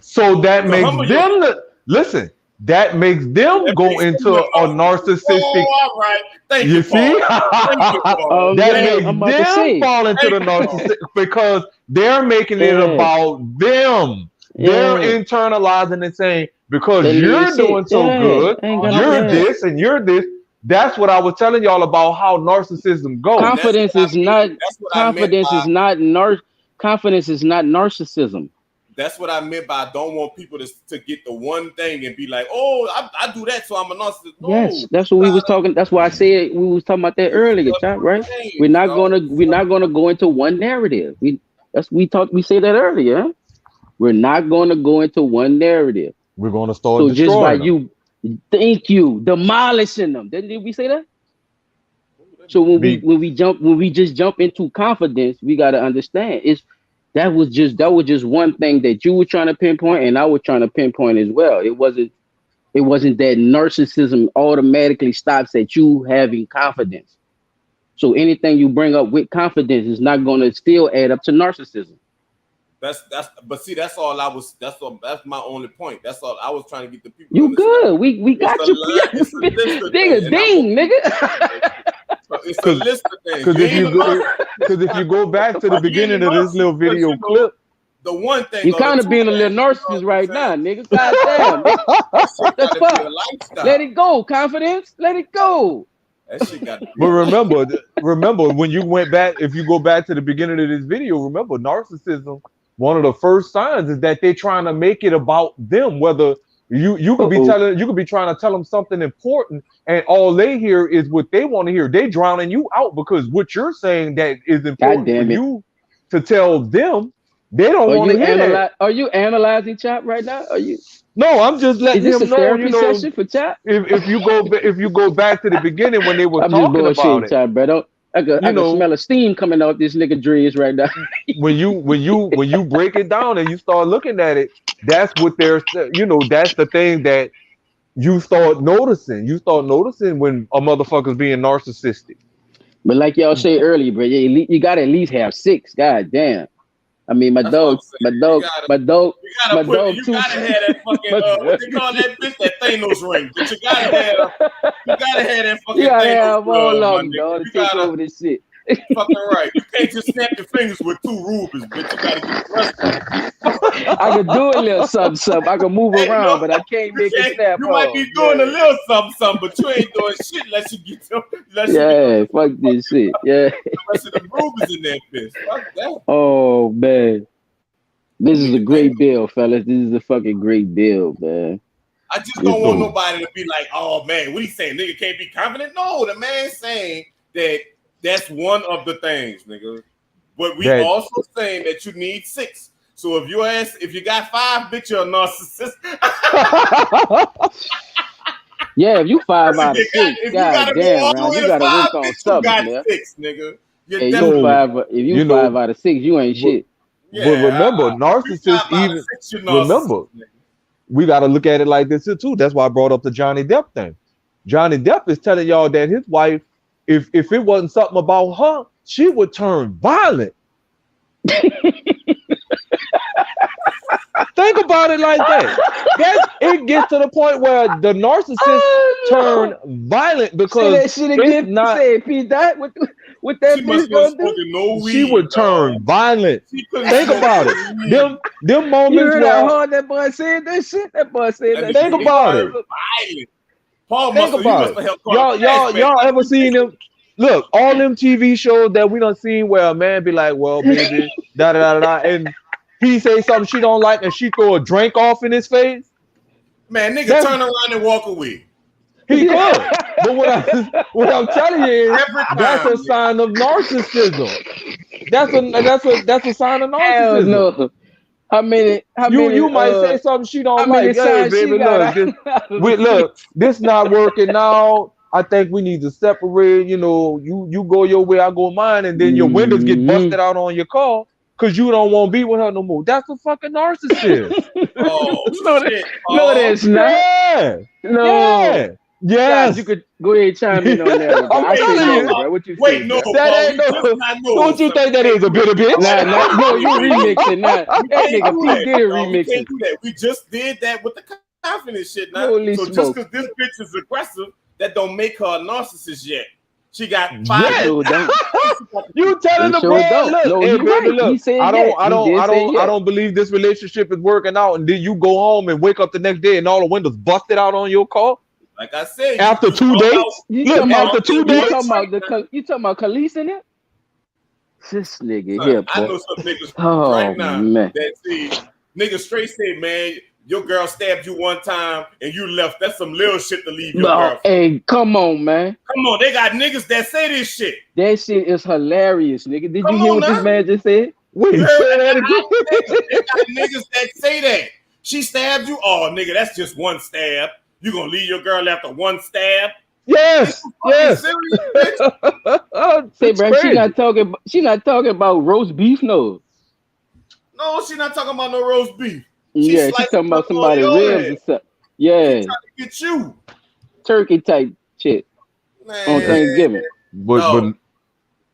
So that So makes humble them listen. That makes them go into a narcissistic. all right. Thank You you, see, Paul. Thank you, Paul. that Yeah, makes I'm about to them say. fall into the Thank you, Paul. narcissistic because they're making it Yeah, about them. They're yeah. internalizing and saying because They need you're shit. doing so Yeah, good, ain't got you're yeah. this and you're this. That's what I was telling y'all about how narcissism goes. And that's Confidence what I is mean. not. That's what I meant Confidence by is not Confidence is not narcissism. I don't want people to get the one thing and be like, oh, I do that, so I'm a narcissist. No, Yes, that's what we was talking. That's why I said we was talking about that earlier, Chop. Right? We're not gonna go into one narrative. We say that earlier. Huh? We're not gonna go into one narrative. We're going to start So just by destroying them. thank you, demolishing them. Did we say that? So when we just jump into confidence, we gotta understand that was just one thing that you were trying to pinpoint, and I was trying to pinpoint as well. It wasn't that narcissism automatically stops at you having confidence. So anything you bring up with confidence is not gonna still add up to narcissism. But see, that's my only point. That's all I was trying to get the people. You good? We got you. Nigga, ding, nigga. it's a list of things. Because You ain't a narcissist. if you go back to the You ain't a beginning of this little narcissist, but video you know, clip, the one thing You or the kind of two being a things, little you know narcissist what right I'm now, saying? nigga. Goddamn, nigga. That shit The gotta be a fuck? lifestyle. Let it go, confidence. Let it go. That shit got to be but a lifestyle. remember when you went back, if you go back to the beginning of this video, remember narcissism. One of the first signs is that they're trying to make it about them. Whether you could be trying to tell them something important, and all they hear is what they want to hear. They drowning you out because what you're saying that is God important for damn it. you to tell them, they don't want to hear that. Are you analyzing Chop right now? Are you? No, I'm just Is letting this a him know. therapy session for Chop? If you go back to the beginning when they were I'm just talking about bullshitting, it, Chop, bro. I can smell a steam coming out this nigga dreads right now. when you break it down and you start looking at it, that's what that's the thing that you start noticing. You start noticing when a motherfucker's being narcissistic. But like y'all said earlier, bro, you gotta at least have 6. God damn. I mean, That's what I'm saying. You gotta too. have that fucking what they call that bitch, that Thanos ring. But you gotta have that fucking You gotta Thanos have all glove, my of them, nigga. dog, to You take gotta over this shit. fucking right. You can't just snap your fingers with 2 rubies, bitch. You gotta get the rest of them. I can do a little something. I can move around, but I can't make it snap You might be doing a little something, but you ain't doing shit unless you get them. Fuck this shit. Yeah. The rest of the rubies in that bitch. Fuck that. Oh man. This is a great bill, fellas. This is a fucking great bill, man. I just don't want nobody to be like, oh man, what he saying? Nigga can't be confident. No, the man's saying that that's one of the things, nigga. But we also saying that you need 6. So if you got 5, bitch, you're a narcissist. Yeah, if you 5 out of 6, if you god damn, man, you gotta work on something, man. 6, nigga. If you 5 out of 6, you ain't shit. But remember, narcissists we got to look at it like this too. That's why I brought up the Johnny Depp thing. Johnny Depp is telling y'all that his wife, if it wasn't something about her, she would turn violent. Think about it like that. It gets to the point where the narcissist turn violent because say that shit again. Say it, Pete. That what that bitch gonna do? She would turn violent. Think about it. Them moments you heard where how hard that boy said that shit. That boy said that. Think about it. Think about it. Y'all ever seen them? Look, all them TV shows that we done seen where a man be like, "Well, baby, da da da da," and he say something she don't like, and she throw a drink off in his face. Man, nigga, turn around and walk away. He could, but what I'm telling you is that's a sign of narcissism. That's a sign of narcissism. Hell no. How many? You might say something she don't like. Hey, baby, look, this not working out. I think we need to separate. You know, you go your way, I go mine, and then your windows get busted out on your car because you don't want to be with her no more. That's a fucking narcissist. Shit. No, that's not. Yeah. No. Yeah. Yes. God, you could go ahead and chime in on that. I'm telling you. Bro. What you Wait, say, no. That ain't no. Don't you think that is a bit of bitch? No, you remixing that. That nigga P did remix it. We just did that with the confidence shit now. Holy so smoke. Just because this bitch is aggressive, that don't make her a narcissist yet. She got 5. Yes. You telling the bro, look, no, hey, baby, right. look, I don't believe this relationship is working out, and then you go home and wake up the next day and all the windows busted out on your car. Like I said, after 2 dates, you talking about Khalees in it? This nigga son, here, I know some niggas right now that see niggas straight say, man, your girl stabbed you one time and you left. That's some little shit to leave your girl. Hey, come on, man. Come on, they got niggas that say this shit. That shit is hilarious, nigga. Did you hear what this man just said? Wait, say that again. They got niggas that say that. She stabbed you? Oh, nigga, that's just one stab. You gonna leave your girl after one stab? Yes. Serious, bitch? Say, bro, she not talking about roast beef, no. No, she not talking about no roast beef. She's talking about somebody's ribs and stuff. Yeah. She's trying to get you. Turkey type shit. Man. On Thanksgiving. But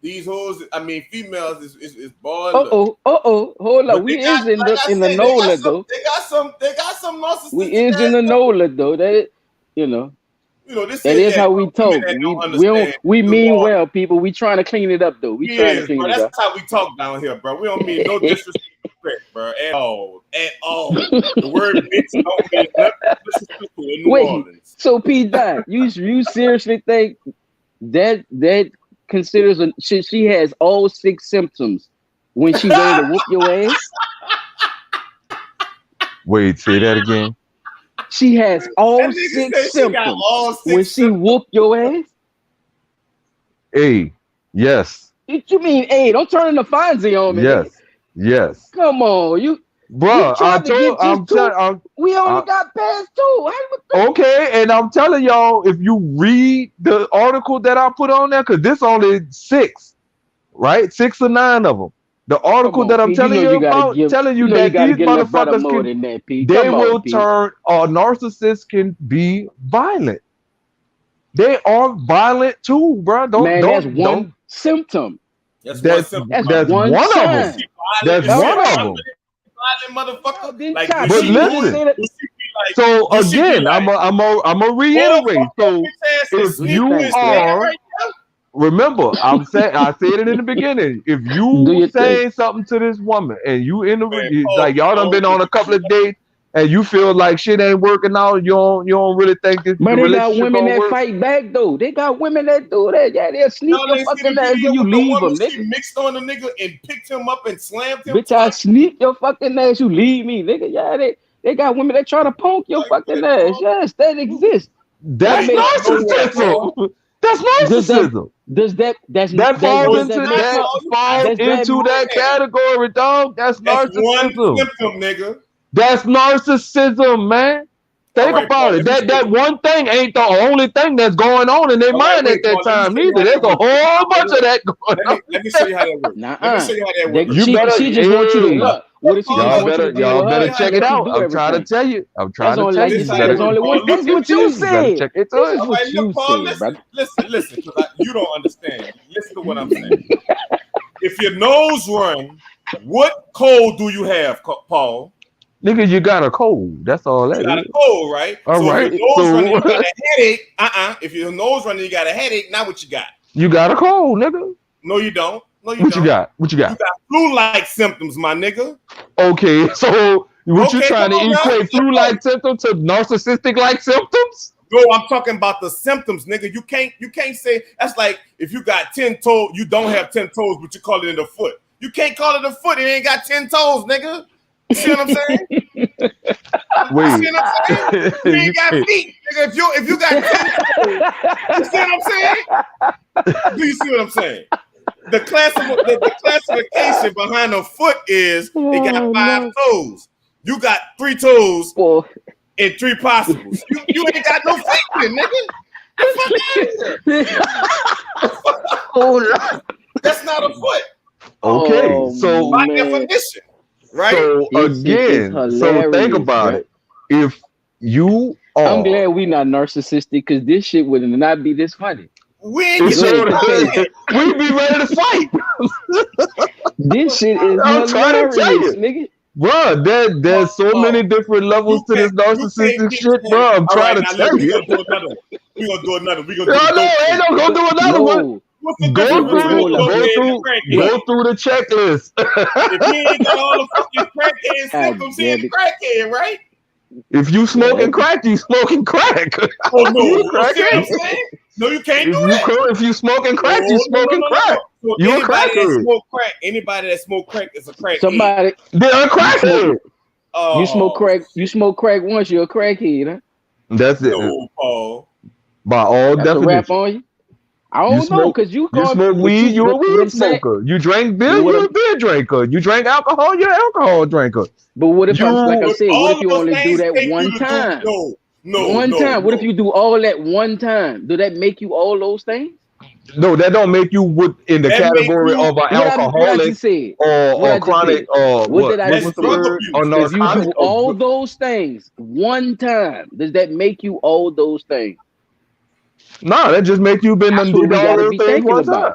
these hoes, I mean, females is boy. Hold up. We is in the NOLA though. They got some narcissists. We is in the NOLA though. That, you know. You know, this That is is how we talk. that don't We don't. understand We the mean law. well, people. We trying to clean it up, though. We trying to Yes, clean bro. it up. That's how we talk down here, bro. We don't mean no disrespect, bro, at all. At all. The word bitch don't mean nothing disrespectful in New Wait. Orleans. So P. Dot, you seriously think that considers she has all 6 symptoms when she ready to whoop your ass? Wait, say that again. She has all That nigga 6 said she got symptoms all 6 when she symptoms. whoop your ass. Hey, yes, What you mean? Hey, don't turn into Fonzie on me, nigga. yes. Come on, you Bro, tried to get just 2. We only got past 2. Okay, and I'm telling y'all, if you read the article that I put on there, because this only 6, right? 6 or 9 of them. The article that I'm telling you about, telling you that gotta these give a brother motherfuckers more can, than that, P. they Come will on, P. turn, narcissists can be violent. They are violent too, bro. Man, that's one symptom. That's That's one that's one one of sign. them. That's one of them. Motherfucker. Like, Chop, But you just listen, said it. so you should be again, like, I'm a reiterate. So if you are, remember, I said it in the beginning. If Do you your thing. saying something to this woman and you in the Man, like y'all done been on a couple of dates and you feel like shit ain't working out, you don't really think this But the they got relationship women gonna that work. fight back though. They got women that do that. Yeah, they'll sneak y'all your ain't see the fucking ass video and you with the leave woman them, she nigga. mixed on the nigga and picked him up and slammed him Bitch, I twice. sneak your fucking ass. You leave me, nigga. Yeah, they got women that try to punk your fucking ass. Yes, that exists. That's narcissism. That's Does that narcissism. That falls does into that make that her? falls Does into that category, dog. That's That's one narcissism. symptom, nigga. That's narcissism, man. Think All right, about Paul, it. let me That one thing ain't the only thing that's going on in their All right, mind wait, at that Paul, let me time. show you Neither how there's that a works. whole bunch of that going on. Let me show you how that works. Let me show you how that works. You better, She just wants you to look. What if she just y'all wants you better, to be with her and check she it let you out. do I'm trying to everything? tell you. I'm trying That's to only tell like you. you You said. better, There's only one. That's what you you better said. check it This out. is All what right, you look, Paul, said, brother. listen, because you don't understand. Listen to what I'm saying. If your nose run, what cold do you have, Paul? Nigga, you got a cold. That's all that You got a is. cold, right? All so right. if your nose So running, you got a headache. If your nose running, you got a headache. Now what you got? you got a cold, nigga. No, you don't. No, you What don't. you got? What you got? You got flu-like symptoms, my nigga. Okay, so what you trying to come on now. equate flu-like symptoms to narcissistic-like symptoms? No, I'm talking about the symptoms, nigga. You can't say that's like if you got 10 toes, you don't have 10 toes, but you call it a foot. You can't call it a foot. It ain't got 10 toes, nigga. You see what I'm saying? Wait. You see what I'm saying? You ain't got feet, nigga. If you got 10 toes, you see what I'm saying? Do you see what I'm saying? The classification behind a foot is it got 5 toes. You got 3 toes and 3 possibles. You ain't got no feet, then, nigga. The fuck out of here. That's not a foot. Okay, so by definition, right? So again, so think about it. If you are, I'm glad we not narcissistic because this shit would not be this funny. We ain't we'd be ready to fight. This shit is I'm trying to tell hilarious, you, nigga. bro. There's so many different levels to this narcissistic shit, bro. I'm trying to tell you. We're gonna do another. We're gonna do ain't no go do another one. Go through the checklist. If he ain't got all the fucking crackhead symptoms, he ain't crackhead, right? If you smoking crack, you smoking crack. Oh no, you you see what I'm saying? No, you can't do that. If you smoking crack, you smoking crack. So You a anybody that crackhead. smoke crack, anybody that smoke crack is a crackhead. Somebody they're a crackhead. You smoke crack. You smoke crack once, you're a crackhead, huh? That's it. No, Paul. By all That's a definition. rap on you. I don't know because you smoke weed, you're a weed smoker. You drink beer, you're a beer drinker. You drink alcohol, you're an alcohol drinker. But what if like I said, what if you only do that take one you to time? No, time. What if you do all that one time? Do that make you all those things? No, that don't make you in the category of an alcoholic or chronic or what did I what's just the word? Or If you narcotic. do all those things one time, does that make you all those things? No, that just make you been done did all those things one time.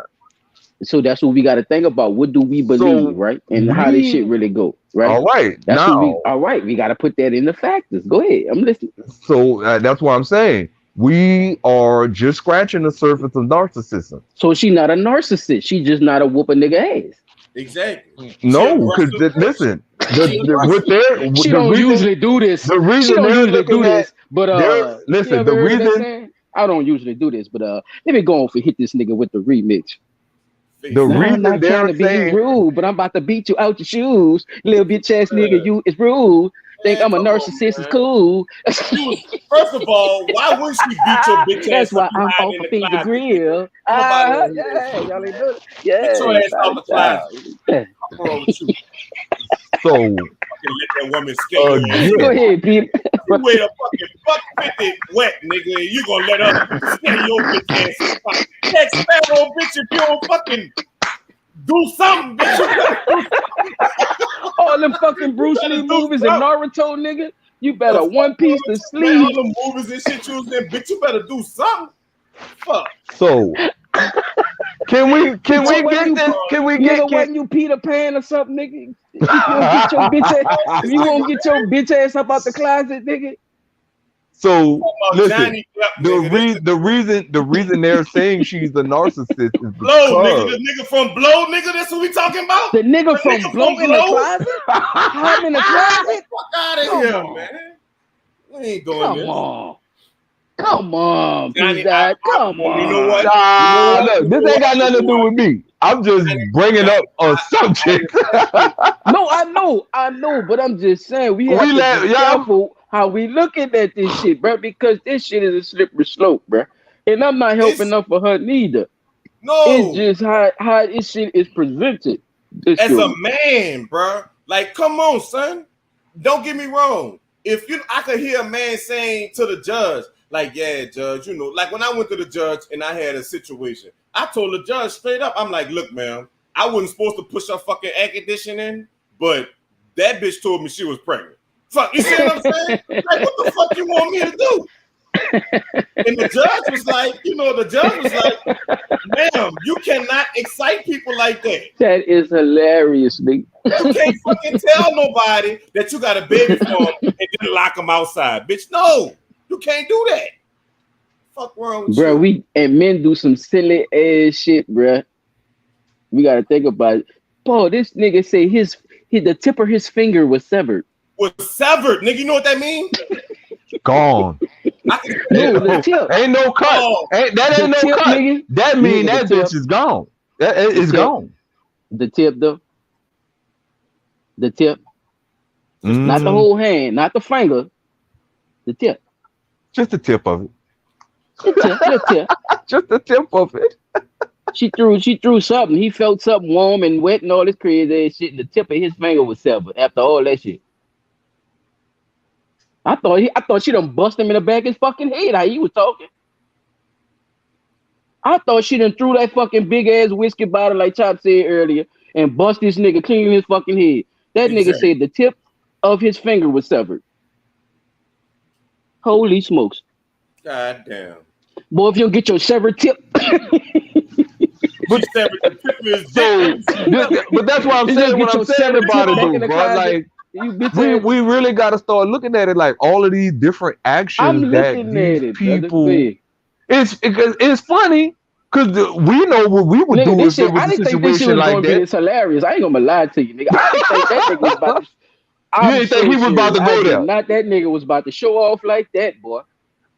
So that's what we got to think about. What do we believe, right? And how this shit really go, right? All right. That's what we got to put that in the factors. Go ahead. I'm listening. So that's what I'm saying. we are just scratching the surface of narcissism. So she not a narcissist. She just not a whoop a nigga ass. Exactly. No, because listen, She the don't reason usually do this. the She reason don't they're usually looking do at this. But they're you listen, ever the heard of that reason saying? I don't usually do this, but let me go on for hit this nigga with the remix. the No, I'm reason not trying they're to be saying rude, but I'm about to beat you out your shoes. Little bitch ass nigga, you is rude. Think Man, I'm a come on, narcissist is man. cool. First of all, why wouldn't she beat your bitch That's ass up why I'm behind off in a the finger closet, nigga? grill. Ain't nobody want to hear that Yeah, shit, y'all ain't man. know that. Get your Yeah, ass out the closet. yeah. What's wrong with you? so Fucking let that woman scare your ass. Go ahead, Pete. You weigh a fucking $1.50 wet, nigga, and you gonna let her scare your bitch ass in the closet. Jack Sparrow, bitch, if you don't fucking do something, bitch, you better do something. All them fucking Bruce Lee movies and Naruto, nigga. You better One Piece the Man, sleeve. all the movies and shit you was in, bitch, you better do something. Fuck. so. Can we get You, this? Can we nigga, get wasn't you Peter Pan or something, nigga? If you won't get your bitch ass, if you won't get your bitch ass up out the closet, nigga. So listen, Johnny Depp, the reason they're saying she's a narcissist is Blow, nigga, because the nigga from Blow, nigga, that's what we talking about? The nigga from Blow in the closet? I'm in the closet? Fuck out of here, man. We ain't doing Come this. on. Come on, Johnny, Pizza. Come on. You know what? look, this ain't got nothing to do with me. I'm just bringing up a subject. No, I know, but I'm just saying we have to be careful how we looking at this shit, bro, because this shit is a slippery slope, bro. And I'm not helping up for her neither. No. It's just how this shit is presented. As a man, bro, like, come on, son. Don't get me wrong. I could hear a man saying to the judge, like, yeah, judge, you know, like when I went to the judge and I had a situation, I told the judge straight up, I'm like, look, ma'am, I wasn't supposed to push her fucking air conditioning in, but that bitch told me she was pregnant. Fuck, you see what I'm saying? Like, what the fuck you want me to do? And the judge was like, ma'am, you cannot excite people like that. That is hilarious, nigga. You can't fucking tell nobody that you got a baby for them and then lock them outside. Bitch, no. You can't do that. Fuck wrong with bro, you? men do some silly ass shit, bro. We gotta think about it. Paul, this nigga say the tip of his finger was severed. Was severed, nigga. You know what that means? Gone. No, the tip. Ain't no cut. Oh, Ain't no tip, cut. Nigga. That mean that bitch is gone. It's gone. The tip, though. The tip. Not the whole hand, not the finger. The tip. Just the tip of it. The tip. Just the tip of it. She threw something. He felt something warm and wet and all this crazy ass shit. And the tip of his finger was severed after all that shit. I thought she done bust him in the back of his fucking head. How he was talking. I thought she done threw that fucking big ass whiskey bottle like Chop said earlier and bust this nigga clean his fucking head. That nigga said the tip of his finger was severed. Holy smokes. God damn. Boy, if you don't get your severed tip. But that's what I'm saying. What I'm saying about it, though, bro. Like, we really got to start looking at it like all of these different actions that these people. It's funny because we know what we would do if it was a situation like that. It's hilarious. I ain't gonna lie to you, nigga. I didn't think that nigga was about to. You didn't think he was about to go there? Not that nigga was about to show off like that, boy.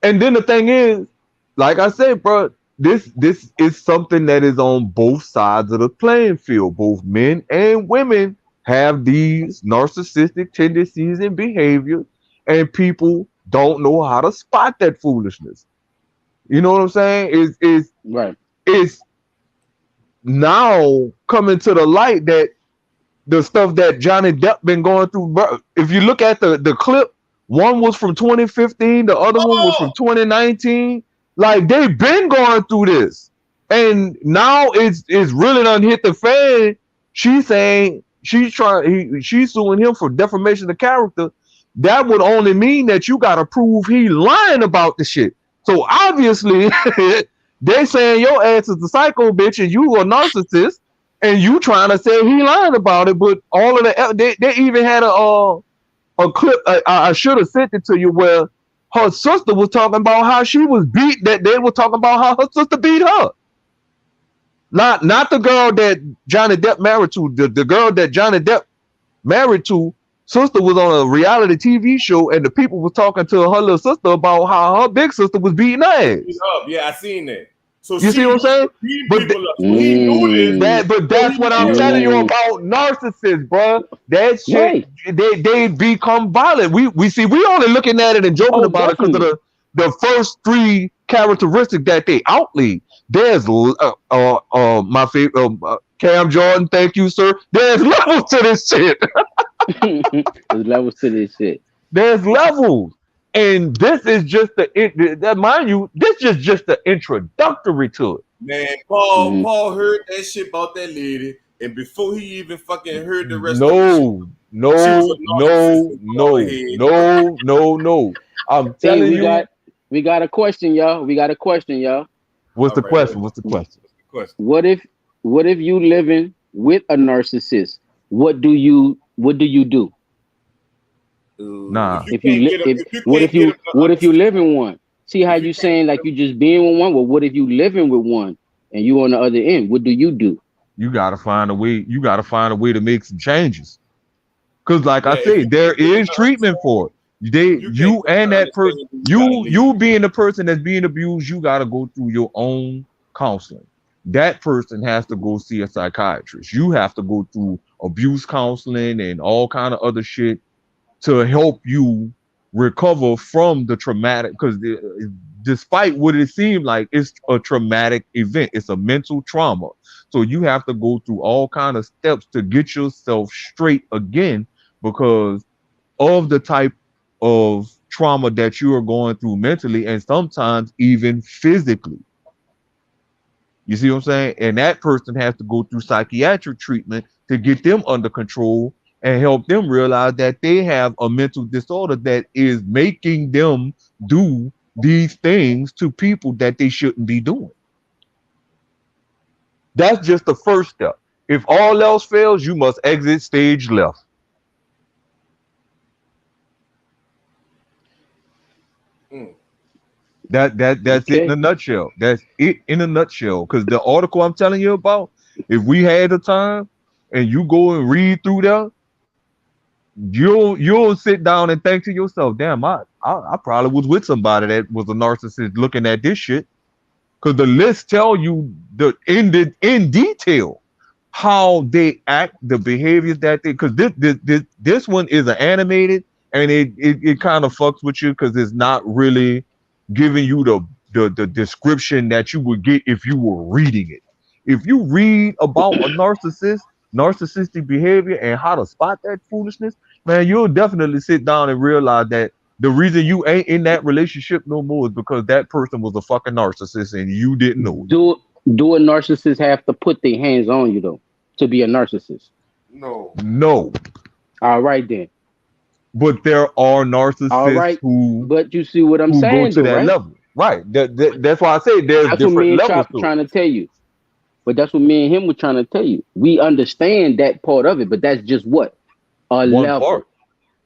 And then the thing is, like I said, bro, this is something that is on both sides of the playing field. Both men and women have these narcissistic tendencies and behaviors, and people don't know how to spot that foolishness. You know what I'm saying? It's now coming to the light that the stuff that Johnny Depp been going through, bro. If you look at the clip, one was from 2015, the other one was from 2019. Like, they've been going through this, and now it's really done hit the fan. She's saying she's suing him for defamation of character. That would only mean that you gotta prove he lying about the shit. So obviously, they saying your ass is a psycho bitch and you a narcissist, and you trying to say he lying about it. But all of the they even had a clip. I should have sent it to you where her sister was talking about how she was beat. That they were talking about how her sister beat her. Not the girl that Johnny Depp married to. The girl that Johnny Depp married to, sister was on a reality TV show, and the people was talking to her little sister about how her big sister was beating her ass. Yeah, I seen that. So You see what I'm saying? But he knew this. but that's what I'm telling you about narcissists, bro. That shit, they become violent. We see, we only looking at it and joking about it because of the first three characteristics that they outlead. There's my favorite Cam Jordan, thank you, sir. There's levels to this shit. There's levels to this shit. There's levels. And this is just mind you, this is just the introductory to it. Man, Paul heard that shit about that lady, and before he even fucking heard the rest of No. I'm telling you. We got a question, y'all. What's the question? What if you living with a narcissist? What do you do? Nah. What if you live in one? See how you saying like you just being with one? Well, what if you living with one and you on the other end? What do? You gotta find a way. You gotta find a way to make some changes. Cause like I say, there is treatment for it. You and that person, you being the person that's being abused, you gotta go through your own counseling. That person has to go see a psychiatrist. You have to go through abuse counseling and all kind of other shit to help you recover from the traumatic, because despite what it seemed like, it's a traumatic event. It's a mental trauma. So you have to go through all kind of steps to get yourself straight again because of the type of trauma that you are going through mentally and sometimes even physically. You see what I'm saying? And that person has to go through psychiatric treatment to get them under control and help them realize that they have a mental disorder that is making them do these things to people that they shouldn't be doing. That's just the first step. If all else fails, you must exit stage left. That's it in a nutshell. That's it in a nutshell. Because the article I'm telling you about, if we had the time and you go and read through that, you'll sit down and think to yourself, damn, I probably was with somebody that was a narcissist looking at this shit. Because the list tell you in detail how they act, the behaviors that they, because this one is an animated and it kind of fucks with you because it's not really giving you the description that you would get if you were reading it. If you read about a narcissistic behavior and how to spot that foolishness, man, you'll definitely sit down and realize that the reason you ain't in that relationship no more is because that person was a fucking narcissist and you didn't know it. Do a narcissist have to put their hands on you though to be a narcissist? No. All right then. But there are narcissists who. But you see what I'm saying? Go to that level, right? That's why I say there's different levels. Trying to tell you. But that's what me and him were trying to tell you. We understand that part of it, but that's just what one level. Part.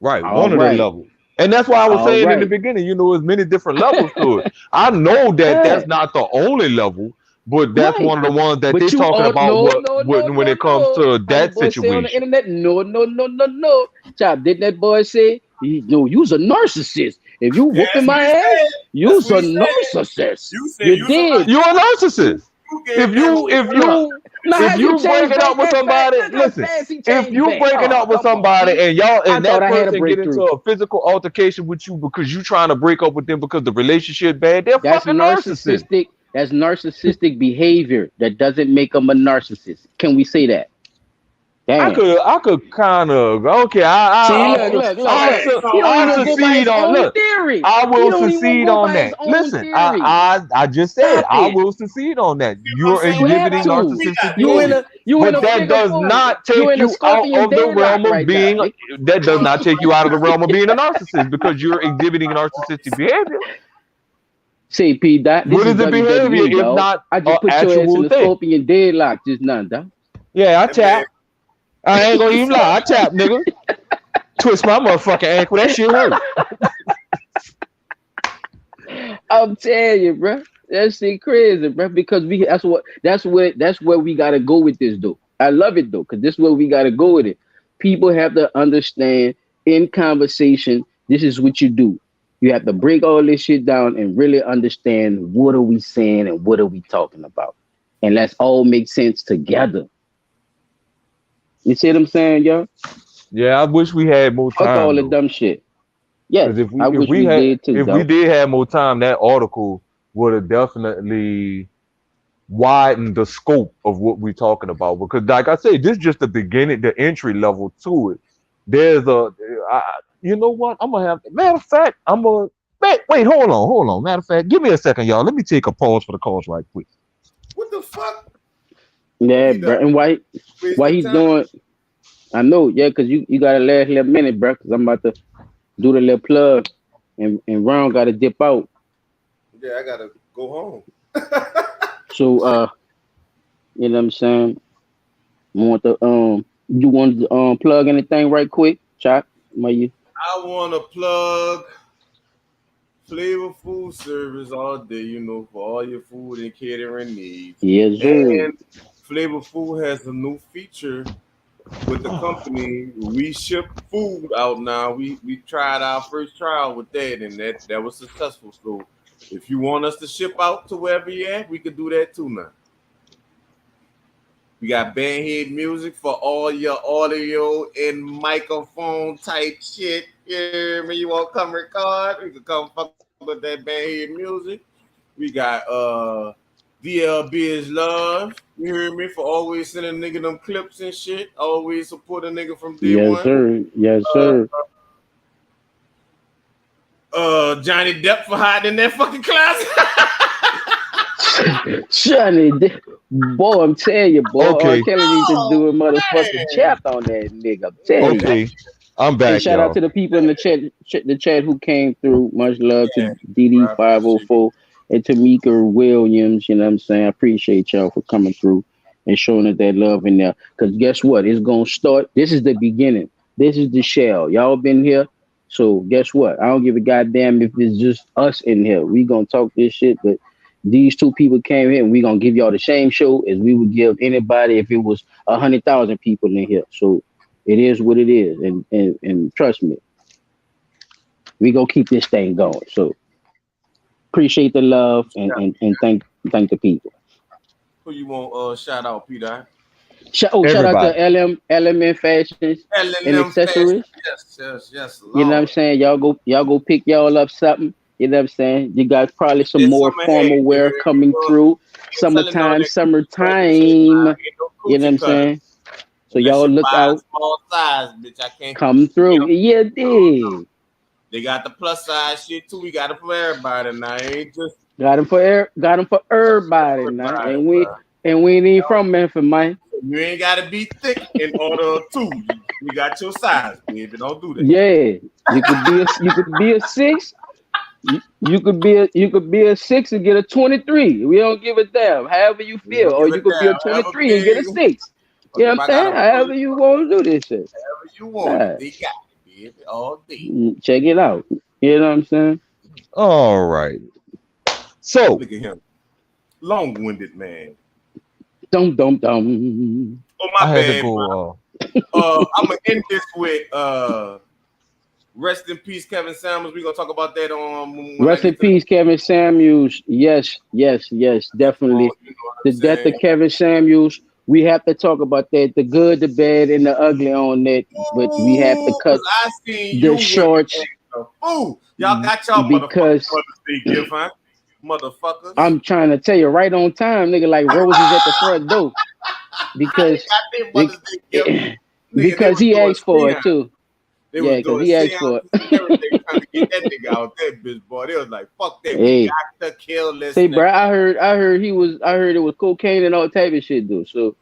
Right, one of the levels. And that's why I was saying in the beginning, there's many different levels to it. I know that that's not the only level, but that's one of the ones that they're talking about when it comes to that situation. On the internet, no. Chop, didn't that boy say, you's a narcissist. If you whooping my ass, you's a narcissist. You did. You're a narcissist. If you breaking up with somebody, listen. If you breaking up with somebody and that person get into a physical altercation with you because you trying to break up with them because the relationship bad, they're fucking narcissistic. That's narcissistic behavior. That doesn't make them a narcissist. Can we say that? Damn. I could kind of okay. I'll succeed on look. I will succeed on that. Listen, I just said I will succeed on that. You're exhibiting narcissistic behavior, but that does not take you out of the realm of being. That does not take you out of the realm of being a narcissist because you're exhibiting narcissistic behavior. Say P. Dot. What is the behavior if not I just put your ass in the scorpion deadlock just now, dog. Yeah, I tap. I ain't gonna even lie. I tap, nigga. Twist my motherfucking ankle. That shit hurt. I'm telling you, bro. That shit crazy, bro. Because that's where we gotta go with this, though. I love it though, because this is where we gotta go with it. People have to understand in conversation. This is what you do. You have to break all this shit down and really understand what are we saying and what are we talking about, and let's all make sense together. You see what I'm saying, yo? Yeah, I wish we had more Fuck all time the though. dumb shit. Yes, Because if I we if wish we we had did too, if we though. did have more time, that article would have definitely widened the scope of what we're talking about. Because, like I said, this is just the beginning, the entry level to it. There's you know what? I'm gonna have. Matter of fact, I'm gonna wait. Hold on. Matter of fact, give me a second, y'all. Let me take a pause for the calls right quick. What the fuck? Yeah, He bro. done And why wasting he time. doing? I know, yeah, because you got a last little minute, bro. Because I'm about to do the little plug, and Ron got to dip out. Yeah, I gotta go home. So you know what I'm saying? You want to plug anything right quick, Chop? You I wanna plug Flavor Food Service all day, for all your food and catering needs. yes, sir. And Flavor Food has a new feature with the company. We ship food out now. We tried our first trial with that, and that was successful. So if you want us to ship out to wherever you're at, we could do that too now. We got bandhead music for all your audio and microphone type shit. You hear me? You want to come record? We can come fuck with that bandhead music. We got DLB is love. You hear me? For always sending a nigga them clips and shit. Always support a nigga from day Yes, one. sir. Yes, Uh, sir. Johnny Depp for hiding in that fucking closet. Johnny, boy, I'm telling you, boy, R. Okay, Kelly needs to do a motherfucking chapter on that nigga. I'm telling you. okay, I'm Hey, back, shout out y'all. to the people in the chat who came through. Much love Yeah, to bro, I appreciate it. DD504 and Tamika Williams. You know what I'm saying? I appreciate y'all for coming through and showing us that love in there. Because guess what? It's going to start. This is the beginning. This is the shell. Y'all been here. So guess what? I don't give a goddamn if it's just us in here. We going to talk this shit, but these two people came here and we going to give y'all the same show as we would give anybody if it was 100,000 people in here. So it is what it is, and trust me, we gonna keep this thing going. So appreciate the love and thank the people. Who you want shout out, Peter? Shout out Everybody. to LMN Fashions and L&M Fashion. Accessories. Yes, You know what I'm Lord. saying? Y'all go pick y'all up something. You know what I'm saying? You got probably some There's more some ahead. formal You wear hear me? coming Well, through. ain't telling all that Summertime. shit now. You Ain't no know what coochie I'm cutters. saying? So Unless y'all you look buy a out, small size, bitch. I can't. come through. Yeah, dig. They got the plus size shit too. We got it for everybody now. It ain't just Got him for everybody now. everybody, And we ain't even from Memphis, man. You ain't gotta be thick in order to. You got your size, baby. Don't do that. Yeah, you could be a 6. You could be a 6 and get a 23. We don't give a damn. However you We feel, don't or give a you could be a damn. However 23 and get a big. 6. You Fuck know if what I'm I got saying? a bullet, However you want to do this shit. however you want it. Yeah. They got it, baby, all day. Check it out. You know what I'm saying? All right. So Look at him, long-winded man. Dum. Oh I my had to bad, bro. go. I'm gonna end this with rest in peace, Kevin Samuels. We're gonna talk about that on when I Rest in get to the peace, Kevin Samuels. Yes, definitely. you know what I'm The death saying? of Kevin Samuels. We have to talk about that. The good, the bad, and the ugly on that. But we have to Ooh, cut I seen you the women shorts act a fool. Y'all got y'all motherfucking because Mother's Day gift, huh? Motherfuckers. I'm trying to tell you right on time, nigga, like roses at the front door. They Because got their Mother's Day gift. Nigga, they because was he doing asked for it seance. too. They Yeah, was because doing he asked seances for and everything it. trying to get that nigga out that bitch, boy. They was like, fuck that. We Hey, got to kill this say, nigga. bro, I heard it was cocaine and all type of shit, dude. So,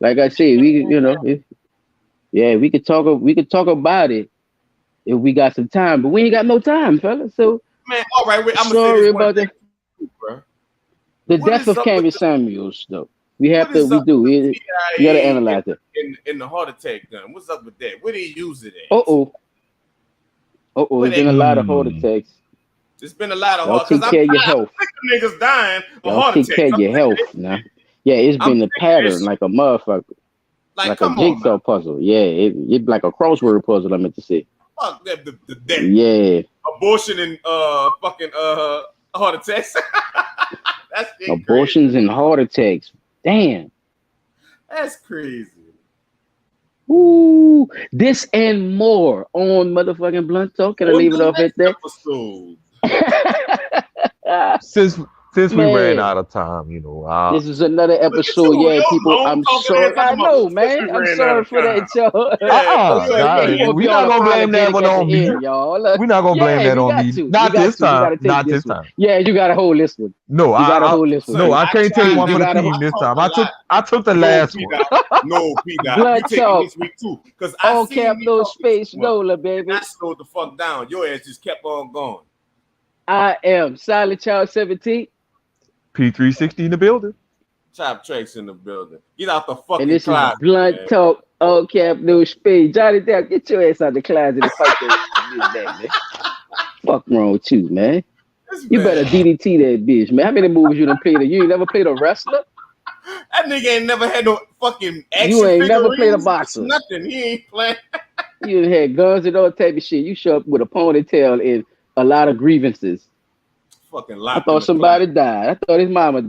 like I said, we could talk about it if we got some time, but we ain't got no time, fella. So Man, all right, wait, I'm gonna say sorry this one about thing the too, bro. the What death is of up with Kevin the Samuels, though. what is We up do. with the We gotta CIA analyze it. in the heart attack gun? What's up with that? Where they use it Uh at? oh. Where There's been they a lot of heart Hmm. attacks. There's been a lot of Y'all heart because take I'm care of your tired health. of sick of niggas dying of Y'all heart take attacks. care of I'm your sick of health this. now. Yeah, it's I'm been a sick of pattern this. like a motherfucker. Like a come on, jigsaw puzzle. Yeah, it's like a crossword puzzle, I meant to say. fuck that. That. Yeah. Abortion and fucking heart attacks. That's Abortions and heart attacks. Damn. That's crazy. Ooh, this and more on motherfucking Blunt Talk. Can I leave it off at that? Since we ran Man. out of time, you know, This is another episode. Yeah, people. I'm sorry. I know, man. I'm sorry for that, y'all. I'm sorry. Yeah, he won't be we're all not gonna blame that apologetic one at on the me. end, y'all. Look, We're not gonna blame that we on got me. to. Not we got this to. We got time. to take Not this this one. time. Yeah, you got to hold this one. No, you got to hold this one. No, I can't take one for the gotta team hold- this time. I took the last one. No, P-Dot. Blood You taking Talk. this week too. Because I All seen cap, you no talking space, too much. Nola, baby. I slowed the fuck down. Your ass just kept on going. I am Silent Child 17. P360 in the building. Chop Tracks in the building. Get out the fucking And this closet. is Blunt man. Talk, all cap, no space. Johnny Depp, get your ass out the closet and fight that bitch back, man. Fuck wrong with you, man. You better DDT that bitch, man. How many movies you done played? You ain't never played a wrestler? That nigga ain't never had no fucking action You ain't never played a figurines, boxer. Nothing. He ain't playing. You done had guns and all type of shit. You show up with a ponytail and a lot of grievances. Fucking I locked in thought the somebody died. I thought his mama